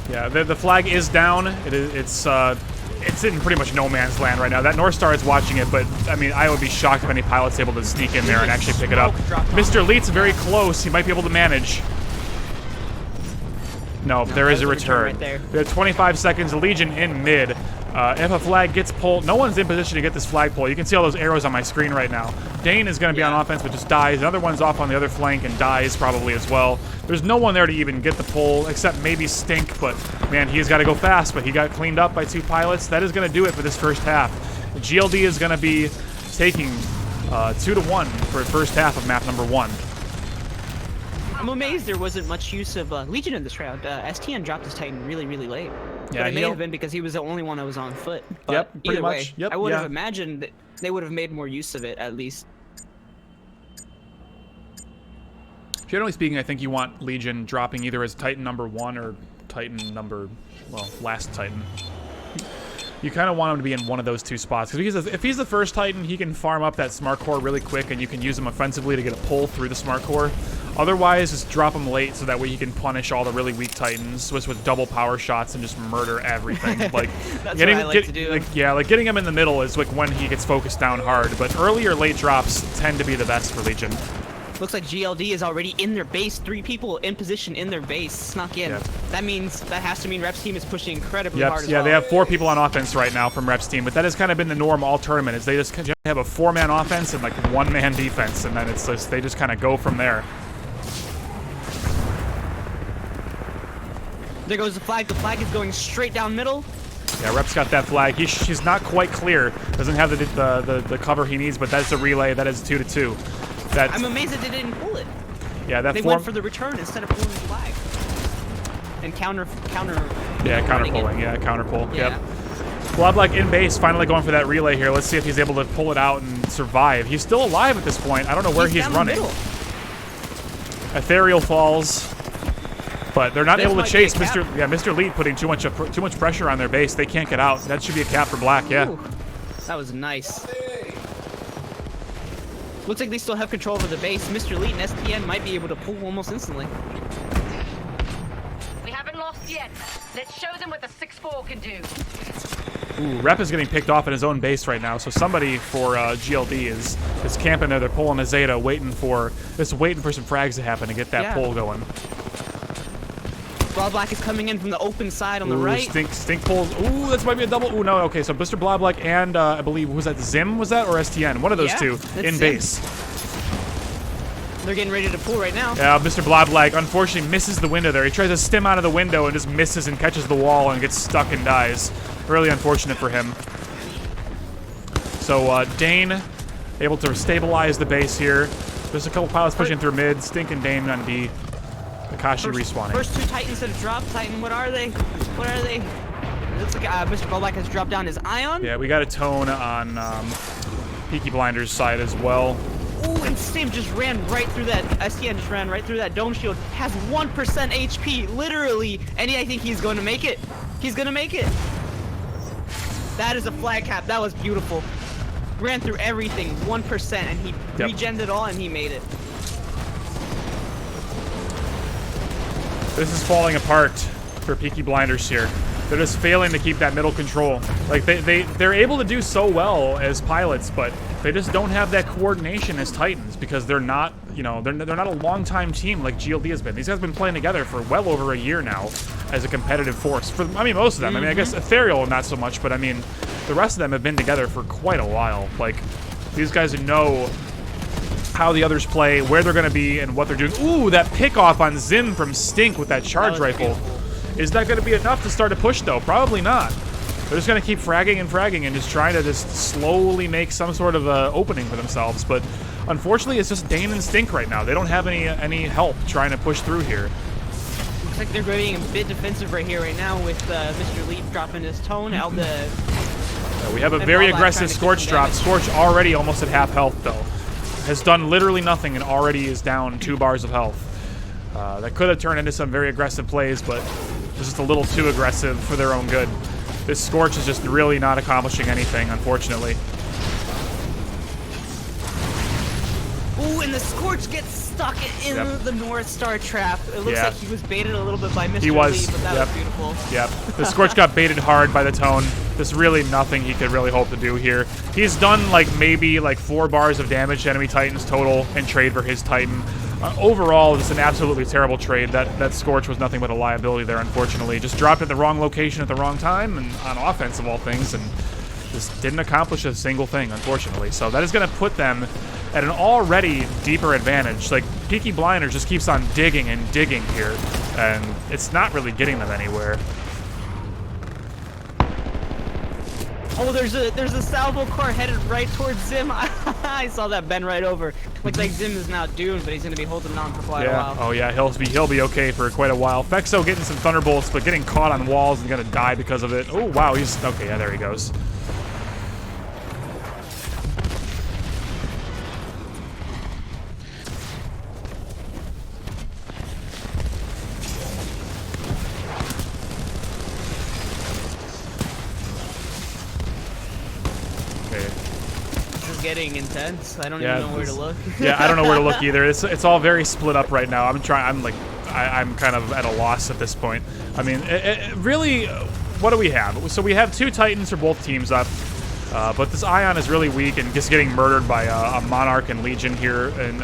Yeah, the flag is down. It's in pretty much no man's land right now. That North Star is watching it, but I mean, I would be shocked if any pilot's able to sneak in there and actually pick it up. Mr. Leet's very close. He might be able to manage. No, there is a return. Right there. We have 25 seconds. Legion in mid. If a flag gets pulled, no one's in position to get this flag pull. You can see all those arrows on my screen right now. Dane is going to be on offense, but just dies. Another one's off on the other flank and dies probably as well. There's no one there to even get the pull, except maybe Stink, but man, he's got to go fast, but he got cleaned up by 2 pilots. That is going to do it for this first half. GLD is going to be taking 2-1 for the first half of map number 1. I'm amazed there wasn't much use of Legion in this round. STN dropped his Titan really, really late. Yeah, but it may have been because he was the only one that was on foot. But yep, pretty either much. Way, yep, I would yeah. have imagined that they would have made more use of it, at least. Generally speaking, I think you want Legion dropping either as Titan number 1 or Titan number, well, last Titan. You kind of want him to be in one of those 2 spots. Because if he's the first Titan, he can farm up that Smart Core really quick, and you can use him offensively to get a pull through the Smart Core. Otherwise, just drop him late so that way he can punish all the really weak Titans with double power shots and just murder everything. Like That's what I like to do. Like getting him in the middle is like when he gets focused down hard. But early or late drops tend to be the best for Legion. Looks like GLD is already in their base. 3 people in position in their base, snuck in. Yep. That has to mean Rep's team is pushing incredibly hard as Yeah, well. they have 4 people on offense right now from Rep's team, but that has kind of been the norm all tournament. Is they just have a 4-man offense and like 1-man defense, and then it's just they just kind of go from there. There goes the flag. The flag is going straight down middle. Yeah, Rep's got that flag. He's not quite clear. Doesn't have the cover he needs, but that's a relay. That is 2-2. I'm amazed that they didn't pull it. Yeah, that they went for the return instead of pulling the flag. And counter. Yeah, counter pulling. Yeah, counter pull. Yeah. Yep. Bloblock in base, finally going for that relay here. Let's see if he's able to pull it out and survive. He's still alive at this point. I don't know where he's running. Ethereal falls. But they're not able to chase Mr. Lead, putting too much pressure on their base. They can't get out. That should be a cap for Black, yeah. Ooh, that was nice. Looks like they still have control over the base. Mr. Lead and STN might be able to pull almost instantly. We haven't lost yet. Let's show them what the 6-4 can do. Ooh, Rep is getting picked off at his own base right now, so somebody for GLD is camping there. They're pulling a Zeta, waiting for some frags to happen to get that pull going. Bloblock is coming in from the open side on the right. Stink pulls. Ooh, that might be a double. Ooh, no. Okay, so Mr. Bloblock and I believe, was that Zim? Was that or STN? One of those two in Zim. base. They're getting ready to pull right now. Yeah, Mr. Bloblock unfortunately misses the window there. He tries to stim out of the window and just misses and catches the wall and gets stuck and dies. Really unfortunate for him. So Dane able to stabilize the base here. There's a couple pilots pushing through mid. Stink and Dane on D. Akashi respawning. First 2 Titans that have dropped. Titan, what are they? What are they? It looks like Mr. Bloblock has dropped down his Ion. Yeah, we got a tone on Peaky Blinders side as well. Ooh, and Stim just ran right through that. STN just ran right through that dome shield. Has 1% HP, literally, and I think he's going to make it. He's going to make it. That is a flag cap. That was beautiful. Ran through everything, 1%, and he regened it all, and he made it. This is falling apart for Peaky Blinders here. They're just failing to keep that middle control. Like they're able to do so well as pilots, but they just don't have that coordination as Titans because they're not, you know, they're not a long-time team like GLD has been. These guys have been playing together for well over a year now as a competitive force. I mean, most of them. I mean, I guess Ethereal not so much, but I mean, the rest of them have been together for quite a while. Like, these guys know how the others play, where they're going to be, and what they're doing. Ooh, that pick-off on Zim from Stink with that charge rifle. Is that going to be enough to start a push, though? Probably not. They're just going to keep fragging and just trying to just slowly make some sort of opening for themselves. But unfortunately, it's just Dane and Stink right now. They don't have any help trying to push through here. Looks like they're being a bit defensive right here right now with Mr. Leaf dropping his tone out the... We have a very aggressive Scorch drop. Scorch already almost at half health, though. Has done literally nothing and already is down 2 bars of health. That could have turned into some very aggressive plays, but it's just a little too aggressive for their own good. This Scorch is just really not accomplishing anything, unfortunately. Ooh, and the Scorch gets stuck in the North Star trap. It looks like he was baited a little bit by Mr. Lee, but that was beautiful. Yep. The Scorch got baited hard by the tone. There's really nothing he could really hope to do here. He's done like maybe like 4 bars of damage to enemy Titans total in trade for his Titan. Overall, it's an absolutely terrible trade. That Scorch was nothing but a liability there, unfortunately. Just dropped at the wrong location at the wrong time, and on offense of all things, and just didn't accomplish a single thing, unfortunately. So that is going to put them at an already deeper advantage. Like, Peaky Blinders just keeps on digging and digging here, and it's not really getting them anywhere. Oh, there's a salvo car headed right towards Zim. I saw that bend right over. Looks like Zim is now doomed, but he's gonna be holding on for quite a while. Oh yeah, he'll be okay for quite a while. Fexo getting some thunderbolts, but getting caught on walls and gonna die because of it. Oh wow, he's okay. Yeah, there he goes. Getting intense. I don't even know where to look. Yeah, I don't know where to look either. It's all very split up right now. I'm kind of at a loss at this point. I mean, really, what do we have? So we have 2 Titans for both teams up, but this Ion is really weak and just getting murdered by a Monarch and Legion here and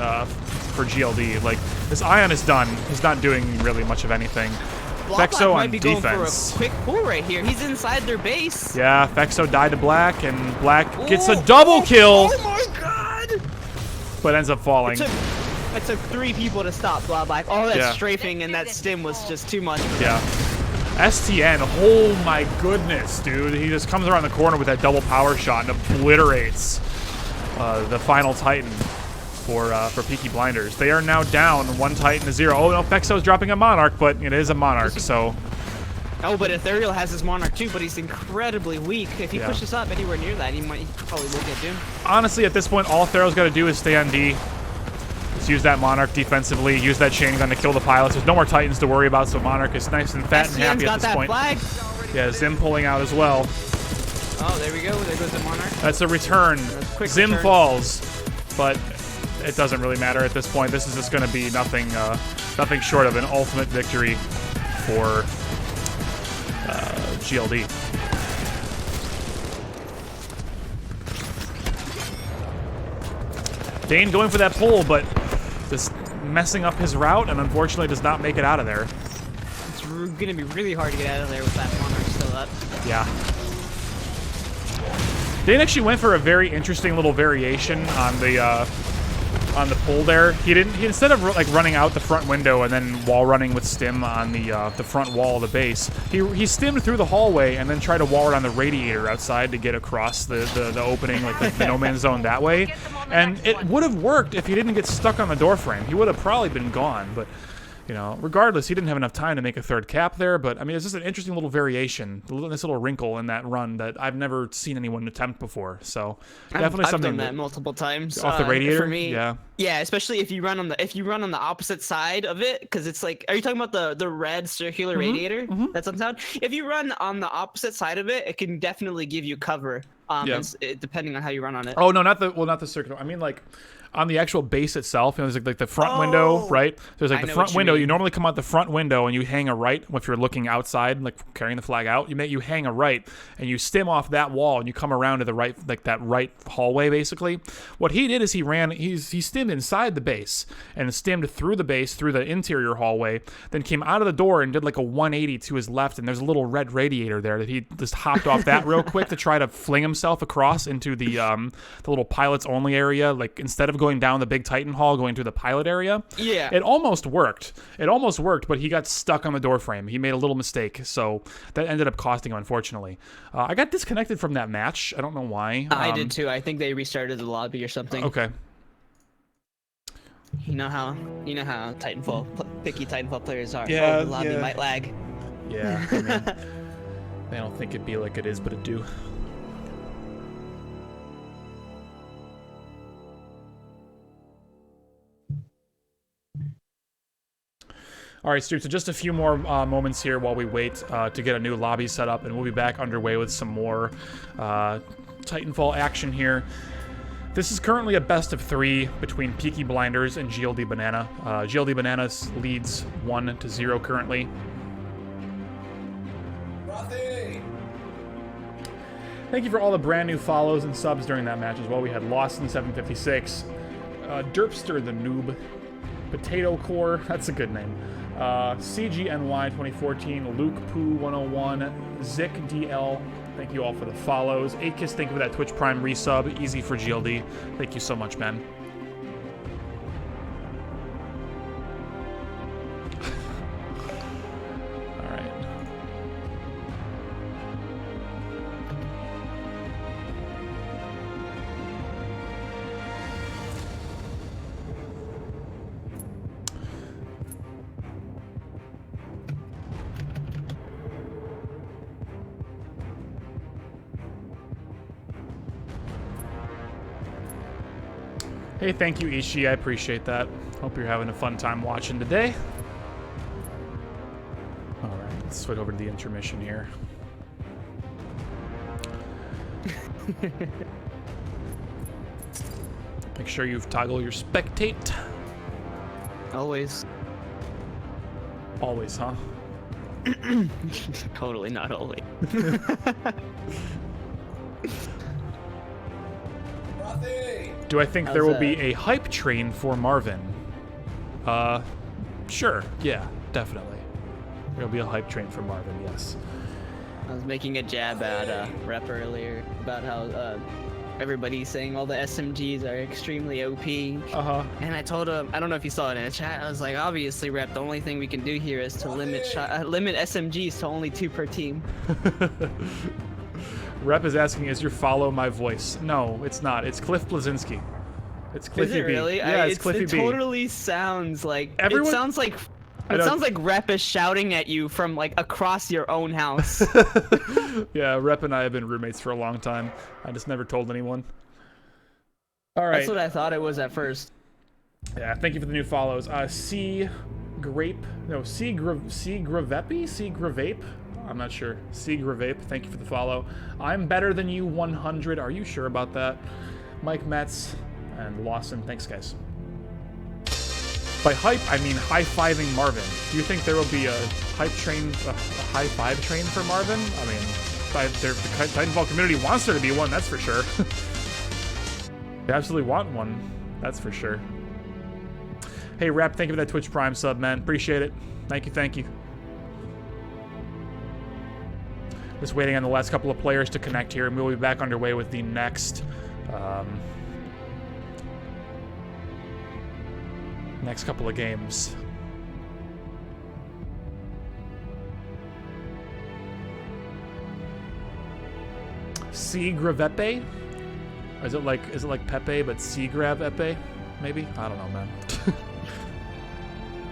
for GLD. Like, this Ion is done. He's not doing really much of anything. Fexo on defense. Going for a quick pull right here. He's inside their base. Yeah, Fexo died to Black, and Black gets a double kill. Oh my god! But ends up falling. It took 3 people to stop Black. All that strafing and that stim was just too much for them. STN, oh my goodness, dude. He just comes around the corner with that double power shot and obliterates the final Titan for Peaky Blinders. They are now down 1 Titan to 0. Oh no, Fexo's dropping a Monarch, but it is a Monarch, so... Oh, but Ethereal has his Monarch too, but he's incredibly weak. If he pushes up anywhere near that, he probably will get doomed. Honestly, at this point, all Ethereal's got to do is stay on D. Just use that Monarch defensively, use that chain gun to kill the pilots. There's no more Titans to worry about, so Monarch is nice and fat and happy at this point. Flag. Yeah, Zim pulling out as well. Oh, there we go. There goes the Monarch. That's a return. Zim return. Falls, but it doesn't really matter at this point. This is just going to be nothing short of an ultimate victory for GLD. Dane going for that pull, but just messing up his route, and unfortunately does not make it out of there. It's going to be really hard to get out of there with that Monarch still up. Yeah. Dane actually went for a very interesting little variation on the pull there. He instead of like running out the front window and then wall running with stim on the front wall of the base, he stimmed through the hallway and then tried to wall it on the radiator outside to get across the opening, like the no man's zone that way. And it would have worked if he didn't get stuck on the door frame. He would have probably been gone, but you know, regardless, he didn't have enough time to make a 3rd cap there, but I mean, it's just an interesting little variation, this little wrinkle in that run that I've never seen anyone attempt before. So definitely something. I've done that multiple times. Off the radiator, for me, yeah, especially if you run on the opposite side of it, because it's like, are you talking about the red circular radiator that's on top? If you run on the opposite side of it, it can definitely give you cover. Depending on how you run on it. Oh no, not the circular. I mean, like, on the actual base itself, you know, there's like the front window, right? There's like the front window. You normally come out the front window and you hang a right if you're looking outside, like carrying the flag out. You hang a right and you stim off that wall and you come around to the right, like that right hallway, basically. What he did is he stimmed inside the base and stimmed through the base, through the interior hallway, then came out of the door and did like a 180 to his left, and there's a little red radiator there that he just hopped off that real quick to try to fling himself across into the little pilots only area, like instead of going down the big Titan hall, going to the pilot area. Yeah. It almost worked, but he got stuck on the door frame. He made a little mistake, so that ended up costing him, unfortunately. I got disconnected from that match. I don't know why. I did too. I think they restarted the lobby or something. Okay. You know how picky Titanfall players are. Yeah, the lobby might lag. Yeah, I mean, they don't think it'd be like it is, but it do. All right, Stu, so just a few more moments here while we wait to get a new lobby set up, and we'll be back underway with some more Titanfall action here. This is currently a best of 3 between Peaky Blinders and GLD Banana. GLD Banana leads 1-0 currently. Thank you for all the brand new follows and subs during that match as well. We had Lost in 756, Derpster the Noob, Potato Core, that's a good name. CGNY 2014, Luke Poo 101, Zik DL, thank you all for the follows. Akis, thank you for that Twitch Prime resub. Easy for GLD. Thank you so much, man. Hey, thank you, Ishi. I appreciate that. Hope you're having a fun time watching today. All right, let's switch over to the intermission here. Make sure you've toggled your spectate. Always. Always, huh? Totally not always. Do I think there will be a hype train for Marvin? Sure. Yeah, definitely. There'll be a hype train for Marvin, yes. I was making a jab at Rep earlier about how everybody's saying all the SMGs are extremely OP. And I told him, I don't know if you saw it in the chat, I was like, obviously, Rep, the only thing we can do here is to limit SMGs to only 2 per team. Rep is asking, is your follow my voice? No, it's not. It's Cliff Blazinski. It's Cliffy Is it B. really? Yeah, it's Cliffy it B. totally sounds like Everyone- it sounds like Rep is shouting at you from like across your own house. Yeah, Rep and I have been roommates for a long time. I just never told anyone. All right. That's what I thought it was at first. Yeah, thank you for the new follows. C Gravepe? C Gravepe? I'm not sure. C Gravepe, thank you for the follow. I'm better than you 100. Are you sure about that? Mike Metz and Lawson, thanks guys. By hype, I mean high-fiving Marvin. Do you think there will be a hype train, a high-five train for Marvin? I mean, the Titanfall community wants there to be one, that's for sure. They absolutely want one, that's for sure. Hey, Rap, thank you for that Twitch Prime sub, man. Appreciate it. Thank you, thank you. Just waiting on the last couple of players to connect here, and we'll be back underway with the next next couple of games. C Gravepe? Is it like Pepe but C Gravepe? Maybe? I don't know, man.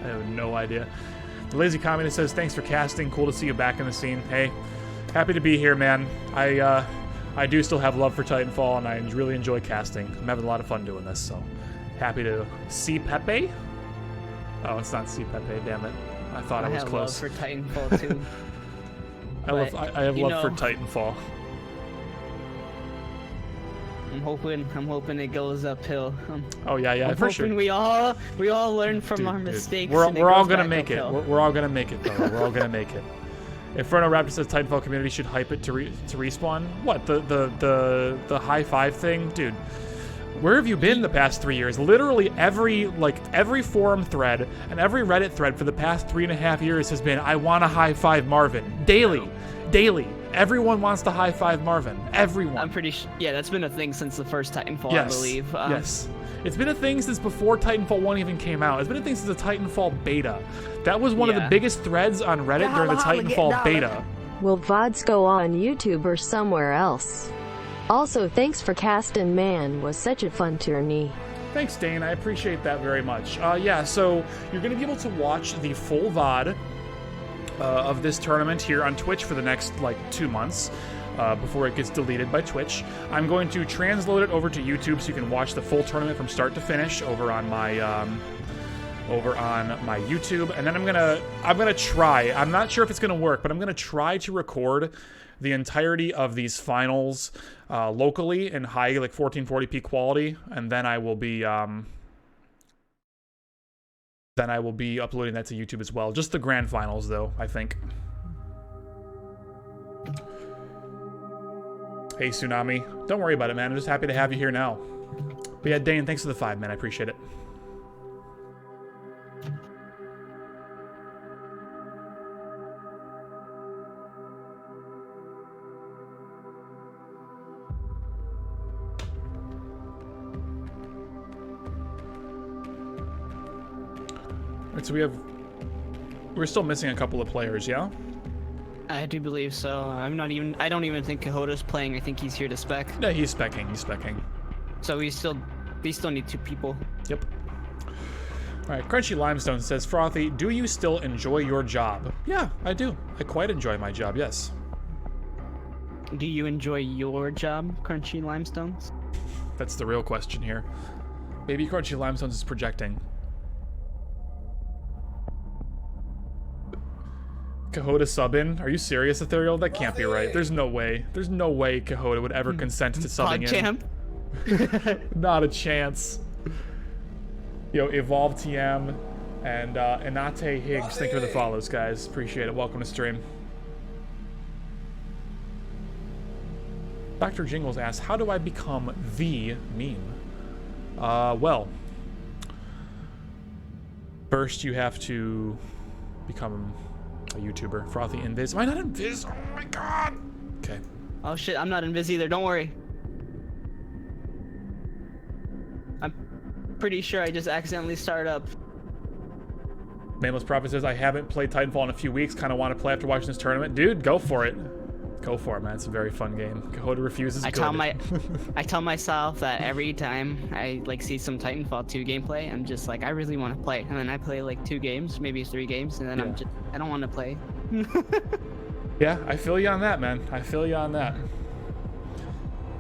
I have no idea. The Lazy Communist says, thanks for casting. Cool to see you back in the scene. Hey, happy to be here, man. I do still have love for Titanfall, and I really enjoy casting. I'm having a lot of fun doing this, so happy to see Pepe. Oh, it's not see Pepe, damn it. I thought I was close. I have love for Titanfall too. I have love for Titanfall. I'm hoping it goes uphill. Oh yeah, I'm for hoping sure. we all learn from our mistakes. We're all gonna make it. We're all gonna make it, though. We're all gonna make it. Inferno Raptor says Titanfall community should hype it to respawn. What, the high five thing, dude? Where have you been the past 3 years? Literally every forum thread and every Reddit thread for the past 3.5 years has been, I want to high five Marvin daily. Everyone wants to high five Marvin. Everyone. I'm pretty sure. Yeah, that's been a thing since the first Titanfall, yes. I believe. Yes. It's been a thing since before Titanfall 1 even came out. It's been a thing since the Titanfall beta. That was one of the biggest threads on Reddit during the Titanfall beta. Will VODs go on YouTube or somewhere else? Also, thanks for casting, man. Was such a fun tourney. Thanks, Dane. I appreciate that very much. Yeah, so you're going to be able to watch the full VOD of this tournament here on Twitch for the next, 2 months. Before it gets deleted by Twitch. I'm going to transload it over to YouTube so you can watch the full tournament from start to finish over on my YouTube, and then I'm gonna try. I'm not sure if it's gonna work, but I'm gonna try to record the entirety of these finals locally in high 1440p quality, and then I will be uploading that to YouTube as well. Just the grand finals, though, I think. Hey, Tsunami. Don't worry about it, man. I'm just happy to have you here now. But yeah, Dane, thanks for the 5, man. I appreciate it. Right, so we're still missing a couple of players, yeah? I do believe so. I don't even think Cahoda's playing. I think he's here to spec. Yeah, he's specking. So we still need 2 people. Yep. All right, Crunchy Limestone says, Frothy, do you still enjoy your job? Yeah, I do. I quite enjoy my job, yes. Do you enjoy your job, Crunchy Limestones? That's the real question here. Maybe Crunchy Limestones is projecting. Cahoda sub in? Are you serious, Ethereal? That can't be right. There's no way. There's no way Cahoda would ever consent to subbing in. Not a chance. Yo, Evolve TM and Inate Higgs, thank you for the follows, guys. Appreciate it. Welcome to stream. Dr. Jingles asks, how do I become the meme? Well, first you have to become a YouTuber. Frothy Invis. Am I not Invis? Oh my god! Okay. Oh shit, I'm not Invis either, don't worry. I'm pretty sure I just accidentally started up. Nameless Prophet says, I haven't played Titanfall in a few weeks. Kind of want to play after watching this tournament. Dude, go for it. Go for it, man. It's a very fun game. Cahoda refuses. I tell myself that every time I like see some Titanfall 2 gameplay, I'm just like, I really want to play, and then I play like 2 games, maybe 3 games, and then I don't want to play. Yeah, I feel you on that, man. I feel you on that.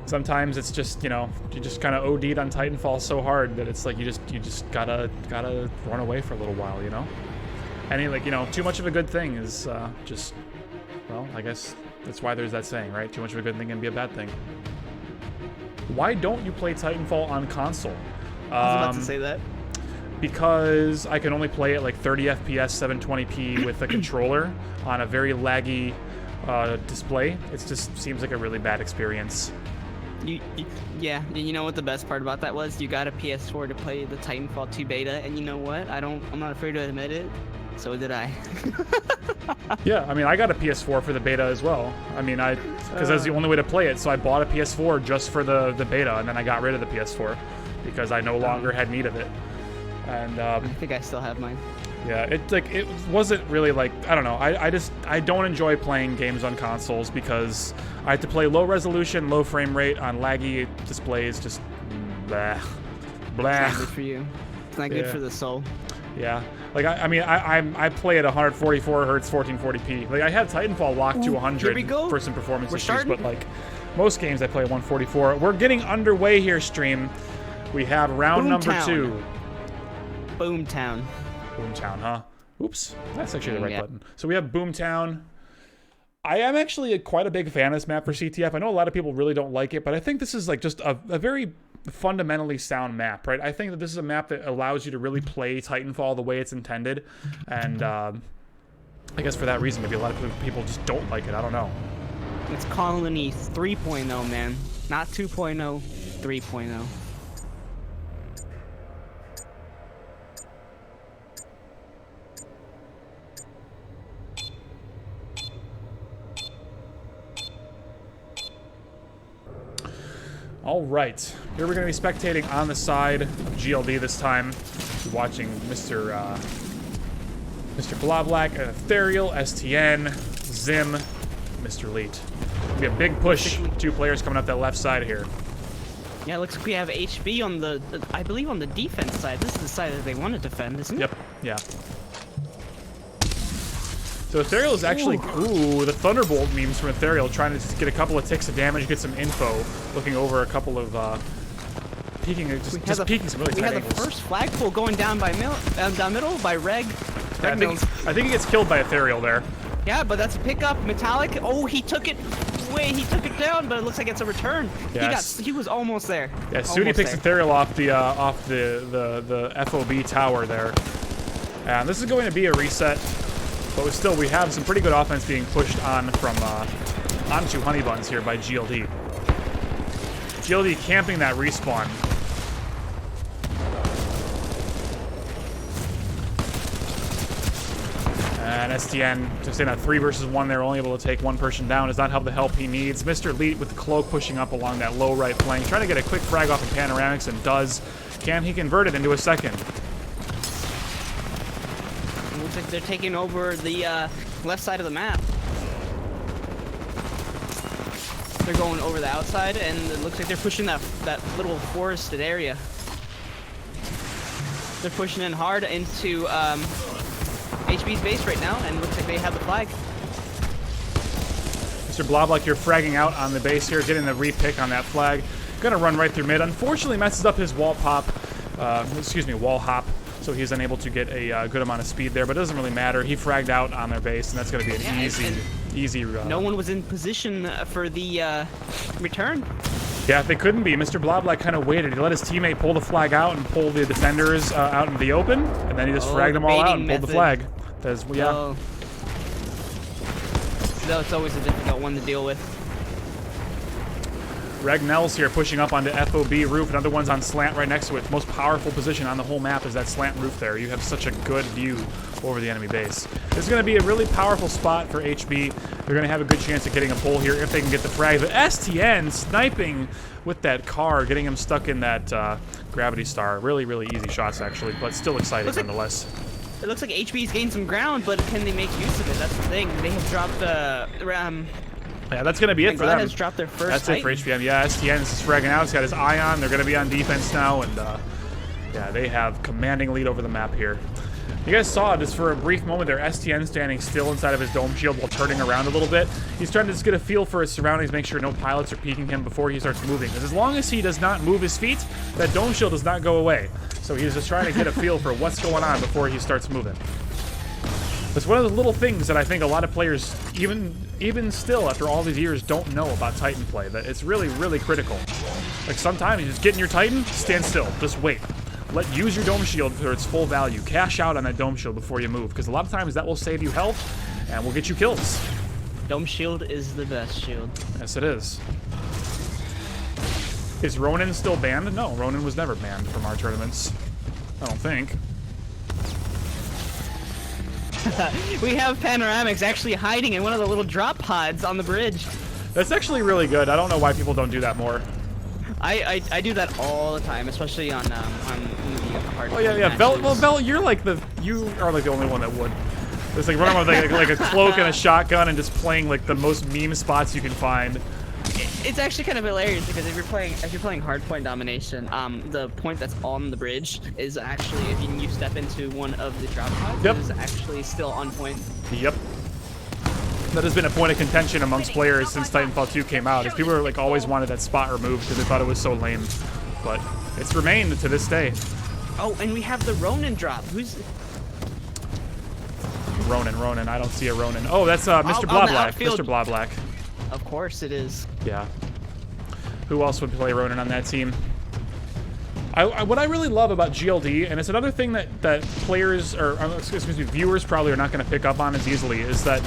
Sometimes it's just, you know, you just kind of OD'd on Titanfall so hard that it's like you just gotta run away for a little while, you know. And like, you know, too much of a good thing is just, well, I guess. That's why there's that saying, right? Too much of a good thing can be a bad thing. Why don't you play Titanfall on console? I was about to say that. Because I can only play it like 30 FPS, 720p with a controller on a very laggy display. It just seems like a really bad experience. Yeah, you know what the best part about that was? You got a PS4 to play the Titanfall 2 beta, and you know what? I'm not afraid to admit it. So did I. Yeah, I mean, I got a PS4 for the beta as well. I mean, because that's the only way to play it. So I bought a PS4 just for the beta, and then I got rid of the PS4 because I no longer had need of it. And I think I still have mine. Yeah, it wasn't really like, I don't know. I don't enjoy playing games on consoles because I have to play low resolution, low frame rate on laggy displays. Just blah, blah. It's not good for you. It's not good for the soul. Yeah, like I mean, I play at 144 hertz, 1440p. Like I had Titanfall locked to 100 for some performance issues, but like most games I play at 144. We're getting underway here, stream. We have round number 2. Boomtown. Boomtown, huh? Oops, that's actually the right button. So we have Boomtown. I am actually quite a big fan of this map for CTF. I know a lot of people really don't like it, but I think this is like just a very fundamentally sound map, right? I think that this is a map that allows you to really play Titanfall the way it's intended, and I guess for that reason, maybe a lot of people just don't like it. I don't know. It's Colony 3.0, man. Not 2.0, 3.0. All right, here we're going to be spectating on the side of GLD this time. We're watching Mr. Bloblack, Ethereal, STN, Zim, Mr. Leet. It'll be a big push. 2 players coming up that left side here. Yeah, it looks like we have HB on the I believe on the defense side. This is the side that they want to defend, isn't it? Yep, yeah. So Ethereal is actually, ooh, the Thunderbolt memes from Ethereal, trying to just get a couple of ticks of damage, get some info, looking over a couple of peeking, just peeking some really tight angles. We had the first flagpole going down by down middle by Reg. I think he gets killed by Ethereal there. Yeah, but that's a pickup. Metallic. Oh, he took it. Wait, he took it down, but it looks like it's a return. Yes. He was almost there. Yeah, Sudi picks Ethereal off the FOB tower there. And this is going to be a reset. But still, we have some pretty good offense being pushed on from onto Honeybuns here by GLD. GLD camping that respawn. And STN just in a 3 versus 1 there, only able to take 1 person down. Does not have the help he needs. Mr. Leet with the cloak pushing up along that low right flank. Trying to get a quick frag off of Panoramics and does. Can he convert it into a second? Looks like they're taking over the left side of the map. They're going over the outside, and it looks like they're pushing that little forested area. They're pushing in hard into HB's base right now, and looks like they have the flag. Mr. Bloblock, you're fragging out on the base here, getting the repick on that flag. Gonna run right through mid. Unfortunately, messes up his wall hop. So he's unable to get a good amount of speed there, but it doesn't really matter. He fragged out on their base, and that's going to be an easy. No one was in position for the return. Yeah, they couldn't be. Mr. Bloblock kind of waited. He let his teammate pull the flag out and pull the defenders out into the open, and then he just fragged them all out and pulled the flag. That's, yeah. Oh. That's always a difficult one to deal with. Ragnell's here pushing up onto FOB roof. Another one's on slant right next to it. The most powerful position on the whole map is that slant roof there. You have such a good view over the enemy base. This is going to be a really powerful spot for HB. They're going to have a good chance of getting a pull here if they can get the frag. But STN sniping with that car, getting him stuck in that gravity star. Really, really easy shots, actually, but still exciting nonetheless. It looks like HB's gained some ground, but can they make use of it? That's the thing. They have dropped yeah, that's going to be it for them. Has dropped their first That's Titan. it for HBM. Yeah, STN is just fragging out. He's got his eye on. They're going to be on defense now, and yeah, they have commanding lead over the map here. You guys saw just for a brief moment there, STN standing still inside of his dome shield while turning around a little bit. He's trying to just get a feel for his surroundings, make sure no pilots are peeking him before he starts moving. Because as long as he does not move his feet, that dome shield does not go away. So he's just trying to get a feel for what's going on before he starts moving. It's one of the little things that I think a lot of players, even still after all these years, don't know about Titan play. That it's really, really critical. Like sometimes you just get in your Titan, stand still, just wait. Use your dome shield for its full value. Cash out on that dome shield before you move, because a lot of times that will save you health and will get you kills. Dome shield is the best shield. Yes, it is. Is Ronin still banned? No, Ronin was never banned from our tournaments. I don't think. We have Panoramics actually hiding in one of the little drop pods on the bridge. That's actually really good. I don't know why people don't do that more. I do that all the time, especially on the hard. Oh yeah. Vel, you are like the only one that would. It's like running with like a cloak and a shotgun and just playing like the most meme spots you can find. It's actually kind of hilarious because if you're playing hardpoint domination, the point that's on the bridge is actually, if you step into one of the drop pods, it is actually still on point. Yep. That has been a point of contention amongst players since Titanfall 2 came out. Is people are like always wanted that spot removed because they thought it was so lame, but it's remained to this day. Oh, and we have the Ronin drop. Who's Ronin? I don't see a Ronin. Oh, that's Mr. Bloblack. Mr. Bloblack. Of course it is. Yeah. Who else would play Ronin on that team? What I really love about GLD, and it's another thing that players, or excuse me, viewers probably are not going to pick up on as easily, is that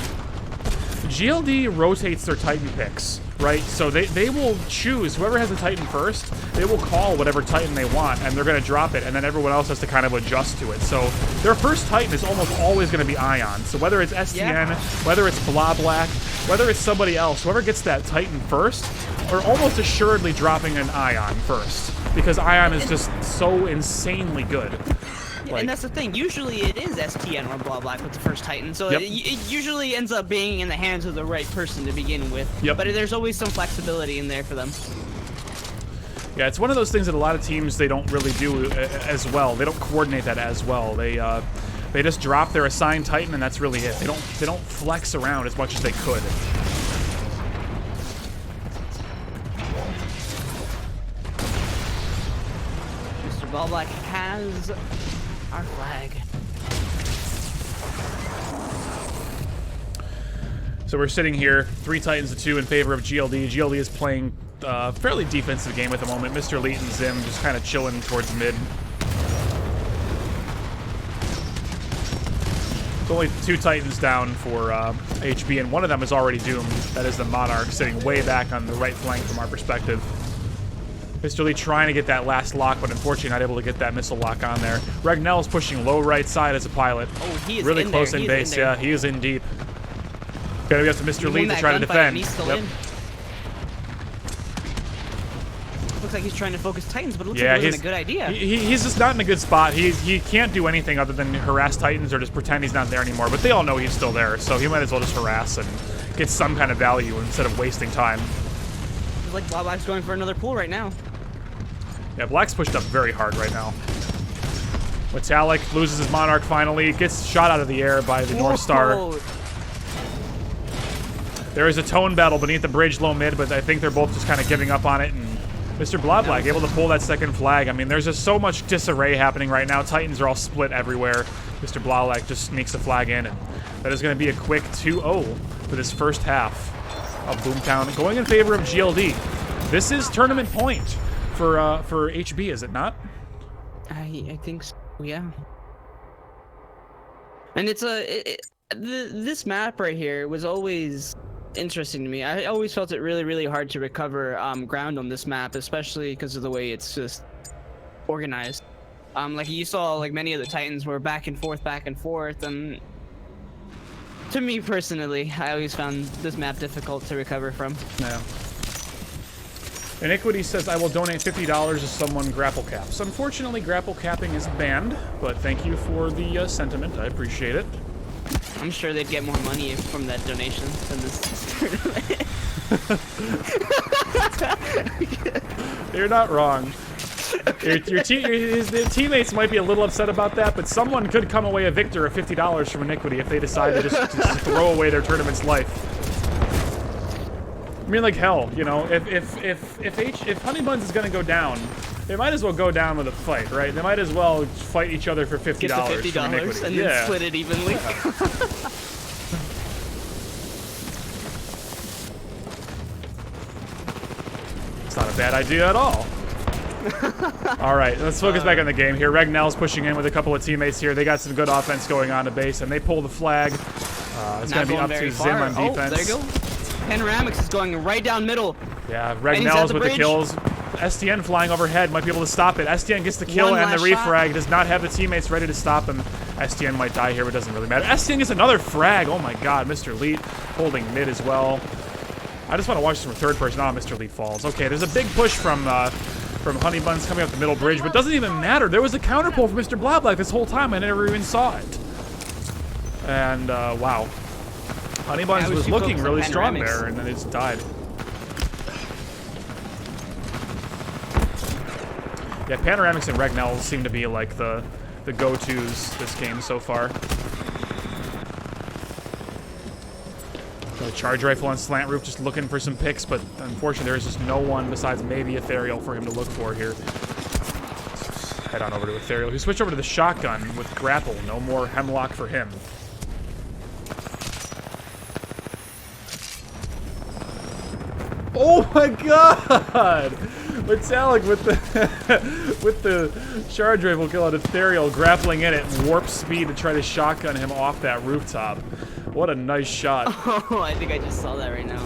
GLD rotates their Titan picks, right? So they will choose whoever has the Titan first. They will call whatever Titan they want, and they're going to drop it, and then everyone else has to kind of adjust to it. So their first Titan is almost always going to be Ion. So whether it's STN, whether it's Bloblack, whether it's somebody else, whoever gets that Titan first, are almost assuredly dropping an Ion first, because Ion is just so insanely good. Like, and that's the thing. Usually it is STN or Bloblack with the first Titan, so it usually ends up being in the hands of the right person to begin with. But there's always some flexibility in there for them. Yeah, it's one of those things that a lot of teams, they don't really do as well. They don't coordinate that as well. They just drop their assigned Titan, and that's really it. They don't flex around as much as they could. Mr. Bloblack has our flag. So we're sitting here, 3 Titans to 2 in favor of GLD. GLD is playing a fairly defensive game at the moment. Mr. Elite and Zim just kind of chilling towards mid. There's only 2 Titans down for HB, and one of them is already doomed. That is the Monarch, sitting way back on the right flank from our perspective. Mr. Lee trying to get that last lock, but unfortunately not able to get that missile lock on there. Ragnell's pushing low right side as a pilot. Oh, he is really close in base. Yeah, he is in deep. Gotta be up to Mr. Lee to try to defend. He's still in. Looks looks like he's trying to focus Titans, but it looks Yeah, like it wasn't a good idea. He's just not in a good spot. He can't do anything other than harass Titans or just pretend he's not there anymore. But they all know he's still there, so he might as well just harass and get some kind of value instead of wasting time. It's like Black's going for another pool right now. Yeah, Black's pushed up very hard right now. Metallic loses his Monarch finally, gets shot out of the air by the North Star. Whoa. There is a tone battle beneath the bridge, low mid, but I think they're both just kind of giving up on it. And Mr. Black able to pull that second flag. I mean, there's just so much disarray happening right now. Titans are all split everywhere. Mr. Black just sneaks a flag in, and that is going to be a quick 2-0 for this first half of Boomtown, going in favor of GLD. This is tournament point for HB, is it not? I think so, yeah. And it's this map right here was always interesting to me. I always felt it really hard to recover ground on this map, especially because of the way it's just organized. Like you saw, like many of the Titans were back and forth, and to me personally, I always found this map difficult to recover from. Yeah. Iniquity says, I will donate $50 to someone grapple caps. Unfortunately, grapple capping is banned, but thank you for the sentiment. I appreciate it. I'm sure they'd get more money from that donation than this tournament. You're not wrong. The teammates might be a little upset about that, but someone could come away a victor of $50 from Iniquity if they decide to just throw away their tournament's life. I mean, like hell, you know, if Honeybuns is gonna go down, they might as well go down with a fight, right? They might as well fight each other for $50. Get the $50 and then split it evenly. It's not a bad idea at all. All right, let's focus back on the game here. Regnell's pushing in with a couple of teammates here. They got some good offense going on to base, and they pull the flag. It's going to be up to Zim on defense. Oh, there you go. Panoramics is going right down middle. Yeah, Regnell's with the kills. STN flying overhead might be able to stop it. STN gets the kill and the refrag. Does not have the teammates ready to stop him. STN might die here, but it doesn't really matter. STN gets another frag. Oh my god, Mr. Elite holding mid as well. I just want to watch this from third person. Oh, Mr. Elite falls. Okay, there's a big push from Honeybuns coming up the middle bridge, but it doesn't even matter. There was a counter pull from Mr. Black this whole time. I never even saw it. And, wow. Honeybuns was looking really strong there, and then it just died. Yeah, Panoramics and Regnell seem to be like the go-tos this game so far. Got a charge rifle on slant roof, just looking for some picks, but unfortunately there is just no one besides maybe Ethereal for him to look for here. Let's head on over to Ethereal. He switched over to the shotgun with grapple. No more Hemlock for him. Oh my god! Metallic with the charge rifle kill on Ethereal, grappling in at warp speed to try to shotgun him off that rooftop. What a nice shot. Oh, I think I just saw that right now.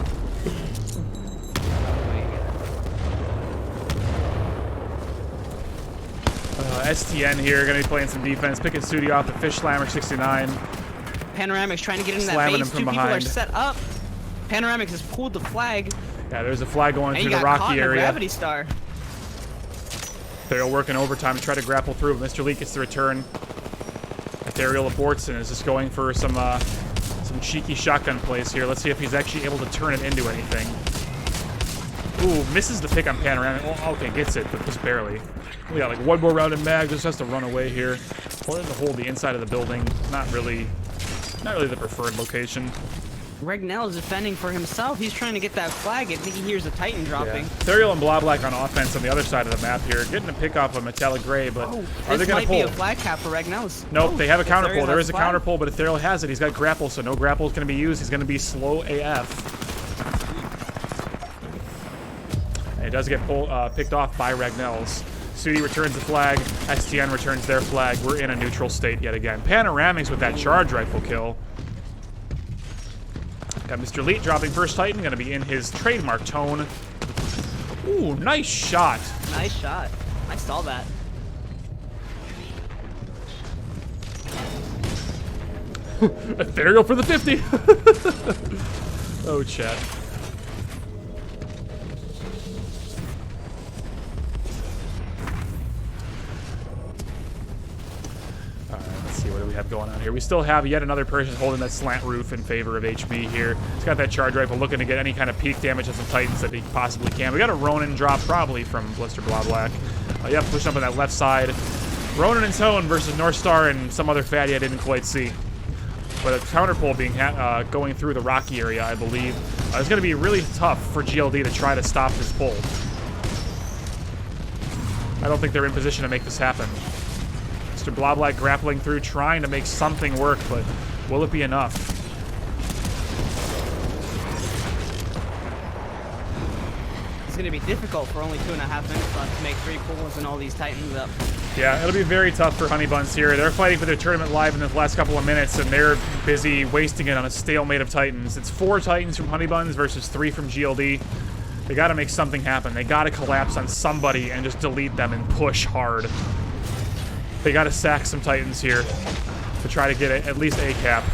STN here, gonna be playing some defense, picking Sudi off the Fish Slammer 69. Panoramics trying to get into that Slamming base. him from Two people are behind. set up. Panoramics has pulled the flag. Yeah, there's a flag going And through he the got caught rocky in a area. gravity star. They're working overtime to try to grapple through. Mr. Leak gets the return. Ethereal aborts and is just going for some cheeky shotgun plays here. Let's see if he's actually able to turn it into anything. Ooh, misses the pick on Panoramic. Oh, okay, gets it, but just barely. We got like one more round in mag. Just has to run away here. Pulling to hold the inside of the building. Not really the preferred location. Regnell is defending for himself. He's trying to get that flag. I think he hears a Titan dropping. Yeah. Ethereal and Black on offense on the other side of the map here. Getting a pick off of Metallic Gray, but are they going to pull? This might be a flag cap for Regnell's. Nope, they have a counter pull. Ethereal There has is a flag. counter pull, but Ethereal has it. He's got grapple, so no grapple is going to be used. He's going to be slow AF. And it does get picked off by Regnell's. Sudi returns the flag. STN returns their flag. We're in a neutral state yet again. Panoramics with that charge rifle kill. Got Mr. Elite dropping first Titan. Going to be in his trademark tone. Ooh, nice shot. Nice shot. I saw that. Ethereal for the 50. Oh, chat. what do we have going on here? We still have yet another person holding that slant roof in favor of HB here. He's got that charge rifle looking to get any kind of peak damage on some Titans that he possibly can. We got a Ronin drop probably from Blister Blah Black. Yep, pushing up on that left side. Ronin and Tone versus North Star and some other fatty I didn't quite see. But a counter pull being going through the rocky area, I believe. It's going to be really tough for GLD to try to stop this pull. I don't think they're in position to make this happen. Mr. Blah Black grappling through, trying to make something work, but will it be enough? It's going to be difficult for only 2.5 minutes left to make 3 pulls and all these Titans up. Yeah, it'll be very tough for Honeybuns here. They're fighting for their tournament live in the last couple of minutes, and they're busy wasting it on a stalemate of Titans. It's 4 Titans from Honeybuns versus 3 from GLD. They got to make something happen. They got to collapse on somebody and just delete them and push hard. They got to sack some Titans here to try to get at least a cap.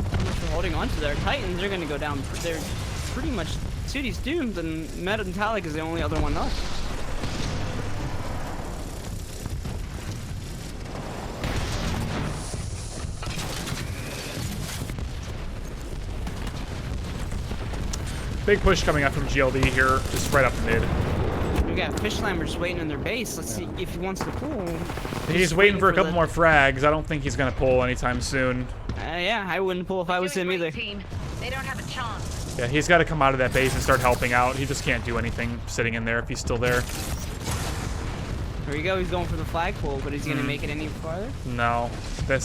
For holding on to their Titans, they're going to go down. They're pretty much City's doomed, and Metallic is the only other one left. Big push coming up from GLD here, just right up the mid. We got Fish Slammer just waiting in their base. Let's see if he wants to pull. He's waiting for a couple more frags. I don't think he's going to pull anytime soon. Yeah, I wouldn't pull if I was him either. Team. They don't have a chance. Yeah, he's got to come out of that base and start helping out. He just can't do anything sitting in there if he's still there. There you go. He's going for the flag pull, but is he going to make it any farther? No. The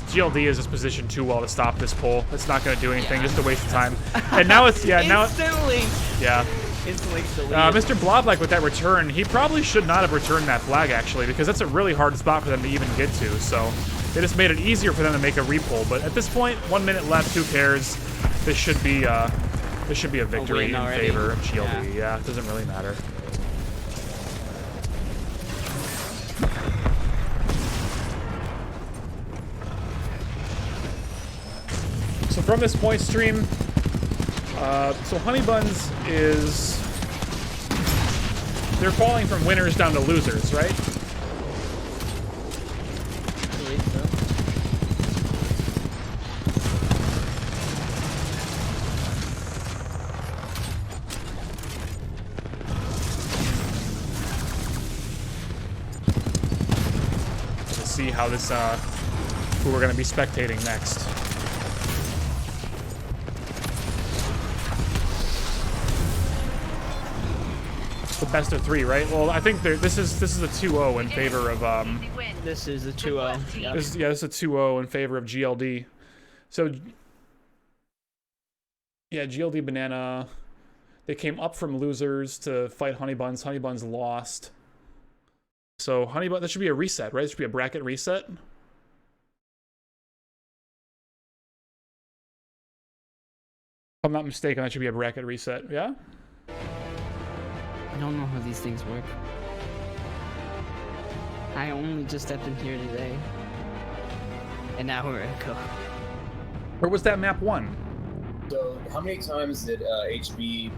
GLD is just positioned too well to stop this pull. It's not going to do anything, just a waste of time. And now it's, Instantly. Yeah. Instantly deleted. Mr. Bloblack with that return, he probably should not have returned that flag, actually, because that's a really hard spot for them to even get to, so they just made it easier for them to make a repull. But at this point, 1 minute left, who cares? This should be a victory in favor of GLD. Yeah, it doesn't really matter. So from this point stream, so Honeybuns is, they're falling from winners down to losers, right? I believe so. To see how this, who we're going to be spectating next. The best of 3, right? Well, I think this is a 2-0 in favor of This is a 2-0. Yep. this is a 2-0 in favor of GLD. So yeah, GLD Banana, they came up from losers to fight Honeybuns. Honeybuns lost. So Honeybuns, that should be a reset, right? It should be a bracket reset. If I'm not mistaken, that should be a bracket reset. Yeah. I don't know how these things work. I only just stepped in here today. And now we're at go. Where was that map 1? So, how many times did HB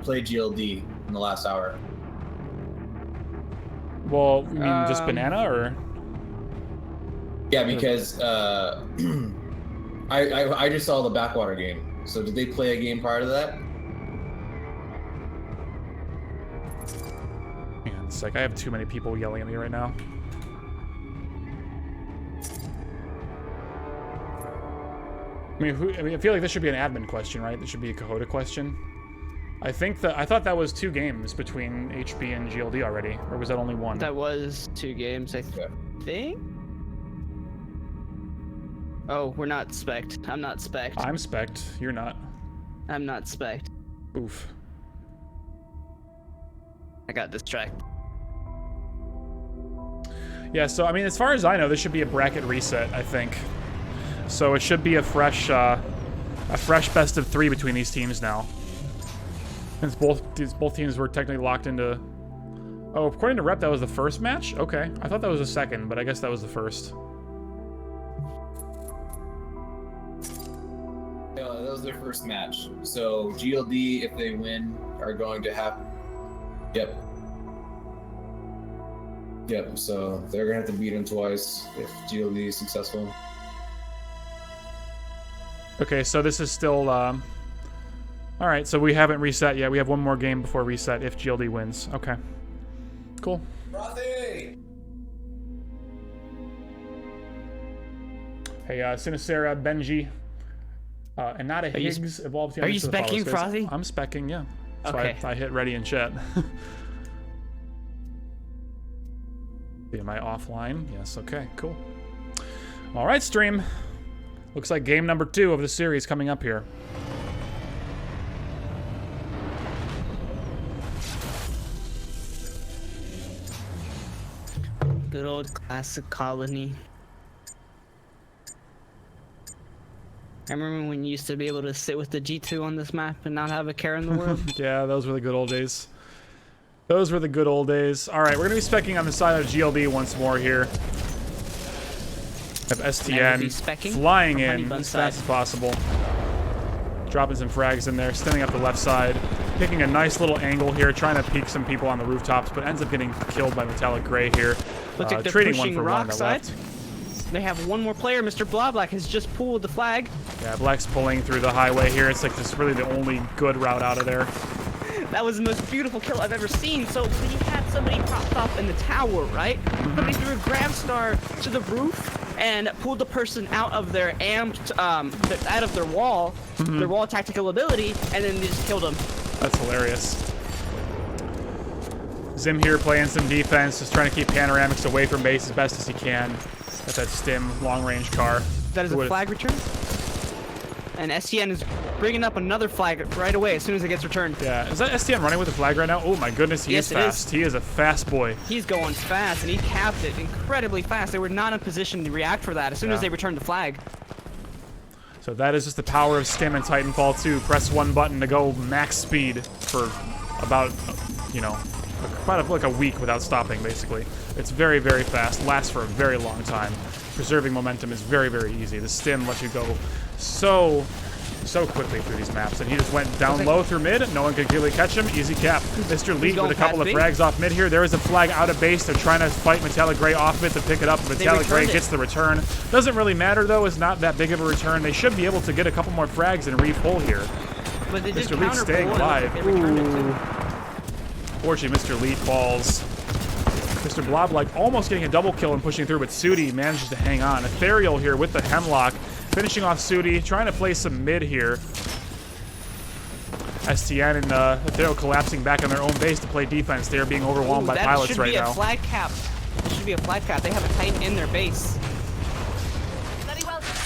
play GLD in the last hour? Well, you mean just Banana, or? Yeah, because I just saw the Backwater game. So, did they play a game prior to that? It's like I have too many people yelling at me right now. I feel like this should be an admin question, right? This should be a Kahota question. I thought that was 2 games between HB and GLD already, or was that only 1? That was 2 games, I think. Oh, we're not spec'd. I'm not spec'd. I'm spec'd. You're not. I'm not spec'd. Oof. I got distracted. Yeah, so I mean, as far as I know, this should be a bracket reset, I think. So it should be a fresh best of 3 between these teams now. Since both teams were technically locked into. Oh, according to Rep, that was the first match? Okay, I thought that was the second, but I guess that was the first. Yeah, that was their first match. So GLD, if they win, are going to have. Yep. Yep, so they're gonna have to beat him twice if GLD is successful. Okay, so this is still... all right, so we haven't reset yet. We have one more game before reset if GLD wins. Okay. Cool. Frothy! Hey, Sinacera, Benji, and not a Higgs evolved. Are you specking, Frothy? I'm specking, yeah. So Okay. I hit ready in chat. Am I offline? Yes, okay, cool. All right, stream. Looks like game number 2 of the series coming up here. Good old classic colony. I remember when you used to be able to sit with the G2 on this map and not have a care in the world. Yeah, those were the good old days. Those were the good old days. All right, we're going to be specking on the side of GLD once more here. Have STN flying in as fast as possible. Dropping some frags in there, standing up the left side. Picking a nice little angle here, trying to peek some people on the rooftops, but ends up getting killed by Metallic Gray here. Looks like they're trading one pushing for one on the Rockside. left. They have one more player. Mr. Blablack has just pulled the flag. Yeah, Black's pulling through the highway here. It's like this is really the only good route out of there. That was the most beautiful kill I've ever seen. So we had somebody propped up in the tower, right? Somebody threw a grab star to the roof and pulled the person out of their amped, out of their wall tactical ability, and then they just killed him. That's hilarious. Zim here playing some defense, just trying to keep panoramics away from base as best as he can. Got that stim long-range car. That is a flag return. And STN is bringing up another flag right away as soon as it gets returned. Yeah, is that STN running with the flag right now? Oh my goodness, he is fast. He is a fast boy. He's going fast, and he capped it incredibly fast. They were not in position to react for that as soon as they returned the flag. So that is just the power of Stim and Titanfall 2. Press one button to go max speed for about, you know, about like a week without stopping, basically. It's very, very fast, lasts for a very long time. Preserving momentum is very, very easy. The Stim lets you go so quickly through these maps, and he just went down low through mid. No one could really catch him. Easy cap. Mr. Leet with a couple of frags off mid here. There is a flag out of base. They're trying to fight Metallic Gray off of it to pick it up. Metallic Gray gets the return. Doesn't really matter though. It's not that big of a return. They should be able to get a couple more frags and re-pull here. But they did Mr. Leet staying alive. Fortunately, Mr. Leet falls. Mr. Blob like almost getting a double kill and pushing through, but Sudi manages to hang on. Ethereal here with the Hemlock. Finishing off Sudi, trying to play some mid here. STN and Ethereal collapsing back on their own base to play defense. They are being overwhelmed by pilots right now. That should be a flag cap. It should be a flag cap. They have a Titan in their base.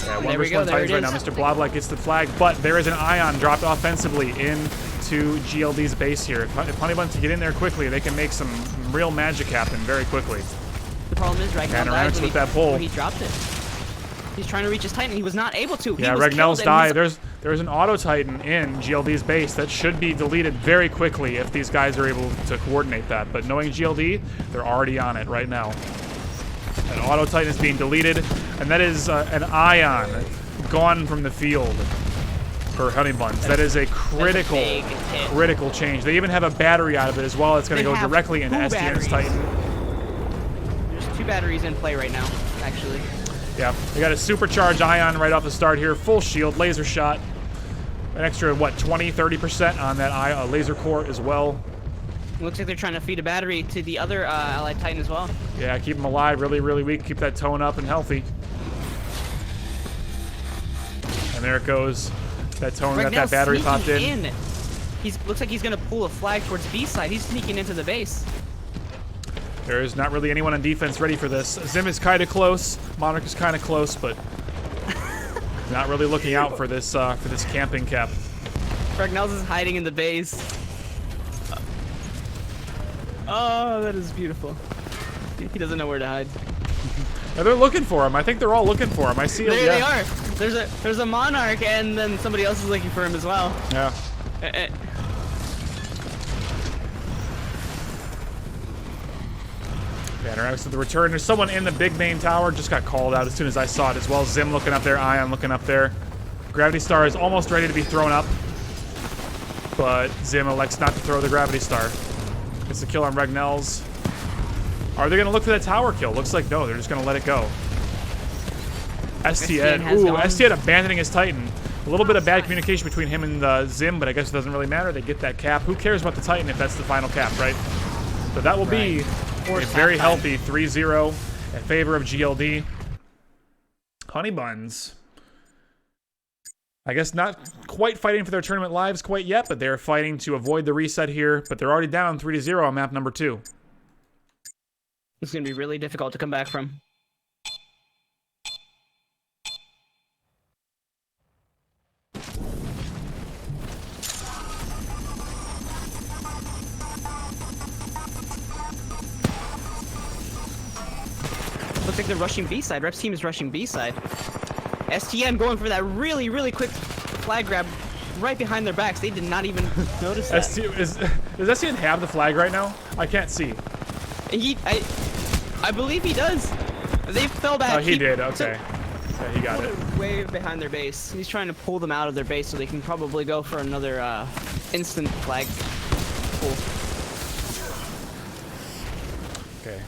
Yeah, one versus one Titans right now. Mr. Bloblike gets the flag, but there is an Ion dropped offensively into GLD's base here. If Honeybuns can get in there quickly, they can make some real magic happen very quickly. The problem is right now died with that pull. He dropped it. He's trying to reach his Titan. He was not able to. Yeah, Regnell's died. There's an auto Titan in GLD's base that should be deleted very quickly if these guys are able to coordinate that. But knowing GLD, they're already on it right now. An auto Titan is being deleted, and that is an Ion gone from the field for Honeybuns. That is a critical change. They even have a battery out of it as well. It's going to go directly into STN's Titan. There's 2 batteries in play right now, actually. Yeah, they got a supercharged Ion right off the start here. Full shield, laser shot. An extra, what, 20-30% on that laser core as well. Looks like they're trying to feed a battery to the other allied Titan as well. Yeah, keep them alive, really, really weak. Keep that tone up and healthy. And there it goes. That tone got that battery popped in. Looks like he's going to pull a flag towards B side. He's sneaking into the base. There is not really anyone on defense ready for this. Zim is kind of close. Monarch is kind of close, but not really looking out for this camping cap. Regnell's is hiding in the base. Oh, that is beautiful. He doesn't know where to hide. Yeah, they're looking for him. I think they're all looking for him. I see him. There they are. There's a Monarch, and then somebody else is looking for him as well. Yeah. Panoramics to the return. There's someone in the big main tower. Just got called out as soon as I saw it as well. Zim looking up there. Ion looking up there. Gravity Star is almost ready to be thrown up, but Zim elects not to throw the Gravity Star. Gets the kill on Regnell's. Are they going to look for that tower kill? Looks like no, they're just going to let it go. STN STN. has Ooh, gone. STN abandoning his Titan. A little bit of bad communication between him and Zim, but I guess it doesn't really matter. They get that cap. Who cares about the Titan if that's the final cap, right? So that will be a very healthy 3-0 in favor of GLD. Honeybuns. I guess not quite fighting for their tournament lives quite yet, but they're fighting to avoid the reset here. But they're already down 3-0 on map number 2. It's going to be really difficult to come back from. Looks like they're rushing B-side. Rep's team is rushing B-side. STN going for that really, really quick flag grab right behind their backs. They did not even notice that. Does STN have the flag right now? I can't see. I believe he does. They fell back. Oh, he did. Okay. Yeah, he got it. Way behind their base. He's trying to pull them out of their base so they can probably go for another instant flag pull. Okay.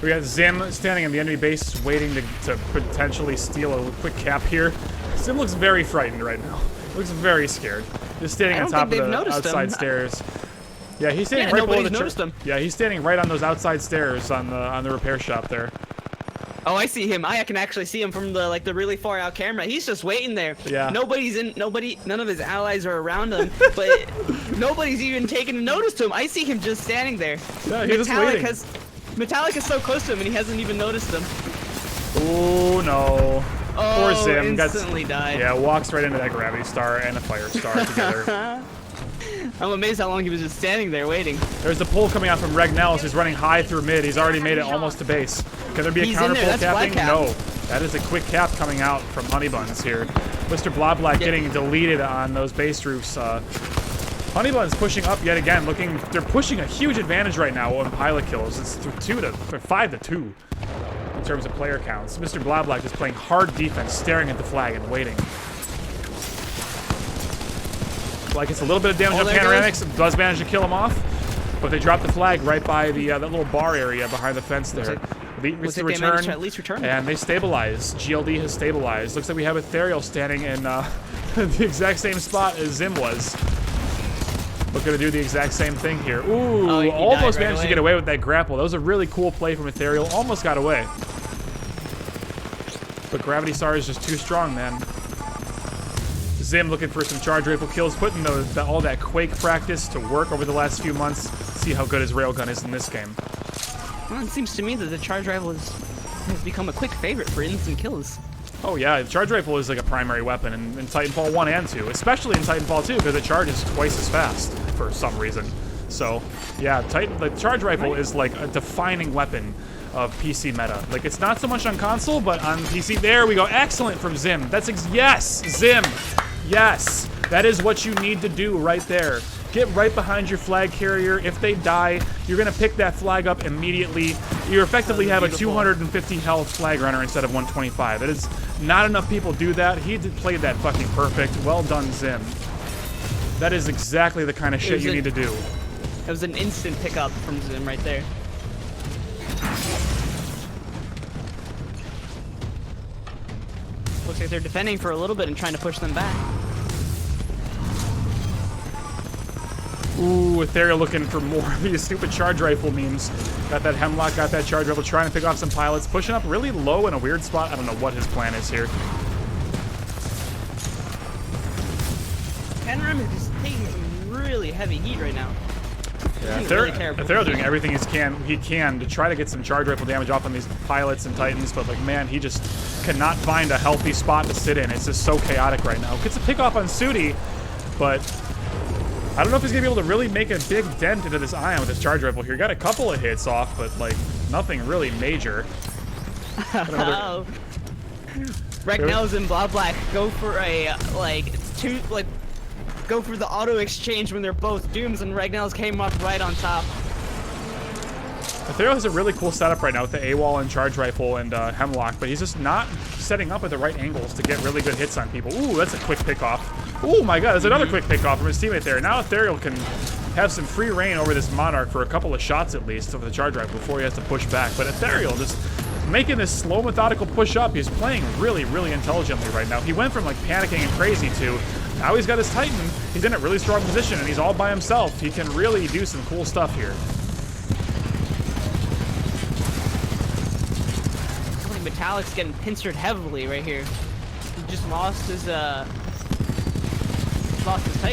We got Zim standing in the enemy base waiting to potentially steal a quick cap here. Zim looks very frightened right now. Looks very scared. Just standing on top of the outside stairs. Yeah, he's standing right below the Yeah, he's standing right on those outside stairs on the repair shop there. Oh, I see him. I can actually see him from the really far out camera. He's just waiting there. Yeah. None of his allies are around him, but nobody's even taking notice to him. I see him just standing there. Yeah, he's just waiting. Metallic is so close to him and he hasn't even noticed him. Oh no. Poor Zim. Instantly died. Yeah, walks right into that gravity star and a fire star together. I'm amazed how long he was just standing there waiting. There's the pull coming out from Regnells. He's running high through mid. He's already made it almost to base. Can there be a counter pull capping? No. That is a quick cap coming out from Honeybuns here. Mr. Bloblack getting deleted on those base roofs. Honeybuns pushing up yet again. They're pushing a huge advantage right now on pilot kills. It's 5-2 in terms of player counts. Mr. Bloblack is playing hard defense, staring at the flag and waiting. Like it's a little bit of damage on Panoramics. Does manage to kill him off, but they drop the flag right by the that little bar area behind the fence there. Looks like they managed to at least return. And they stabilize. GLD has stabilized. Looks like we have Ethereal standing in the exact same spot as Zim was. Looking to do the exact same thing here. Ooh, almost managed to get away with that grapple. That was a really cool play from Ethereal. Almost got away. But Gravity Star is just too strong, man. Zim looking for some charge rifle kills, putting all that Quake practice to work over the last few months. See how good his railgun is in this game. Well, it seems to me that the charge rifle has become a quick favorite for instant kills. Oh yeah, the charge rifle is like a primary weapon in Titanfall 1 and 2, especially in Titanfall 2 because it charges twice as fast for some reason. So yeah, the charge rifle is like a defining weapon of PC meta. Like it's not so much on console, but on PC. There we go. Excellent from Zim. Yes, Zim. Yes, that is what you need to do right there. Get right behind your flag carrier. If they die, you're going to pick that flag up immediately. You effectively have a 250 health flag runner instead of 125. That is not enough people do that. He played that fucking perfect. Well done, Zim. That is exactly the kind of shit you need to do. It was an instant pickup from Zim right there. Looks like they're defending for a little bit and trying to push them back. Ooh, Ethereal looking for more of these stupid charge rifle memes. Got that Hemlock, got that charge rifle, trying to pick off some pilots. Pushing up really low in a weird spot. I don't know what his plan is here. Panoramic is taking some really heavy heat right now. Yeah, Ethereal doing everything he can to try to get some charge rifle damage off on these pilots and Titans, but like, man, he just cannot find a healthy spot to sit in. It's just so chaotic right now. Gets a pick off on Sudi, but I don't know if he's gonna be able to really make a big dent into this ion with his charge rifle here. Got a couple of hits off, but like nothing really major. Regnells and Bloblack go for a go for the auto exchange when they're both dooms, and Regnells came up right on top. Ethereal has a really cool setup right now with the AWOL and Charge Rifle and Hemlock, but he's just not setting up at the right angles to get really good hits on people. Ooh, that's a quick pickoff. Oh my god, there's another quick pickoff from his teammate there. Now Ethereal can have some free reign over this Monarch for a couple of shots at least with the Charge Rifle before he has to push back. But Ethereal just making this slow, methodical push up. He's playing really, really intelligently right now. He went from like panicking and crazy to now he's got his Titan. He's in a really strong position and he's all by himself. He can really do some cool stuff here. Metallic's getting pincered heavily right here. He just lost his Titan.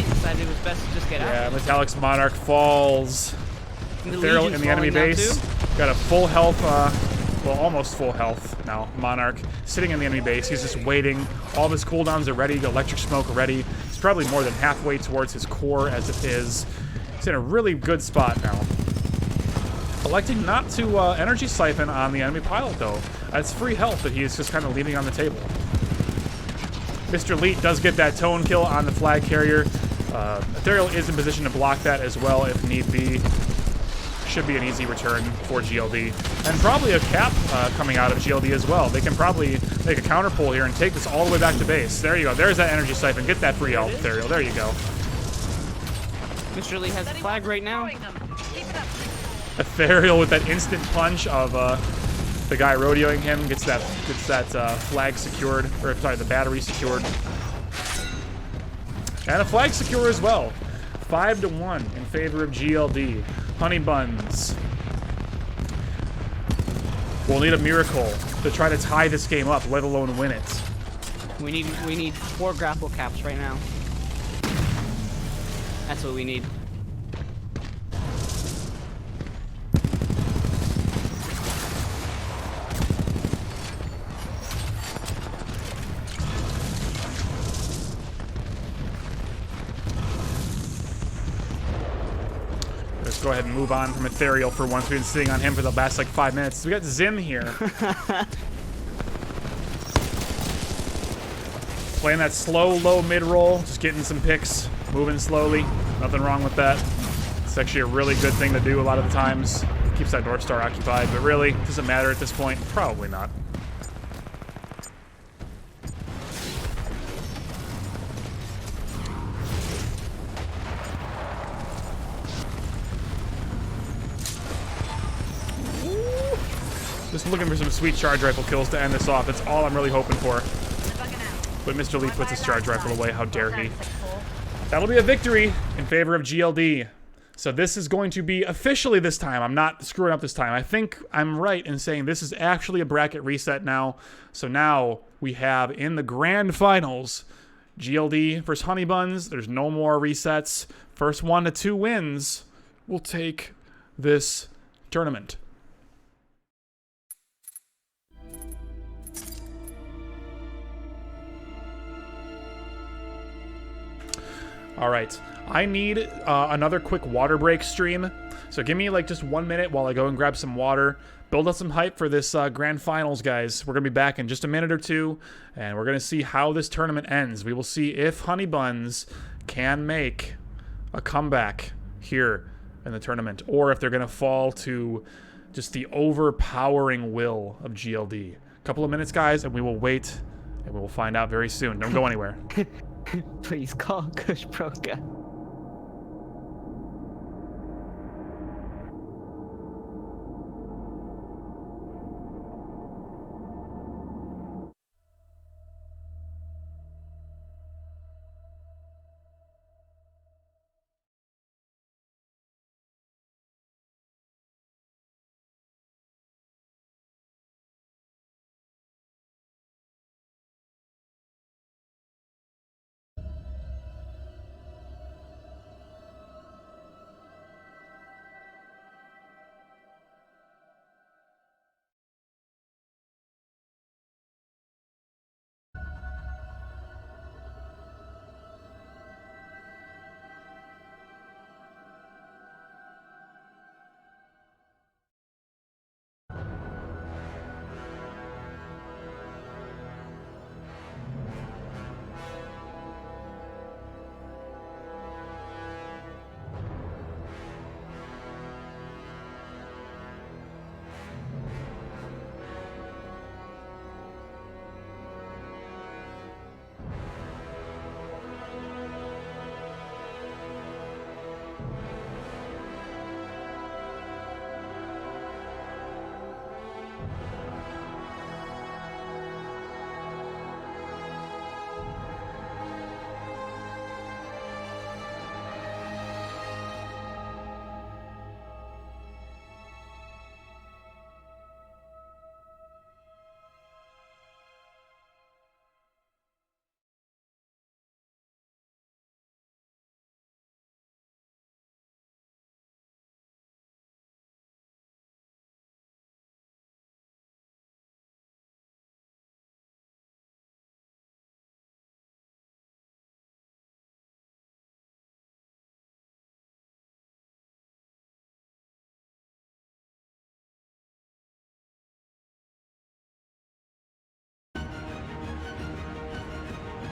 Decided it was best to just get out. Yeah, Metallic's Monarch falls. Ethereal in the enemy base. Got a full health, well, almost full health now. Monarch sitting in the enemy base. He's just waiting. All of his cooldowns are ready. Electric Smoke ready. He's probably more than halfway towards his core as it is. He's in a really good spot now. Electing not to energy siphon on the enemy pilot though. That's free health that he is just kind of leaving on the table. Mr. Leet does get that tone kill on the flag carrier. Ethereal is in position to block that as well if need be. Should be an easy return for GLD. And probably a cap coming out of GLD as well. They can probably make a counter pull here and take this all the way back to base. There you go. There's that energy siphon. Get that free health, Ethereal. There you go. Mr. Lee has the flag right now. Ethereal with that instant punch of the guy rodeoing him gets that flag secured, or sorry, the battery secured, and a flag secure as well. 5-1 in favor of GLD. Honeybuns will need a miracle to try to tie this game up, let alone win it. We need 4 grapple caps right now. That's what we need. Let's go ahead and move on from Ethereal for once. We've been sitting on him for the last like 5 minutes. We got Zim here. Playing that slow, low mid-roll, just getting some picks, moving slowly. Nothing wrong with that. It's actually a really good thing to do a lot of the times. Keeps that North Star occupied, but really, does it matter at this point? Probably not. Just looking for some sweet Charge Rifle kills to end this off. That's all I'm really hoping for. But Mr. Lee puts his Charge Rifle away. How dare he? That'll be a victory in favor of GLD. So this is going to be officially this time. I'm not screwing up this time. I think I'm right in saying this is actually a bracket reset now. So now we have in the grand finals, GLD versus Honeybuns. There's no more resets. First 1 to 2 wins will take this tournament. All right, I need another quick water break stream. So give me like just 1 minute while I go and grab some water, build up some hype for this grand finals, guys. We're gonna be back in just a minute or two, and we're gonna see how this tournament ends. We will see if Honeybuns can make a comeback here in the tournament, or if they're gonna fall to just the overpowering will of GLD. A couple of minutes, guys, and we will wait, and we will find out very soon. Don't go anywhere. Please call Kush Broka.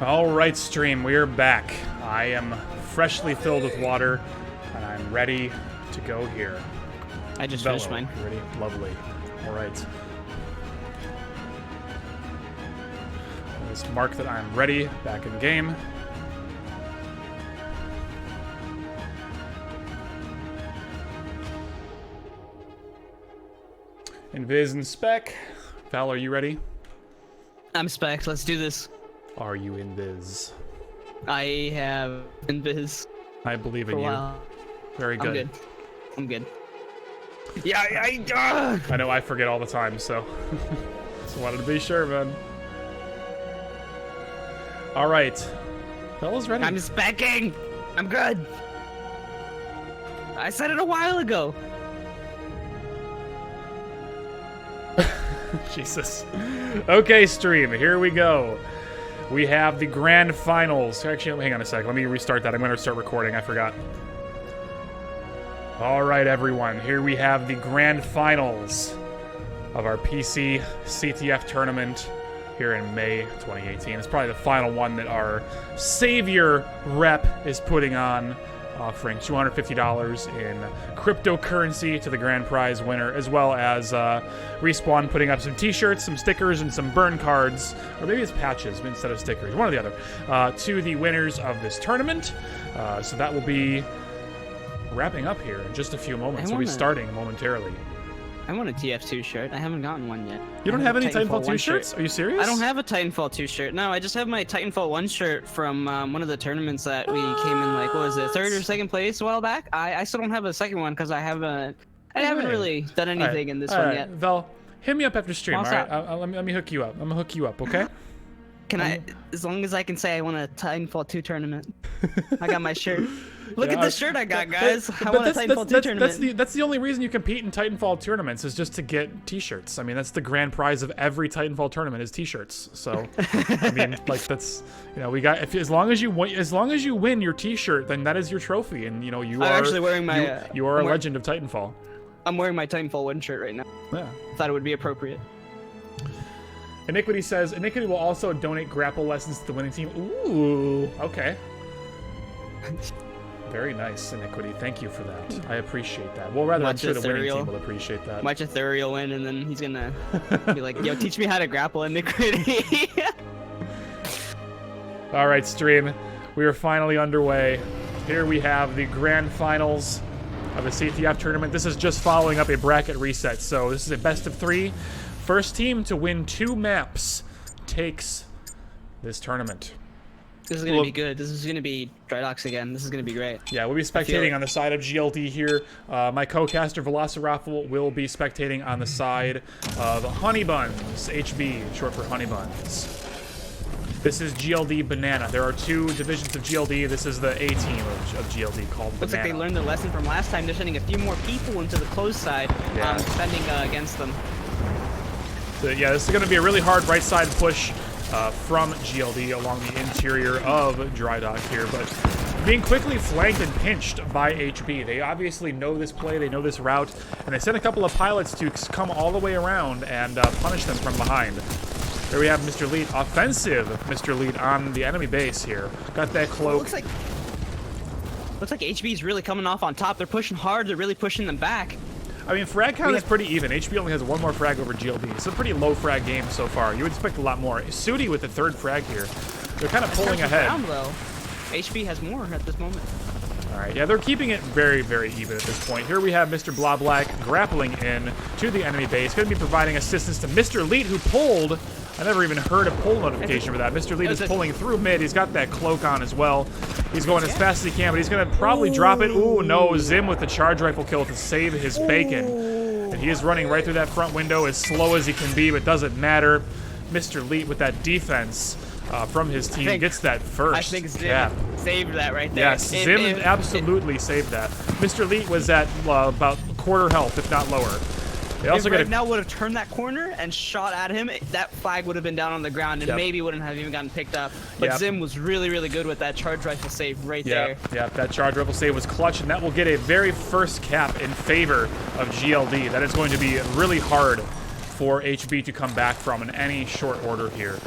All right, stream, we are back. I am freshly filled with water, and I'm ready to go here. I just finished mine. You ready? Lovely. All right. Let's mark that I'm ready, back in game. Invis and Spec. Val, are you ready? I'm Spec. Let's do this. Are you Invis? I have Invis. I believe in For a you. while. Very good. I'm good. Yeah, I know I forget all the time, so just wanted to be sure, man. All right, Bella's ready. I'm Specking. I'm good. I said it a while ago. Jesus. Okay, stream. Here we go. We have the grand finals. Actually, hang on a sec. Let me restart that. I'm going to start recording. I forgot. All right, everyone. Here we have the grand finals of our PC CTF tournament here in May 2018. It's probably the final one that our savior rep is putting on, offering $250 in cryptocurrency to the grand prize winner, as well as Respawn putting up some t-shirts, some stickers, and some burn cards, or maybe it's patches instead of stickers, one or the other, to the winners of this tournament. So that will be wrapping up here in just a few moments. We'll be starting momentarily. I want a TF2 shirt. I haven't gotten one yet. You don't have any Titanfall 2 shirts? Are you serious? I don't have a Titanfall 2 shirt. No, I just have my Titanfall 1 shirt from one of the tournaments that we came in, like, what was it, 3rd or 2nd place a while back? I still don't have a second one because I haven't really done anything in this one yet. Val, hit me up after stream, What's alright? up? Let me hook you up. I'm gonna hook you up, okay? Can I, as long as I can say I won a Titanfall 2 tournament. I got my shirt. Look at this shirt I got, guys. I won a Titanfall 2 tournament. That's the only reason you compete in Titanfall tournaments is just to get t-shirts. I mean, that's the grand prize of every Titanfall tournament is t-shirts. So, I mean, like that's, you know, we got as long as you win your t-shirt, then that is your trophy, and you know you are actually wearing my. You are a legend of Titanfall. I'm wearing my Titanfall 1 shirt right now. Yeah. Thought it would be appropriate. Iniquity says Iniquity will also donate grapple lessons to the winning team. Ooh, okay. Very nice, Iniquity. Thank you for that. I appreciate that. Well, rather, I'm sure the winning team will appreciate that. Watch Ethereal win, and then he's gonna be like, "Yo, teach me how to grapple, Iniquity." All right, stream. We are finally underway. Here we have the grand finals of the CTF tournament. This is just following up a bracket reset, so this is a best of 3. First team to win 2 maps takes this tournament. This is gonna be good. This is gonna be Drydock's again. This is gonna be great. Yeah, we'll be spectating on the side of GLD here. My co-caster Velocirofl will be spectating on the side of Honeybuns, HB, short for Honeybuns. This is GLD Banana. There are 2 divisions of GLD. This is the A team of GLD called Looks Banana. like they learned their lesson from last time. They're sending a few more people into the closed side, defending against them. So, yeah, this is going to be a really hard right side push from GLD along the interior of Drydock here, but being quickly flanked and pinched by HB. They obviously know this play, they know this route, and they sent a couple of pilots to come all the way around and punish them from behind. There we have Mr. Lead, offensive Mr. Lead on the enemy base here. Got that cloak. Looks like HB's really coming off on top. They're pushing hard, they're really pushing them back. I mean, frag count is pretty even. HB only has 1 more frag over GLD. It's a pretty low frag game so far. You would expect a lot more. Sudi with the 3rd frag here. They're kind of pulling ahead. Round, though. HB has more at this moment. All right, yeah, they're keeping it very, very even at this point. Here we have Mr. Blah Black grappling in to the enemy base. Going to be providing assistance to Mr. Leet, who pulled. I never even heard a pull notification for that. Mr. Leet is pulling through mid. He's got that cloak on as well. He's going as fast as he can, but he's going to probably drop it. Ooh, no, Zim with the charge rifle kill to save his bacon. And he is running right through that front window as slow as he can be, but doesn't matter. Mr. Leet with that defense from his team gets that first. I think Zim saved that right there. Yes, Zim absolutely saved that. Mr. Leet was at about quarter health, if not lower. They also if Red now would have turned that corner and shot at him, that flag would have been down on the ground and maybe wouldn't have even gotten picked up. But Zim was really, really good with that charge rifle save right there. Yeah, that charge rifle save was clutch, and that will get a very first cap in favor of GLD. That is going to be really hard for HB to come back from in any short order here.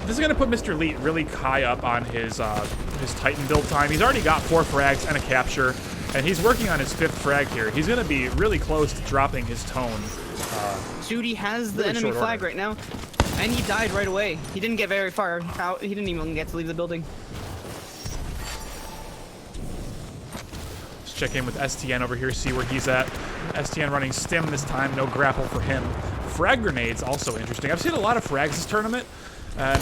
this is gonna put Mr. Leet really high up on his Titan build time. He's already got 4 frags and a capture, and he's working on his 5th frag here. He's gonna be really close to dropping his tone. Judy has the really enemy short flag order. right now, and he died right away. He didn't get very far out. He didn't even get to leave the building. Let's check in with STN over here, see where he's at. STN running stim this time, no grapple for him. Frag grenades also interesting. I've seen a lot of frags this tournament, and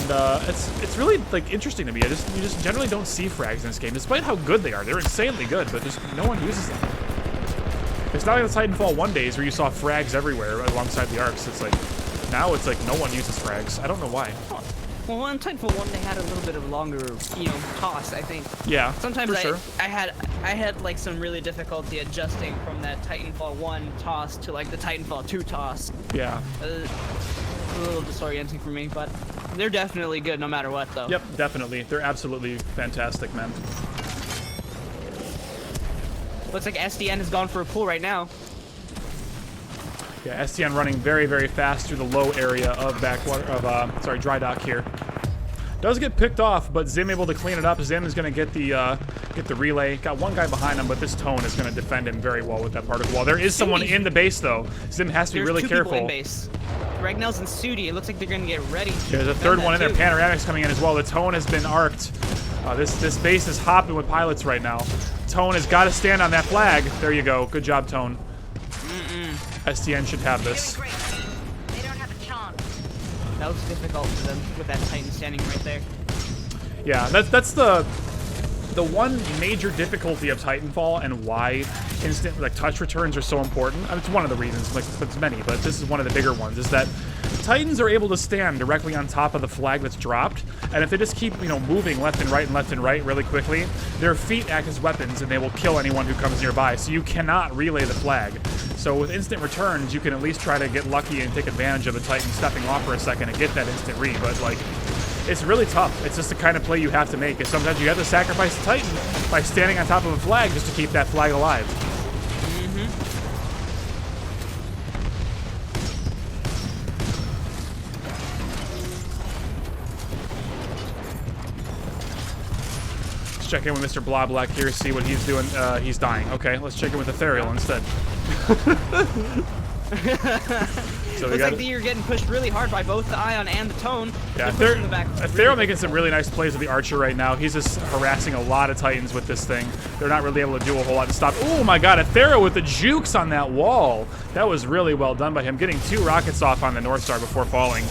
it's really like interesting to me. You just generally don't see frags in this game, despite how good they are. They're insanely good, but just no one uses them. It's not like the Titanfall 1 days where you saw frags everywhere alongside the arcs. It's like now it's like no one uses frags. I don't know why. Well, on Titanfall 1, they had a little bit of longer, toss, I think. Yeah, Sometimes for sure. I had like some really difficulty adjusting from that Titanfall 1 toss to like the Titanfall 2 toss. Yeah. A little disorienting for me, but they're definitely good no matter what, though. Yep, definitely. They're absolutely fantastic, man. Looks like SDN has gone for a pull right now. Yeah, STN running very, very fast through the low area of Drydock here. Does get picked off, but Zim able to clean it up. Zim is going to get the relay. Got one guy behind him, but this Tone is going to defend him very well with that particle wall. There is someone in the base, though. Zim has to be really careful. There's 2 people in base. Ragnell's and Sudi. It looks like they're going to get ready. There's a third one in there. Panoramic's coming in as well. The Tone has been arced. This base is hopping with pilots right now. Tone has got to stand on that flag. There you go. Good job, Tone. STN should have this. Doing great. They don't have a chance. That was difficult for them with that Titan standing right there. Yeah, that's the one major difficulty of Titanfall and why instant touch returns are so important. I mean, it's one of the reasons, there's many, but this is one of the bigger ones, is that Titans are able to stand directly on top of the flag that's dropped, and if they just keep, moving left and right really quickly, their feet act as weapons and they will kill anyone who comes nearby, so you cannot relay the flag. So with instant returns, you can at least try to get lucky and take advantage of a Titan stepping off for a second and get that instant re, but it's really tough. It's just the kind of play you have to make. Is sometimes you have to sacrifice the Titan by standing on top of a flag just to keep that flag alive. Let's check in with Mr. Bloblack here, see what he's doing. He's dying. Okay, let's check in with Ethereal instead. So Looks like you're getting pushed really hard by both the Ion and the Tone. Yeah, Ethereal making some really nice plays with the Archer right now. He's just harassing a lot of Titans with this thing. They're not really able to do a whole lot to stop. Oh my god, Ethereal with the jukes on that wall. That was really well done by him, getting 2 rockets off on the North Star before falling.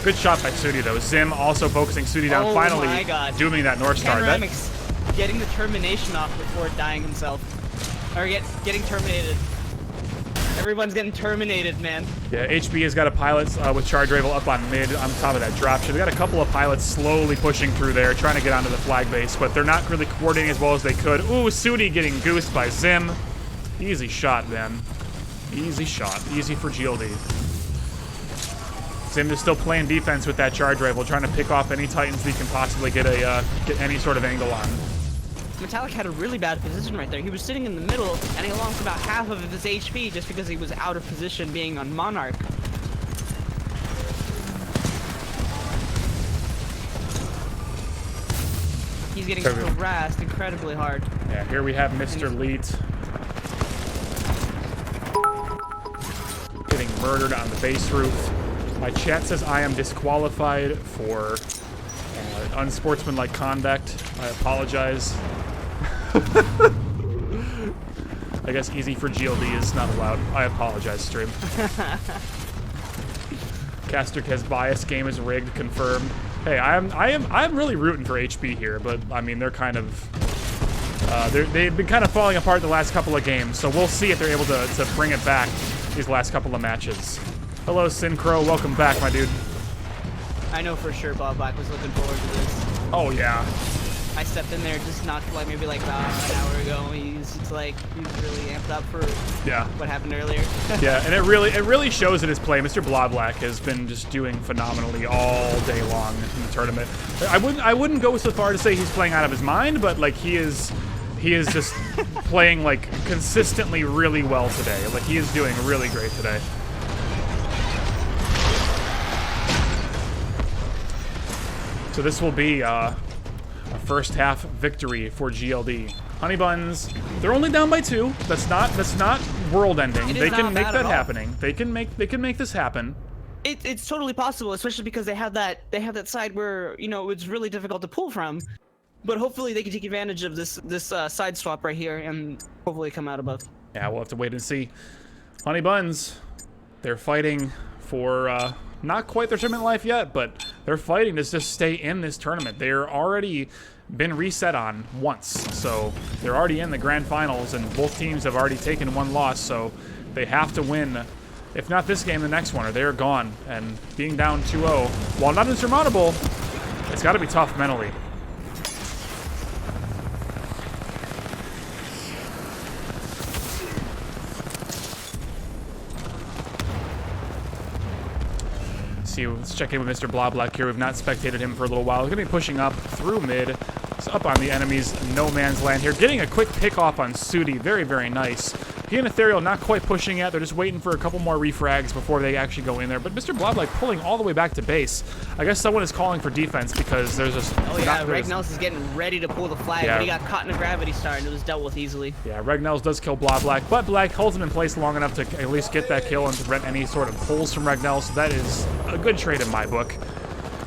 Good shot by Sudi though. Zim also focusing Sudi down, finally dooming that North Star. Panoramic's getting the termination off before dying himself. Or getting terminated. Everyone's getting terminated, man. Yeah, HB has got a pilot with Charge Ravel up on mid on top of that dropship. They got a couple of pilots slowly pushing through there, trying to get onto the flag base, but they're not really coordinating as well as they could. Ooh, Sudi getting goosed by Zim. Easy shot, man. Easy shot. Easy for GLD. Zim is still playing defense with that Charge Rifle, trying to pick off any Titans he can possibly get any sort of angle on. Metallic had a really bad position right there. He was sitting in the middle, and he lost about half of his HP just because he was out of position being on Monarch. He's getting harassed incredibly hard. Yeah, here we have Mr. Leet getting murdered on the base roof. My chat says I am disqualified for unsportsmanlike conduct. I apologize. I guess easy for GLD is not allowed. I apologize, stream. Caster has bias. Game is rigged. Confirmed. Hey, I'm really rooting for HB here, but I mean they're kind of they've been kind of falling apart the last couple of games, so we'll see if they're able to bring it back these last couple of matches. Hello, Syncro. Welcome back, my dude. I know for sure Bob Black was looking forward to this. Oh yeah. I stepped in there just not maybe like about an hour ago. He's really amped up for what happened earlier. Yeah, and it really shows in his play. Mr. Bloblack has been just doing phenomenally all day long in the tournament. I wouldn't go so far to say he's playing out of his mind, but like he is just playing like consistently really well today. Like he is doing really great today. So this will be a first half victory for GLD. Honeybuns, they're only down by 2. That's not world ending. They can make that happening. They can make this happen. It's totally possible, especially because they have that side where, you know, it's really difficult to pull from. But hopefully they can take advantage of this side swap right here and hopefully come out above. Yeah, we'll have to wait and see. Honeybuns, they're fighting for not quite their tournament life yet, but they're fighting to just stay in this tournament. They're already been reset on once, so they're already in the grand finals, and both teams have already taken 1 loss, so they have to win. If not this game, the next one, or they're gone. And being down 2-0, while not insurmountable, it's got to be tough mentally. Let's check in with Mr. Bloblack here. We've not spectated him for a little while. He's going to be pushing up through mid. It's up on the enemy's no man's land here. Getting a quick pick off on Sudi. Very, very nice. He and Ethereal not quite pushing yet. They're just waiting for a couple more refrags before they actually go in there. But Mr. Bloblack pulling all the way back to base. I guess someone is calling for defense because there's just... Oh yeah, Regnels is getting ready to pull the flag, but he got caught in a gravity star and it was dealt with easily. Yeah, Regnels does kill Bloblack, but Black holds him in place long enough to at least get that kill and to prevent any sort of pulls from Regnels. So that is a good trade in my book.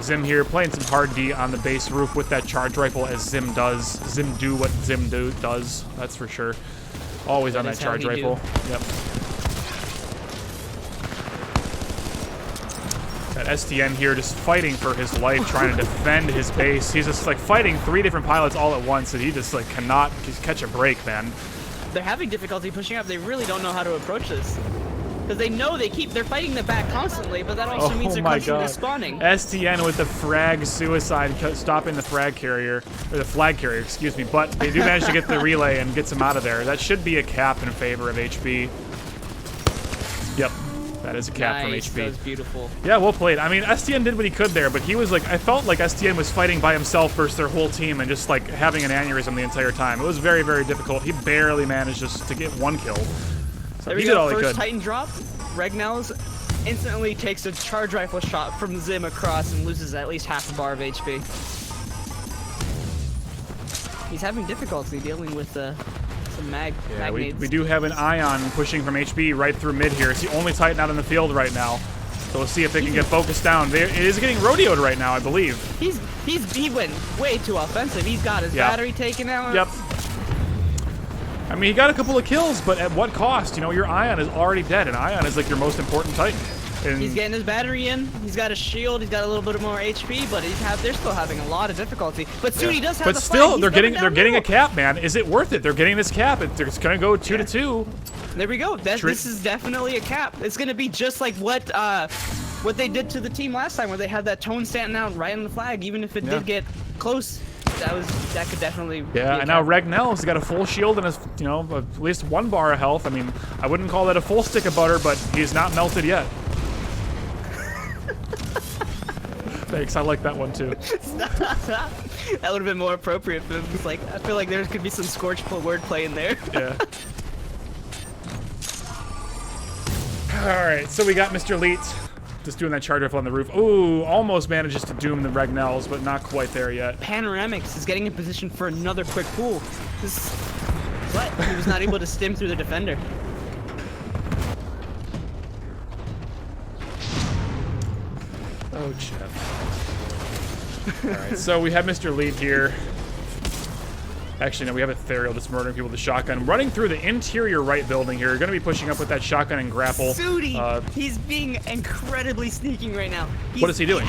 Zim here playing some hard D on the base roof with that charge rifle as Zim does. Zim do what Zim does, that's for sure. Always on that charge rifle. Yep. That STN here just fighting for his life, trying to defend his base. He's just like fighting 3 different pilots all at once, and he just like cannot just catch a break, man. They're having difficulty pushing up. They really don't know how to approach this. Because they know they're fighting the back constantly, but that also means they're constantly respawning. STN with the frag suicide, stopping the frag carrier, or the flag carrier, excuse me, but they do manage to get the relay and gets him out of there. That should be a cap in favor of HB. Yep, that is a cap from HB. That was beautiful. Yeah, well played. I mean, STN did what he could there, but he was like, I felt like STN was fighting by himself versus their whole team and just like having an aneurysm the entire time. It was very, very difficult. He barely managed just to get 1 kill. So there we go, first Titan drop. Regnels instantly takes a charge rifle shot from Zim across and loses at least half a bar of HP. He's having difficulty dealing with some magnades. We do have an Ion pushing from HB right through mid here. It's the only Titan out in the field right now. So we'll see if they can get focused down. It is getting rodeoed right now, I believe. He went way too offensive. He's got his battery taken out. Yep. I mean, he got a couple of kills, but at what cost? You know, your Ion is already dead, and Ion is like your most important Titan. And he's getting his battery in. He's got a shield. He's got a little bit more HP, but they're still having a lot of difficulty. But Sudi does have the flag. But still, they're getting a cap, man. Is it worth it? They're getting this cap. It's gonna go 2-2. There we go. This is definitely a cap. It's gonna be just like what they did to the team last time, where they had that tone standing out right on the flag, even if it did get close. That could definitely be and now Regnell's got a full shield and at least 1 bar of health. I mean, I wouldn't call that a full stick of butter, but he's not melted yet. Thanks, I like that one too. That would have been more appropriate, but it's like I feel like there could be some scorch wordplay in there. Yeah. Alright, so we got Mr. Leet just doing that charge rifle on the roof. Ooh, almost manages to doom the Regnells, but not quite there yet. Panoramics is getting in position for another quick pull. But he was not able to stim through the defender. Oh, Jeff. Alright, so we have Mr. Leet here. Actually, no, we have Ethereal just murdering people with the shotgun. Running through the interior right building here. Going to be pushing up with that shotgun and grapple. Sudi! He's being incredibly sneaking right now. What is he doing?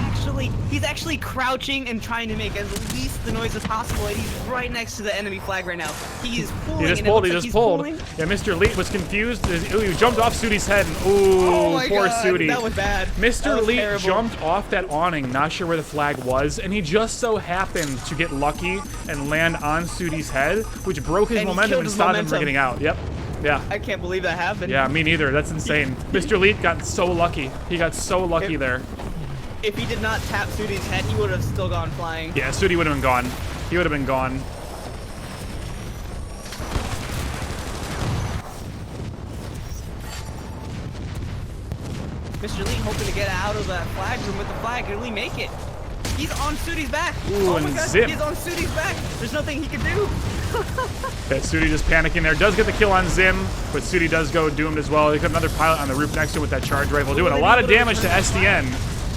He's actually crouching and trying to make as least the noise as possible, and he's right next to the enemy flag right now. He is pulling. He just pulled. Yeah, Mr. Leet was confused. Ooh, he jumped off Sudi's head. And, ooh, poor Sudi. That was bad. Mr. Leet jumped off that awning, not sure where the flag was, and he just so happened to get lucky and land on Sudi's head, which broke his momentum and stopped him from getting out. Yep. Yeah. I can't believe that happened. Yeah, me neither. That's insane. Mr. Leet got so lucky. He got so lucky there. If he did not tap Sudi's head, he would have still gone flying. Yeah, Sudi would have been gone. He would have been gone. Mr. Leet hoping to get out of that flag room with the flag. Can we make it? He's on Sudi's back. Ooh, oh and my god, zip. he's on Sudi's back. There's nothing he can do. Okay, Sudi just panicking there. Does get the kill on Zim, but Sudi does go doomed as well. They got another pilot on the roof next to him with that charge rifle, doing a lot of damage to SDN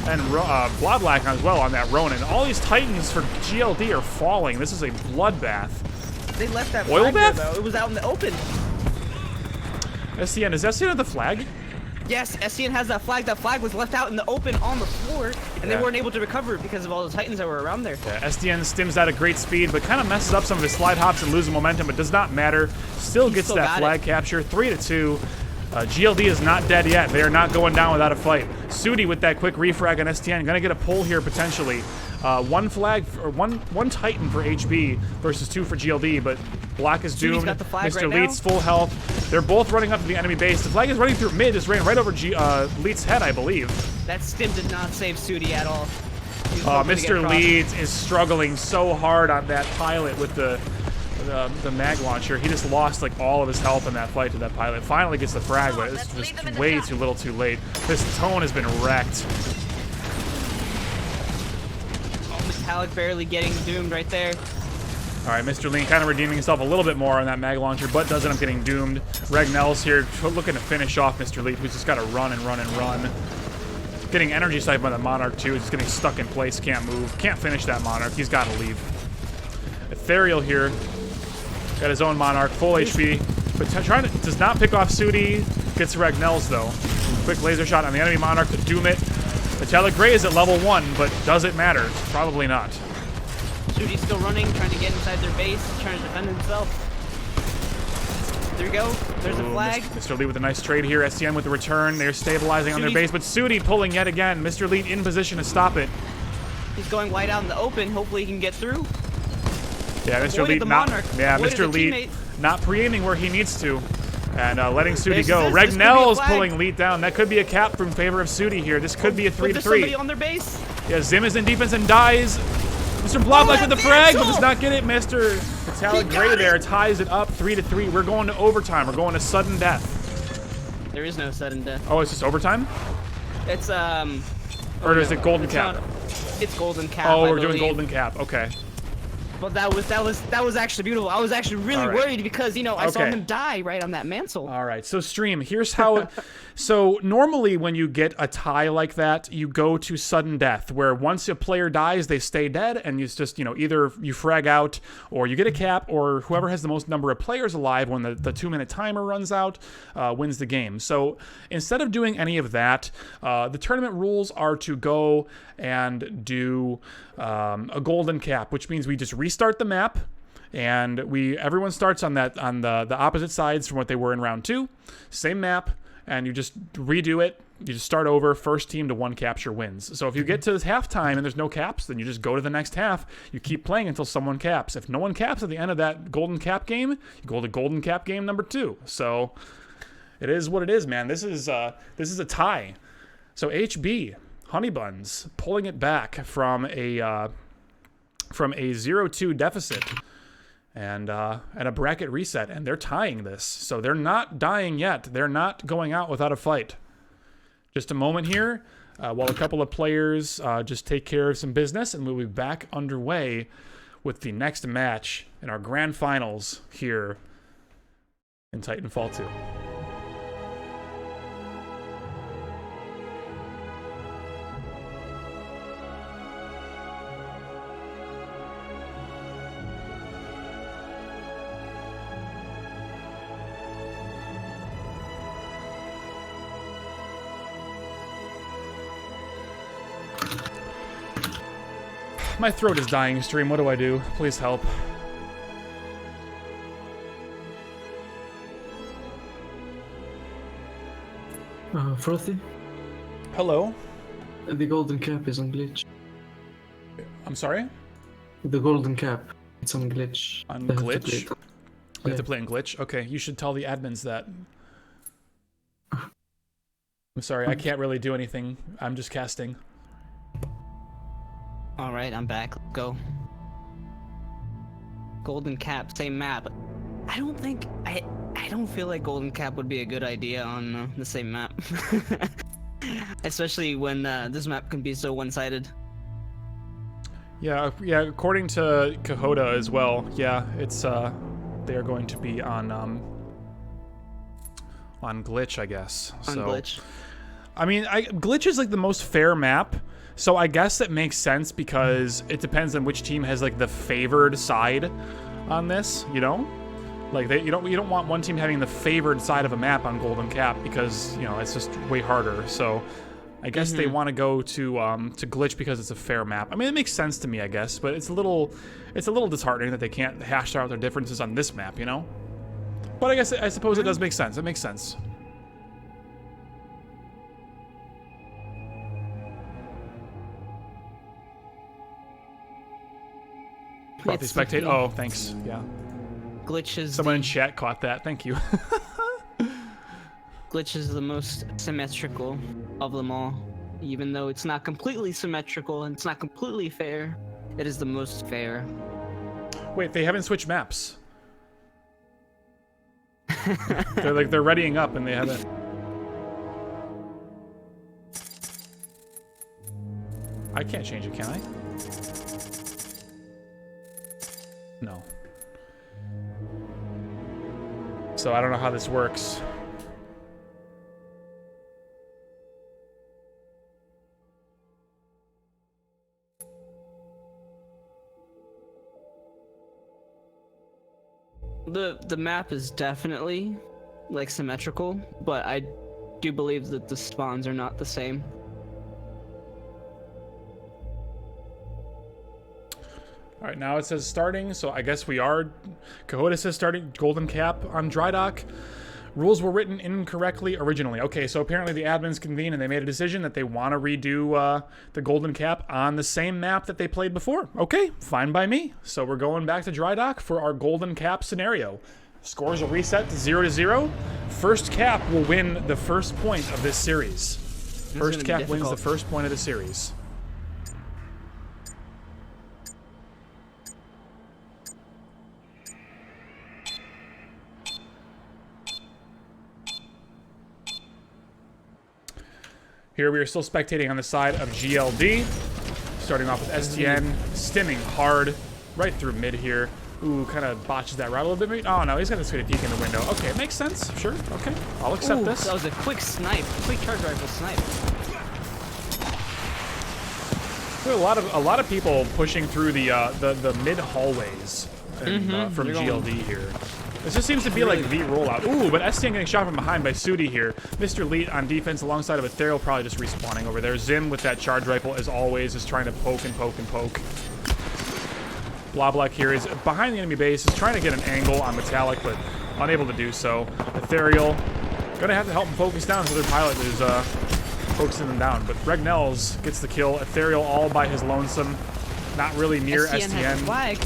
and Bloblack as well on that Ronin. All these Titans for GLD are falling. This is a bloodbath. They left that Oil flag there, bath? though. It was out in the open. SDN, is SDN at the flag? Yes, SCN has that flag. That flag was left out in the open on the floor, and they weren't able to recover it because of all the Titans that were around there. Yeah, SDN stims at a great speed, but kind of messes up some of his slide hops and losing momentum, but does not matter. Still gets that flag capture, 3-2. GLD is not dead yet. They are not going down without a fight. Sudi with that quick refrag on STN, gonna get a pull here potentially. One flag or one Titan for HB versus 2 for GLD, but Black is doomed. Got the flag Mr. right Leet's full health. They're both running up to the enemy base. The flag is running through mid, just ran right over Leet's head, I believe. That stim did not save Sudi at all. Mr. Leeds is struggling so hard on that pilot with the mag launcher. He just lost like all of his health in that fight to that pilot. Finally gets the frag, but it's just way too little too late. This Tone has been wrecked. Metallic barely getting doomed right there. All right, Mr. Lean kind of redeeming himself a little bit more on that mag launcher, but does end up getting doomed. Regnell's here looking to finish off Mr. Lean, who's just got to run and run and run. Getting energy siphoned by the Monarch too. He's just getting stuck in place, can't move, can't finish that Monarch. He's got to leave. Ethereal here, got his own Monarch, full HP, but does not pick off Sudi. Gets Regnell's though. Quick laser shot on the enemy Monarch to doom it. Metallic Gray is at level 1, but does it matter? Probably not. Sudi's still running, trying to get inside their base, trying to defend himself. There we go. There's a flag. Mr. Lee with a nice trade here. STN with the return. They're stabilizing on their base, but Sudi pulling yet again. Mr. Lee in position to stop it. He's going wide out in the open. Hopefully he can get through. Yeah, Mr. Lee Mr. Lee not pre-aiming where he needs to. And letting Sudi go. Regnell's pulling Leet down. That could be a cap in favor of Sudi here. This could be a 3-3. Somebody on their base. Yeah, Zim is in defense and dies. Mr. Bloblack with the frag, but does not get it. Mr. Metallic Gray there ties it up 3-3. We're going to overtime. We're going to sudden death. There is no sudden death. Oh, it's just overtime? It's or is it golden cap? It's golden cap. Oh, we're doing golden cap. Okay. But that was actually beautiful. I was actually really worried because, you know, I saw him die right on that mantle. All right, so Stream, here's how so normally when you get a tie like that, you go to sudden death, where once a player dies, they stay dead, and you just, you know, either you frag out, or you get a cap, or whoever has the most number of players alive when the 2-minute timer runs out wins the game. So instead of doing any of that, the tournament rules are to go and do a golden cap, which means we just restart the map, and everyone starts on the opposite sides from what they were in round 2. Same map, and you just redo it. You just start over. First team to 1 capture wins. So if you get to halftime and there's no caps, then you just go to the next half. You keep playing until someone caps. If no one caps at the end of that golden cap game, you go to golden cap game number 2. So it is what it is, man. This is a tie. So HB Honeybuns pulling it back from a 0-2 deficit and a bracket reset, and they're tying this. So they're not dying yet. They're not going out without a fight. Just a moment here while a couple of players just take care of some business, and we'll be back underway with the next match in our grand finals here in Titanfall 2. My throat is dying, Stream. What do I do? Please help. Frothy? Hello? The golden cap is on glitch. I'm sorry? The golden cap. It's on glitch. On glitch? We have to play in glitch? Okay, you should tell the admins that. I'm sorry, I can't really do anything. I'm just casting. Alright, I'm back. Let's go. Golden cap, same map. I don't feel like golden cap would be a good idea on the same map. Especially when this map can be so one-sided. Yeah, yeah. According to Kahota as well. Yeah, it's they are going to be on glitch, I guess. On glitch. I mean, glitch is like the most fair map, so I guess that makes sense because it depends on which team has like the favored side on this. You know, like you don't want one team having the favored side of a map on Golden Cap because you know it's just way harder. So I guess they want to go to glitch because it's a fair map. I mean, it makes sense to me, I guess, but it's a little disheartening that they can't hash out their differences on this map, you know? But I suppose it does make sense. It makes sense. Frothy spectate. Oh, thanks. Yeah. Glitch is someone in chat caught that. Thank you. Glitch is the most symmetrical of them all. Even though it's not completely symmetrical and it's not completely fair, it is the most fair. Wait, they haven't switched maps. they're readying up and they haven't. I can't change it, can I? No. So I don't know how this works. The map is definitely like symmetrical, but I do believe that the spawns are not the same. All right, now it says starting, so I guess we are. Kahota says starting Golden Cap on Drydock. Rules were written incorrectly originally. Okay, so apparently the admins convened and they made a decision that they want to redo the Golden Cap on the same map that they played before. Okay, fine by me. So we're going back to Drydock for our Golden Cap scenario. Scores will reset to 0-0. First cap will win the first point of this series. First cap wins the first point of the series. Here we are still spectating on the side of GLD. Starting off with STN, stimming hard right through mid here. Ooh, kind of botches that route a little bit. Oh no, he's got this good peek in the window. Okay, makes sense. Sure, okay. I'll accept this. That was a quick snipe. Quick charge rifle snipe. There are a lot of people pushing through the mid hallways and, from GLD here. This just seems to be like the rollout. Ooh, but STN getting shot from behind by Sudi here. Mr. Leet on defense alongside of Ethereal, probably just respawning over there. Zim with that charge rifle, as always, is trying to poke and poke and poke. Bloblack here is behind the enemy base, is trying to get an angle on Metallic, but unable to do so. Ethereal, gonna have to help him focus down, so their pilot is focusing them down. But Regnells gets the kill. Ethereal all by his lonesome, not really near STN. Has a flag.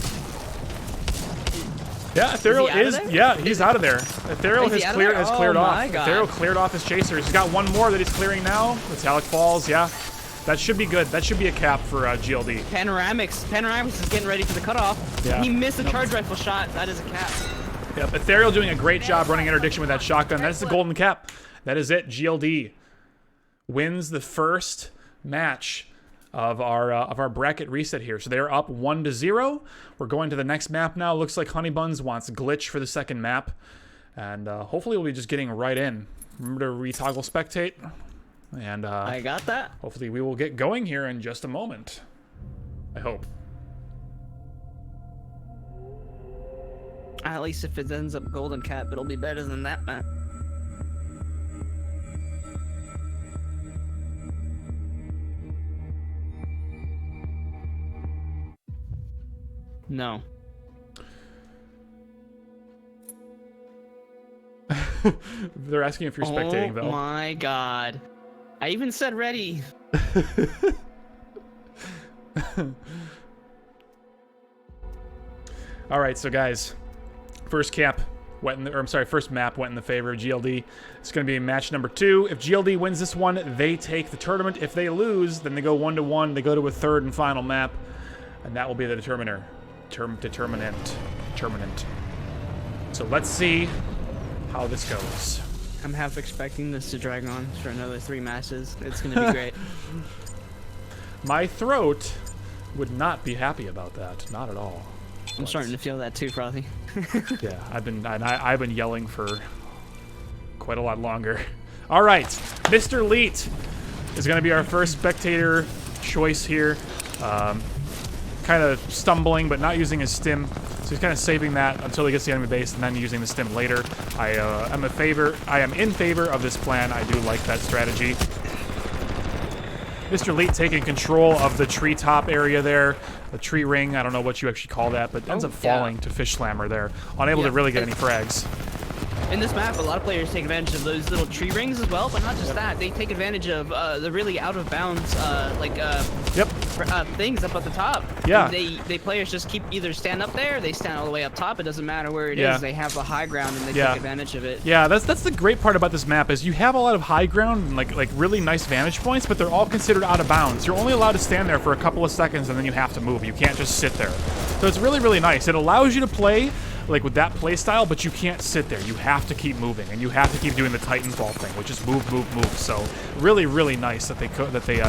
Yeah, Ethereal is. Yeah, he's out of there. Ethereal has cleared off. Ethereal cleared off his chasers. He's got one more that he's clearing now. Metallic falls. Yeah, that should be good. That should be a cap for GLD. Panoramics is getting ready for the cutoff. Yeah. He missed a charge rifle shot. That is a cap. Yep, Ethereal doing a great job running interdiction with that shotgun. That is the golden cap. That is it. GLD wins the first match of our bracket reset here. So they're up 1-0. We're going to the next map now. Looks like Honeybuns wants glitch for the second map. And hopefully we'll be just getting right in. Remember to retoggle spectate. And I got that. Hopefully we will get going here in just a moment. I hope. At least if it ends up golden cap, it'll be better than that map. No. They're asking if you're spectating, Vel. Oh my god. I even said ready. All right, so guys, first map went in the favor of GLD. It's going to be match number 2. If GLD wins this one, they take the tournament. If they lose, then they go 1-1. They go to a third and final map, and that will be the determinant. So let's see how this goes. I'm half expecting this to drag on for another 3 matches. It's going to be great. My throat would not be happy about that. Not at all. I'm starting to feel that too, Frothy. Yeah, I've been yelling for quite a lot longer. All right, Mr. Leet is going to be our first spectator choice here. Kind of stumbling, but not using his stim. So he's kind of saving that until he gets the enemy base, and then using the stim later. I am in favor of this plan. I do like that strategy. Mr. Leet taking control of the treetop area there, the tree ring. I don't know what you actually call that, but ends up falling to Fish Slammer there, unable to really get any frags. In this map, a lot of players take advantage of those little tree rings as well, but not just that. They take advantage of the really out of bounds things up at the top. Yeah. And they players just either stand up there, they stand all the way up top. It doesn't matter where it is. They have the high ground and they take advantage of it. Yeah, that's the great part about this map is you have a lot of high ground and like really nice vantage points, but they're all considered out of bounds. You're only allowed to stand there for a couple of seconds and then you have to move. You can't just sit there. So it's really, really nice. It allows you to play like with that play style, but you can't sit there. You have to keep moving, and you have to keep doing the Titanfall thing, which is move, move, move. So really, really nice that they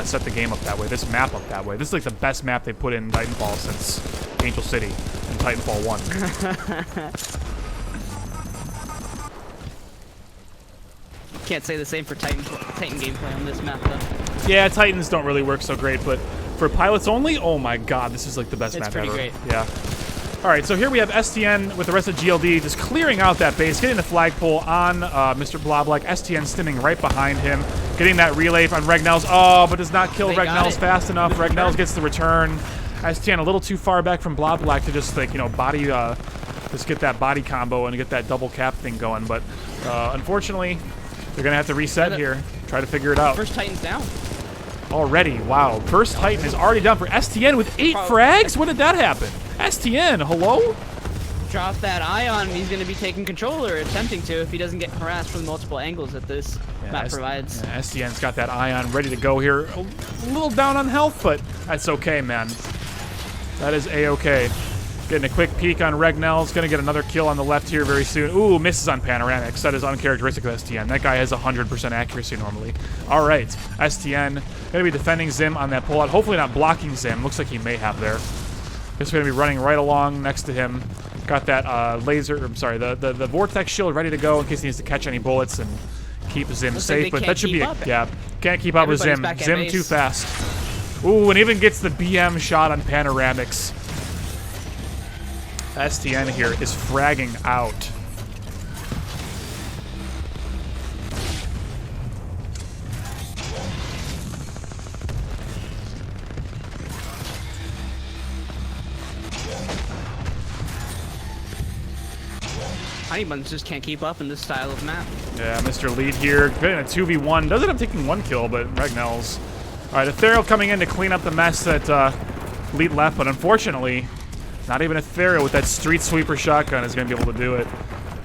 set the game up that way. This map up that way. This is like the best map they put in Titanfall since Angel City and Titanfall 1. Can't say the same for Titan gameplay on this map though. Yeah, Titans don't really work so great, but for pilots only, oh my god, this is like the best map ever. It's pretty great. Yeah. All right, so here we have STN with the rest of GLD just clearing out that base, getting the flagpole on Mr. Bloblek. STN stimming right behind him, getting that relay on Regnells. Oh, but does not kill Regnells fast enough. Regnells gets the return. STN a little too far back from Bloblek to just like, you know, body, just get that body combo and get that double cap thing going. But unfortunately, they're gonna have to reset here, try to figure it out. First Titan's down. Already, wow. First Titan is already down for STN with 8 frags? When did that happen? STN, hello? Drop that Ion, and he's going to be taking control, or attempting to, if he doesn't get harassed from multiple angles that this map provides. Yeah, STN's got that Ion ready to go here. A little down on health, but that's okay, man. That is A-okay. Getting a quick peek on Regnell's. Going to get another kill on the left here very soon. Ooh, misses on Panoramics. That is uncharacteristic of STN. That guy has 100% accuracy normally. All right, STN going to be defending Zim on that pullout. Hopefully not blocking Zim. Looks like he may have there. Just going to be running right along next to him. Got that the Vortex shield ready to go in case he needs to catch any bullets and keep Zim safe. But that should be can't keep up with Zim. Zim too fast. Ooh, and even gets the BM shot on Panoramics. STN here is fragging out. Honeybuns just can't keep up in this style of map. Yeah, Mr. Lead here, getting a 2v1. Does end up taking 1 kill, but Regnells. All right, Ethereal coming in to clean up the mess that Lead left, but unfortunately, not even Ethereal with that Street Sweeper shotgun is going to be able to do it.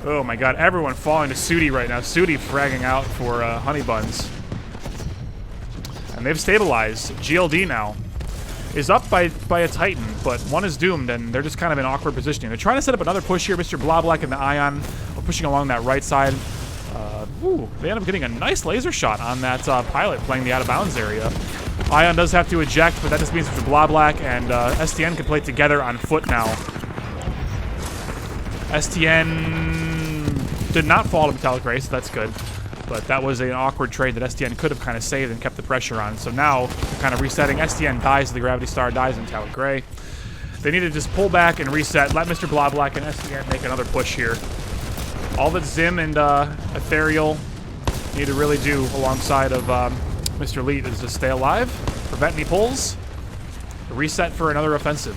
Oh my god, everyone falling to Sudi right now. Sudi fragging out for Honeybuns. And they've stabilized. GLD now is up by a Titan, but one is doomed, and they're just kind of in awkward positioning. They're trying to set up another push here. Mr. Bloblek and the Ion are pushing along that right side. Ooh, they end up getting a nice laser shot on that pilot playing the out-of-bounds area. Ion does have to eject, but that just means Mr. Bloblek and STN can play together on foot now. STN did not fall to Metallic Ray, so that's good. But that was an awkward trade that STN could have kind of saved and kept the pressure on. So now, kind of resetting. STN dies to the Gravity Star, dies in Metallic Gray. They need to just pull back and reset. Let Mr. Bloblek and STN make another push here. All that Zim and Ethereal need to really do alongside of Mr. Leet is to stay alive, prevent any pulls, reset for another offensive.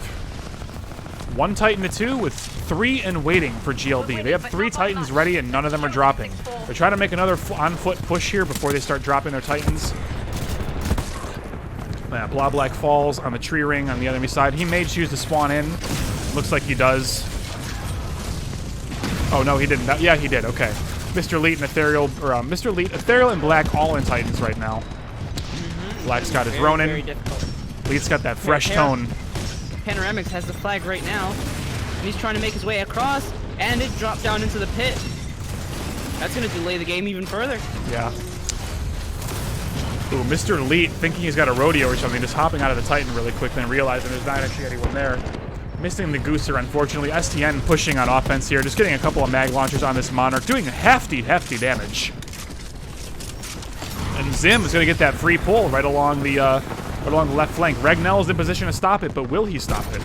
1 Titan to 2 with 3 and waiting for GLD. They have 3 Titans ready and none of them are dropping. They're trying to make another on-foot push here before they start dropping their Titans. Bloblek falls on the tree ring on the enemy side. He may choose to spawn in. Looks like he does. Oh, no, he didn't. Yeah, he did. Okay. Mr. Leet and Ethereal, or Mr. Leet, Ethereal and Black all in Titans right now. Black's got his Ronin. Leet's got that fresh tone. Panoramics has the flag right now. And he's trying to make his way across, and it dropped down into the pit. That's going to delay the game even further. Yeah. Ooh, Mr. Elite, thinking he's got a rodeo or something, just hopping out of the Titan really quickly and realizing there's not actually anyone there. Missing the Gooser, unfortunately. STN pushing on offense here, just getting a couple of mag launchers on this Monarch, doing hefty damage. And Zim is going to get that free pull right along the left flank. Regnell is in position to stop it, but will he stop it?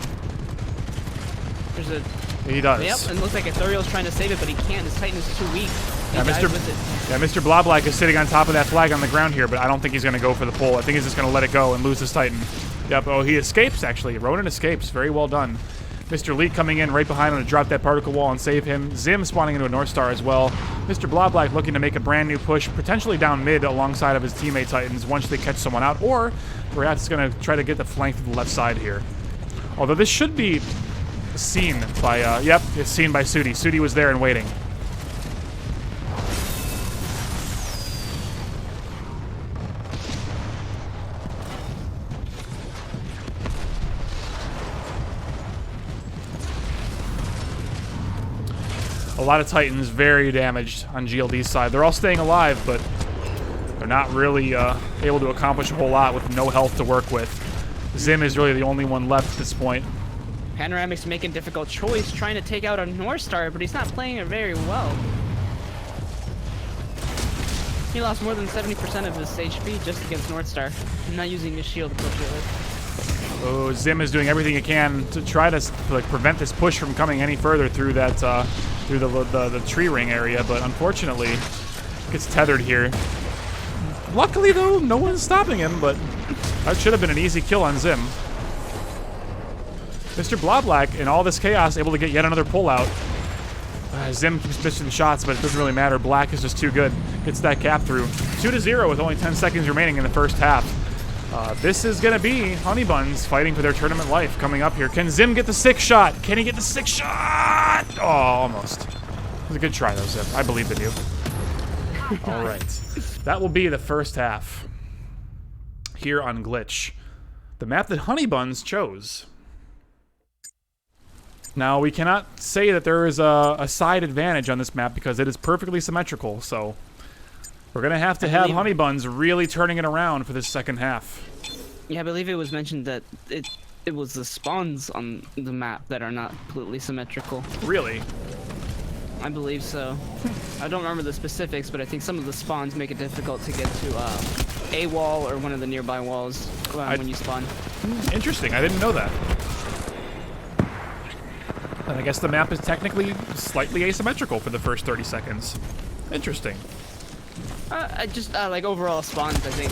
There's a... He does. Yep, and it looks like Ethereal's trying to save it, but he can't. His Titan is too weak. Yeah, Mr. Bloblak is sitting on top of that flag on the ground here, but I don't think he's going to go for the pull. I think he's just going to let it go and lose his Titan. Yep, oh, he escapes, actually. Ronan escapes. Very well done. Mr. Leet coming in right behind him to drop that particle wall and save him. Zim spawning into a North Star as well. Mr. Bloblak looking to make a brand new push, potentially down mid alongside of his teammate Titans once they catch someone out, or perhaps going to try to get the flank to the left side here. Although this should be seen by, yep, it's seen by Sudi. Sudi was there and waiting. A lot of Titans very damaged on GLD's side. They're all staying alive, but they're not really able to accomplish a whole lot with no health to work with. Zim is really the only one left at this point. Panoramic's making a difficult choice, trying to take out a North Star, but he's not playing it very well. He lost more than 70% of his HP just against North Star. I'm not using his shield appropriately. Oh, Zim is doing everything he can to try to like prevent this push from coming any further through that through the tree ring area, but unfortunately gets tethered here. Luckily though, no one's stopping him, but that should have been an easy kill on Zim. Mr. Bloblak, in all this chaos, able to get yet another pullout. Zim keeps missing shots, but it doesn't really matter. Black is just too good. Gets that cap through. 2-0 with only 10 seconds remaining in the first half. This is going to be Honeybuns fighting for their tournament life coming up here. Can Zim get the 6th shot? Can he get the 6th shot? Oh, almost. It was a good try, though, Zim. I believed in you. All right. That will be the first half here on Glitch. The map that Honeybuns chose. Now, we cannot say that there is a side advantage on this map because it is perfectly symmetrical, so we're going to have Honeybuns really turning it around for this second half. Yeah, I believe it was mentioned that it was the spawns on the map that are not completely symmetrical. Really? I believe so. I don't remember the specifics, but I think some of the spawns make it difficult to get to a wall or one of the nearby walls when you spawn. Interesting, I didn't know that. And I guess the map is technically slightly asymmetrical for the first 30 seconds. Interesting. I just like overall spawns, I think.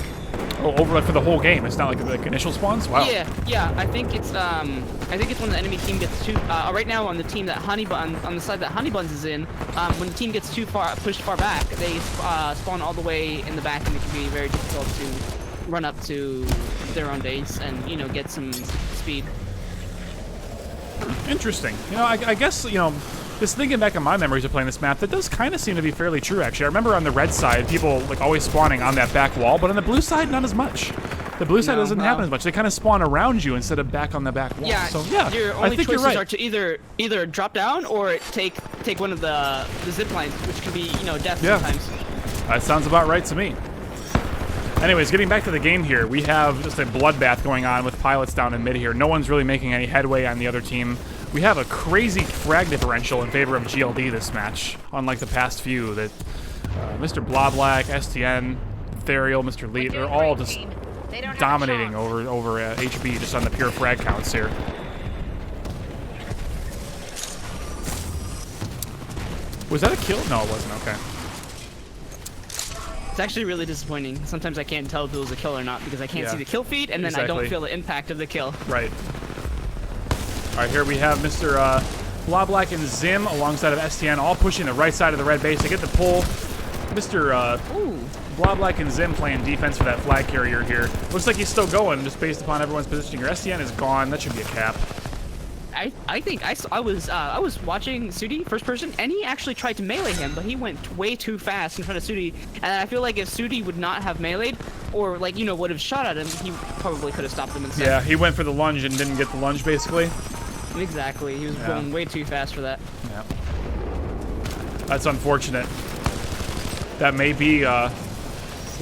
Oh, over for the whole game. It's not like initial spawns. Wow. Yeah. I think it's when the enemy team gets too. Right now on the team that on the side that Honeybuns is in, when the team gets too far pushed far back, they spawn all the way in the back, and it can be very difficult to run up to their own base and get some speed. Interesting. I guess just thinking back on my memories of playing this map, that does kind of seem to be fairly true, actually. I remember on the red side, people like always spawning on that back wall, but on the blue side, not as much. The blue side doesn't happen as much. They kind of spawn around you instead of back on the back wall. Yeah, so yeah, your I only think you're choices right. are to either drop down or take one of the zip lines, which can be death sometimes. That sounds about right to me. Anyways, getting back to the game here, we have just a bloodbath going on with pilots down in mid here. No one's really making any headway on the other team. We have a crazy frag differential in favor of GLD this match, unlike the past few. That Mr. Bloblak, STN, Therial, Mr. Leet, they're all just dominating over HB just on the pure frag counts here. Was that a kill? No, it wasn't. Okay. It's actually really disappointing. Sometimes I can't tell if it was a kill or not because I can't see the kill feed, and then I don't feel the impact of the kill. Right. All right, here we have Mr. Bloblak and Zim alongside of STN, all pushing the right side of the red base. They get the pull. Mr. Bloblak and Zim playing defense for that flag carrier here. Looks like he's still going, just based upon everyone's positioning. Your STN is gone. That should be a cap. I think I was watching Sudi first person, and he actually tried to melee him, but he went way too fast in front of Sudi. And I feel like if Sudi would not have meleeed, or would have shot at him, he probably could have stopped him instead. Yeah, he went for the lunge and didn't get the lunge, basically. Exactly, he was going way too fast for that. Yeah. That's unfortunate. That may be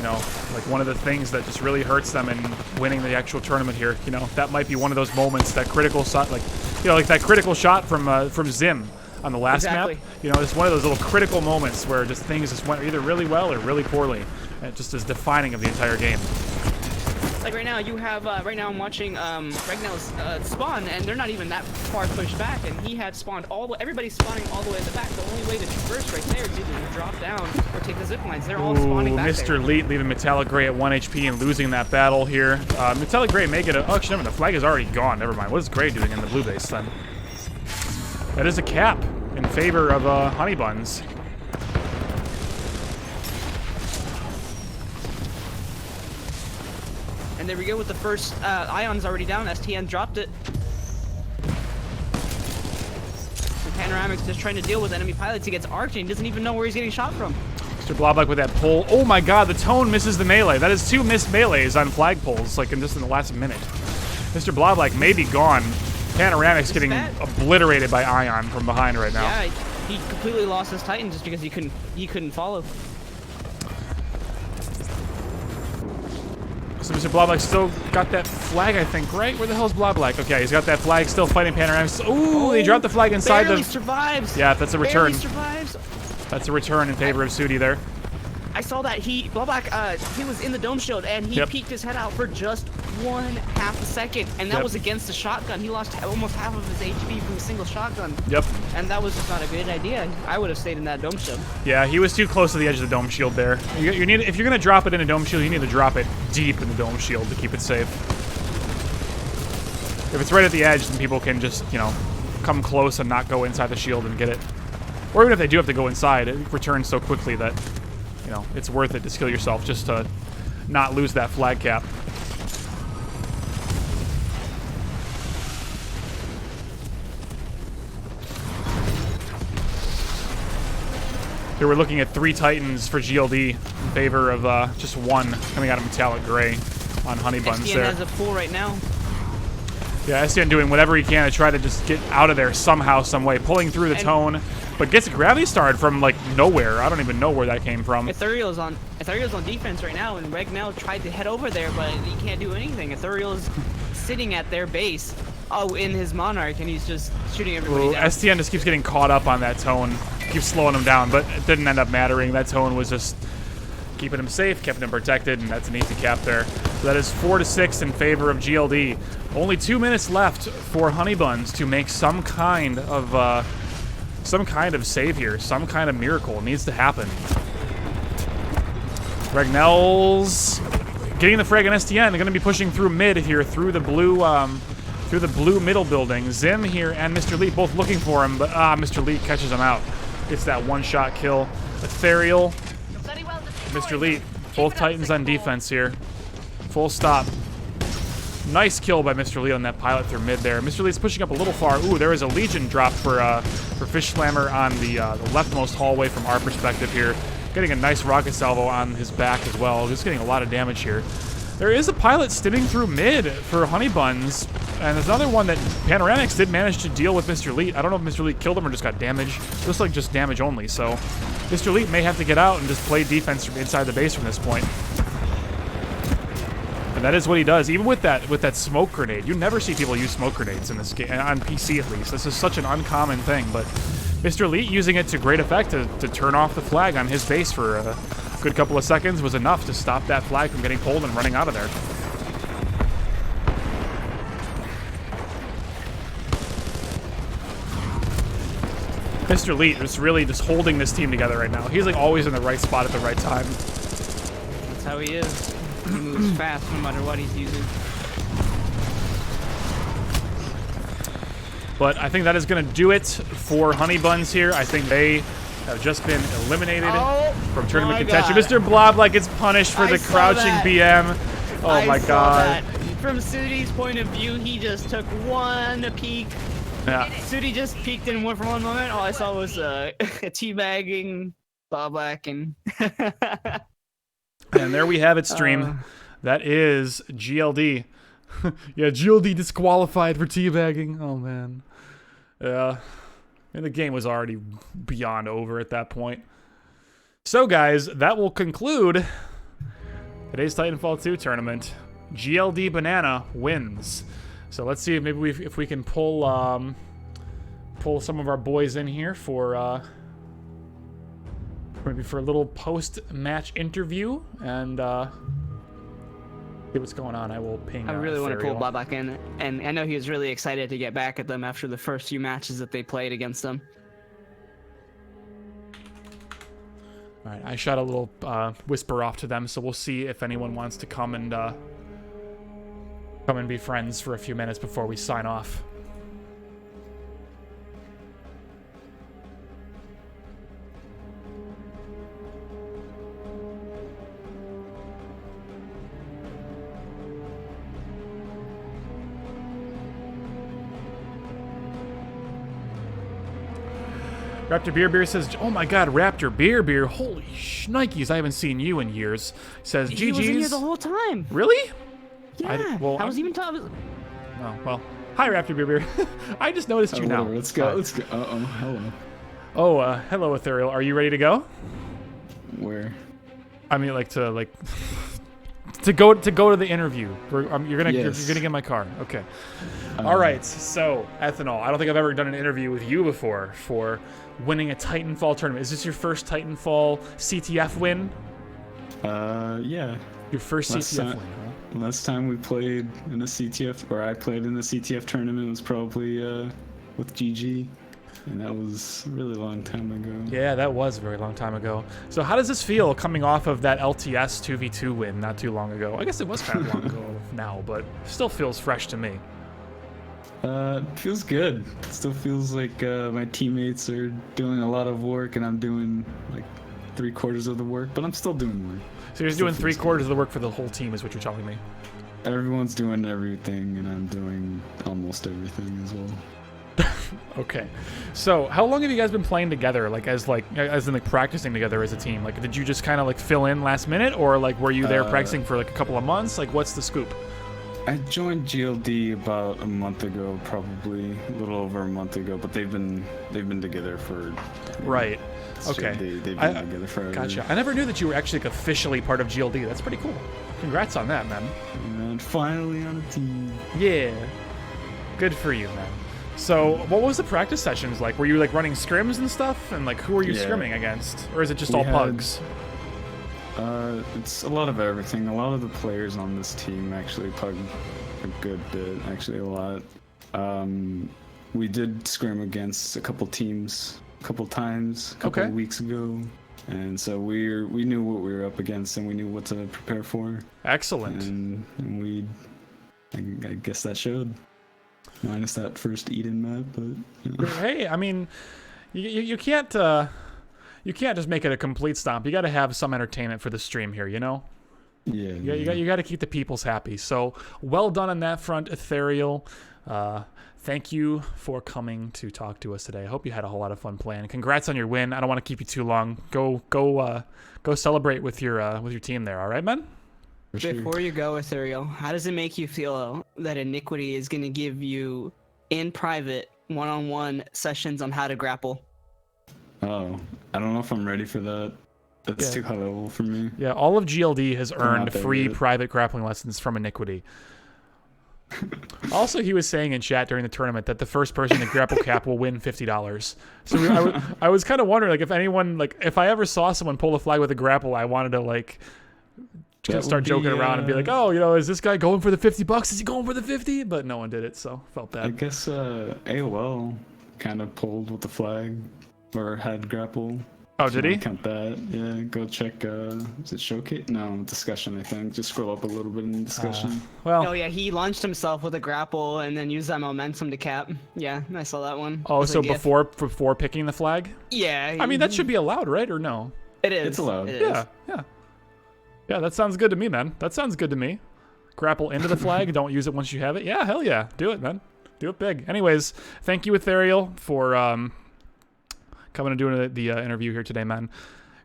you know, like one of the things that just really hurts them in winning the actual tournament here. You know, that might be one of those moments, that critical shot, like, you know, like that critical shot from Zim on the last map. You know, it's one of those little critical moments where just things just went either really well or really poorly. And it just is defining of the entire game. Like right now, you have, right now I'm watching Regnell's spawn, and they're not even that far pushed back, and he had spawned everybody's spawning all the way at the back. The only way to traverse right there is either to drop down or take the zip lines. They're all spawning back there. Mr. Leet leaving Metallic Gray at 1 HP and losing that battle here. Metallic Gray may get a, oh, actually, never, the flag is already gone, never mind. What is Gray doing in the blue base then? That is a cap in favor of Honeybuns. And there we go with the first Ion's already down. STN dropped it. And Panoramic's just trying to deal with enemy pilots. He gets arced and he doesn't even know where he's getting shot from. Mr. Bloblock with that pull. Oh my god, the Tone misses the melee. That is 2 missed melees on flag pulls, like just in the last minute. Mr. Bloblock may be gone. Panoramic's getting obliterated by Ion from behind right now. Yeah, he completely lost his Titan just because he couldn't follow. So Mr. Bloblock still got that flag, I think, right? Where the hell is Bloblock? Okay, he's got that flag, still fighting Panoramix. Ooh, he dropped the flag inside barely survives. Yeah, that's a return. Barely survives. That's a return in favor of Sudi there. I saw that Bloblock, he was in the dome shield and he peeked his head out for just 1/2 a second, and that was against the shotgun. He lost almost half of his HP from a single shotgun. Yep. And that was just not a good idea. I would have stayed in that dome shield. Yeah, he was too close to the edge of the dome shield there. You need, if you're gonna drop it in a dome shield, you need to drop it deep in the dome shield to keep it safe. If it's right at the edge, then people can just, you know, come close and not go inside the shield and get it. Or even if they do have to go inside, it returns so quickly that, you know, it's worth it to skill yourself just to not lose that flag cap. Here we're looking at 3 Titans for GLD in favor of just 1 coming out of Metallic Gray on Honeybuns STN there. has a full right now. Yeah, STN doing whatever he can to try to just get out of there somehow, some way, pulling through the Tone, but gets a gravity started from like nowhere. I don't even know where that came from. Ethereal's on defense right now, and Regnell tried to head over there, but he can't do anything. Ethereal's sitting at their base, in his Monarch, and he's just shooting everybody down. STN just keeps getting caught up on that Tone, keeps slowing him down, but it didn't end up mattering. That Tone was just keeping him safe, keeping him protected, and that's an easy cap there. So that is 4-6 in favor of GLD. Only 2 minutes left for Honeybuns to make some kind of save here, some kind of miracle needs to happen. Regnell's getting the frag on STN. They're going to be pushing through mid here, through the blue middle building. Zim here and Mr. Lee both looking for him, but Mr. Lee catches him out. It's that one-shot kill. Ethereal, Mr. Lee, both Titans on defense here. Full stop. Nice kill by Mr. Lee on that pilot through mid there. Mr. Lee's pushing up a little far. Ooh, there is a Legion drop for Fish Slammer on the leftmost hallway from our perspective here. Getting a nice rocket salvo on his back as well. Just getting a lot of damage here. There is a pilot stimming through mid for Honeybuns, and there's another one that Panoramix did manage to deal with Mr. Leet. I don't know if Mr. Leet killed him or just got damage. Looks like just damage only, so Mr. Leet may have to get out and just play defense from inside the base from this point. And that is what he does, even with that smoke grenade. You never see people use smoke grenades in this game, on PC at least. This is such an uncommon thing, but Mr. Leet using it to great effect to turn off the flag on his base for a good couple of seconds was enough to stop that flag from getting pulled and running out of there. Mr. Leet is really just holding this team together right now. He's like always in the right spot at the right time. That's how he is. He moves fast no matter what he's using. But I think that is going to do it for Honeybuns here. I think they have just been eliminated from tournament contention. Mr. Blob like it's punished for the crouching BM. Oh my god. From Sudi's point of view, he just took one peek. Yeah. Sudi just peeked in one for one moment. All I saw was a teabagging, Boblak, and and there we have it, stream. That is GLD. Yeah, GLD disqualified for teabagging. Oh man. Yeah. And the game was already beyond over at that point. So guys, that will conclude Today's Titanfall 2 tournament, GLD Banana wins. So let's see if maybe if we can pull some of our boys in here for maybe for a little post-match interview and see what's going on. I will ping. I really want to pull Ethereal. Drydock in, and I know he was really excited to get back at them after the first few matches that they played against them. All right, I shot a little whisper off to them, so we'll see if anyone wants to come and be friends for a few minutes before we sign off. Raptor Beer says, "Oh my God, Raptor Beer, holy shnikes! I haven't seen you in years." Says, "GG's." He was in here the whole time. Really? Yeah. I was even talking. Oh well. Hi, Raptor Beer. I just noticed you now. Let's go. Let's go. Hello. Oh, hello, Ethereal. Are you ready to go? Where? I mean, to go to the interview. You're gonna get in my car. Okay. All right. So, Ethanol. I don't think I've ever done an interview with you before for winning a Titanfall tournament. Is this your first Titanfall CTF win? Yeah. Your first CTF win, huh? Last time we played in a CTF, or I played in the CTF tournament, was probably with GG, and that was a really long time ago. Yeah, that was a very long time ago. So how does this feel coming off of that LTS 2v2 win not too long ago? I guess it was kind of long ago now, but still feels fresh to me. Feels good. It still feels like my teammates are doing a lot of work, and I'm doing like 3/4 of the work, but I'm still doing work. So you're doing 3/4 of the work for the whole team, is what you're telling me. Everyone's doing everything, and I'm doing almost everything as well. Okay. So how long have you guys been playing together, as in practicing together as a team? Like, did you just kind of fill in last minute, or were you there practicing for a couple of months? What's the scoop? I joined GLD about a month ago, probably a little over a month ago, but they've been together for. Right. Okay. They've been together forever. Gotcha. I never knew that you were actually officially part of GLD. That's pretty cool. Congrats on that, man. And finally on a team. Yeah. Good for you, man. So, what was the practice sessions like? Were you running scrims and stuff? And who were you scrimming against? Or is it just all pugs? It's a lot of everything. A lot of the players on this team actually pug a good bit, actually a lot. We did scrim against a couple teams a couple times, a couple of weeks ago. And so we knew what we were up against, and we knew what to prepare for. Excellent. And I guess that showed. Minus that first Eden map, but Hey, I mean, you can't just make it a complete stomp. You got to have some entertainment for the stream here, you know? Yeah. You got to keep the peoples happy. So well done on that front, Ethereal. Thank you for coming to talk to us today. I hope you had a whole lot of fun playing. Congrats on your win. I don't want to keep you too long. Go celebrate with your team there. All right, man. Before you go, Ethereal, how does it make you feel that Iniquity is going to give you, in private, one-on-one sessions on how to grapple? Oh, I don't know if I'm ready for that. That's too high level for me. Yeah, all of GLD has earned free yet. private grappling lessons from Iniquity. Also, he was saying in chat during the tournament that the first person to grapple cap will win $50. So I was kind of wondering, if I ever saw someone pull a flag with a grapple, I wanted to start joking around and be like, oh, is this guy going for the $50? Is he going for the 50? But no one did it, so felt bad. I guess AOL kind of pulled with the flag or had grapple. Oh, did he? Count that. Yeah, go check. Is it showcase? No, discussion. I think. Just scroll up a little bit in discussion. Oh yeah, he launched himself with a grapple and then used that momentum to cap. Yeah, I saw that one. Oh, so before picking the flag? Yeah. I mean, that should be allowed, right? Or no? It is. It's allowed. It Yeah. Yeah, that sounds good to me, man. That sounds good to me. Grapple into the flag. Don't use it once you have it. Yeah, hell yeah. Do it, man. Do it big. Anyways, thank you, Ethereal, for coming and doing the interview here today, man.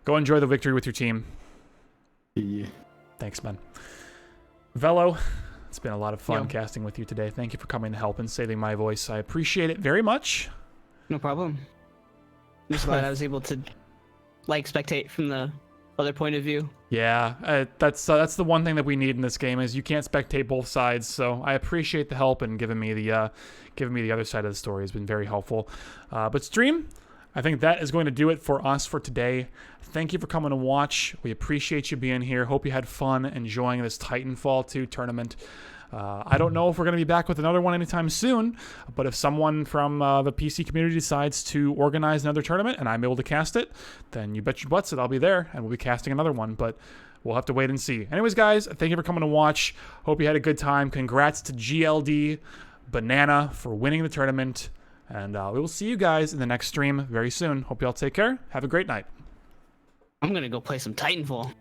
Go enjoy the victory with your team. Yeah. Thanks, man. Velo, it's been a lot of fun casting with you today. Thank you for coming to help and saving my voice. I appreciate it very much. No problem. I'm just glad I was able to spectate from the other point of view. Yeah, that's the one thing that we need in this game is you can't spectate both sides. So I appreciate the help and giving me the other side of the story has been very helpful. But stream, I think that is going to do it for us for today. Thank you for coming to watch. We appreciate you being here. Hope you had fun enjoying this Titanfall 2 tournament. I don't know if we're going to be back with another one anytime soon, but if someone from the PC community decides to organize another tournament and I'm able to cast it, then you bet your butts that I'll be there and we'll be casting another one, but we'll have to wait and see. Anyways, guys, thank you for coming to watch. Hope you had a good time. Congrats to GLD Banana for winning the tournament, and we will see you guys in the next stream very soon. Hope you all take care. Have a great night. I'm gonna go play some Titanfall.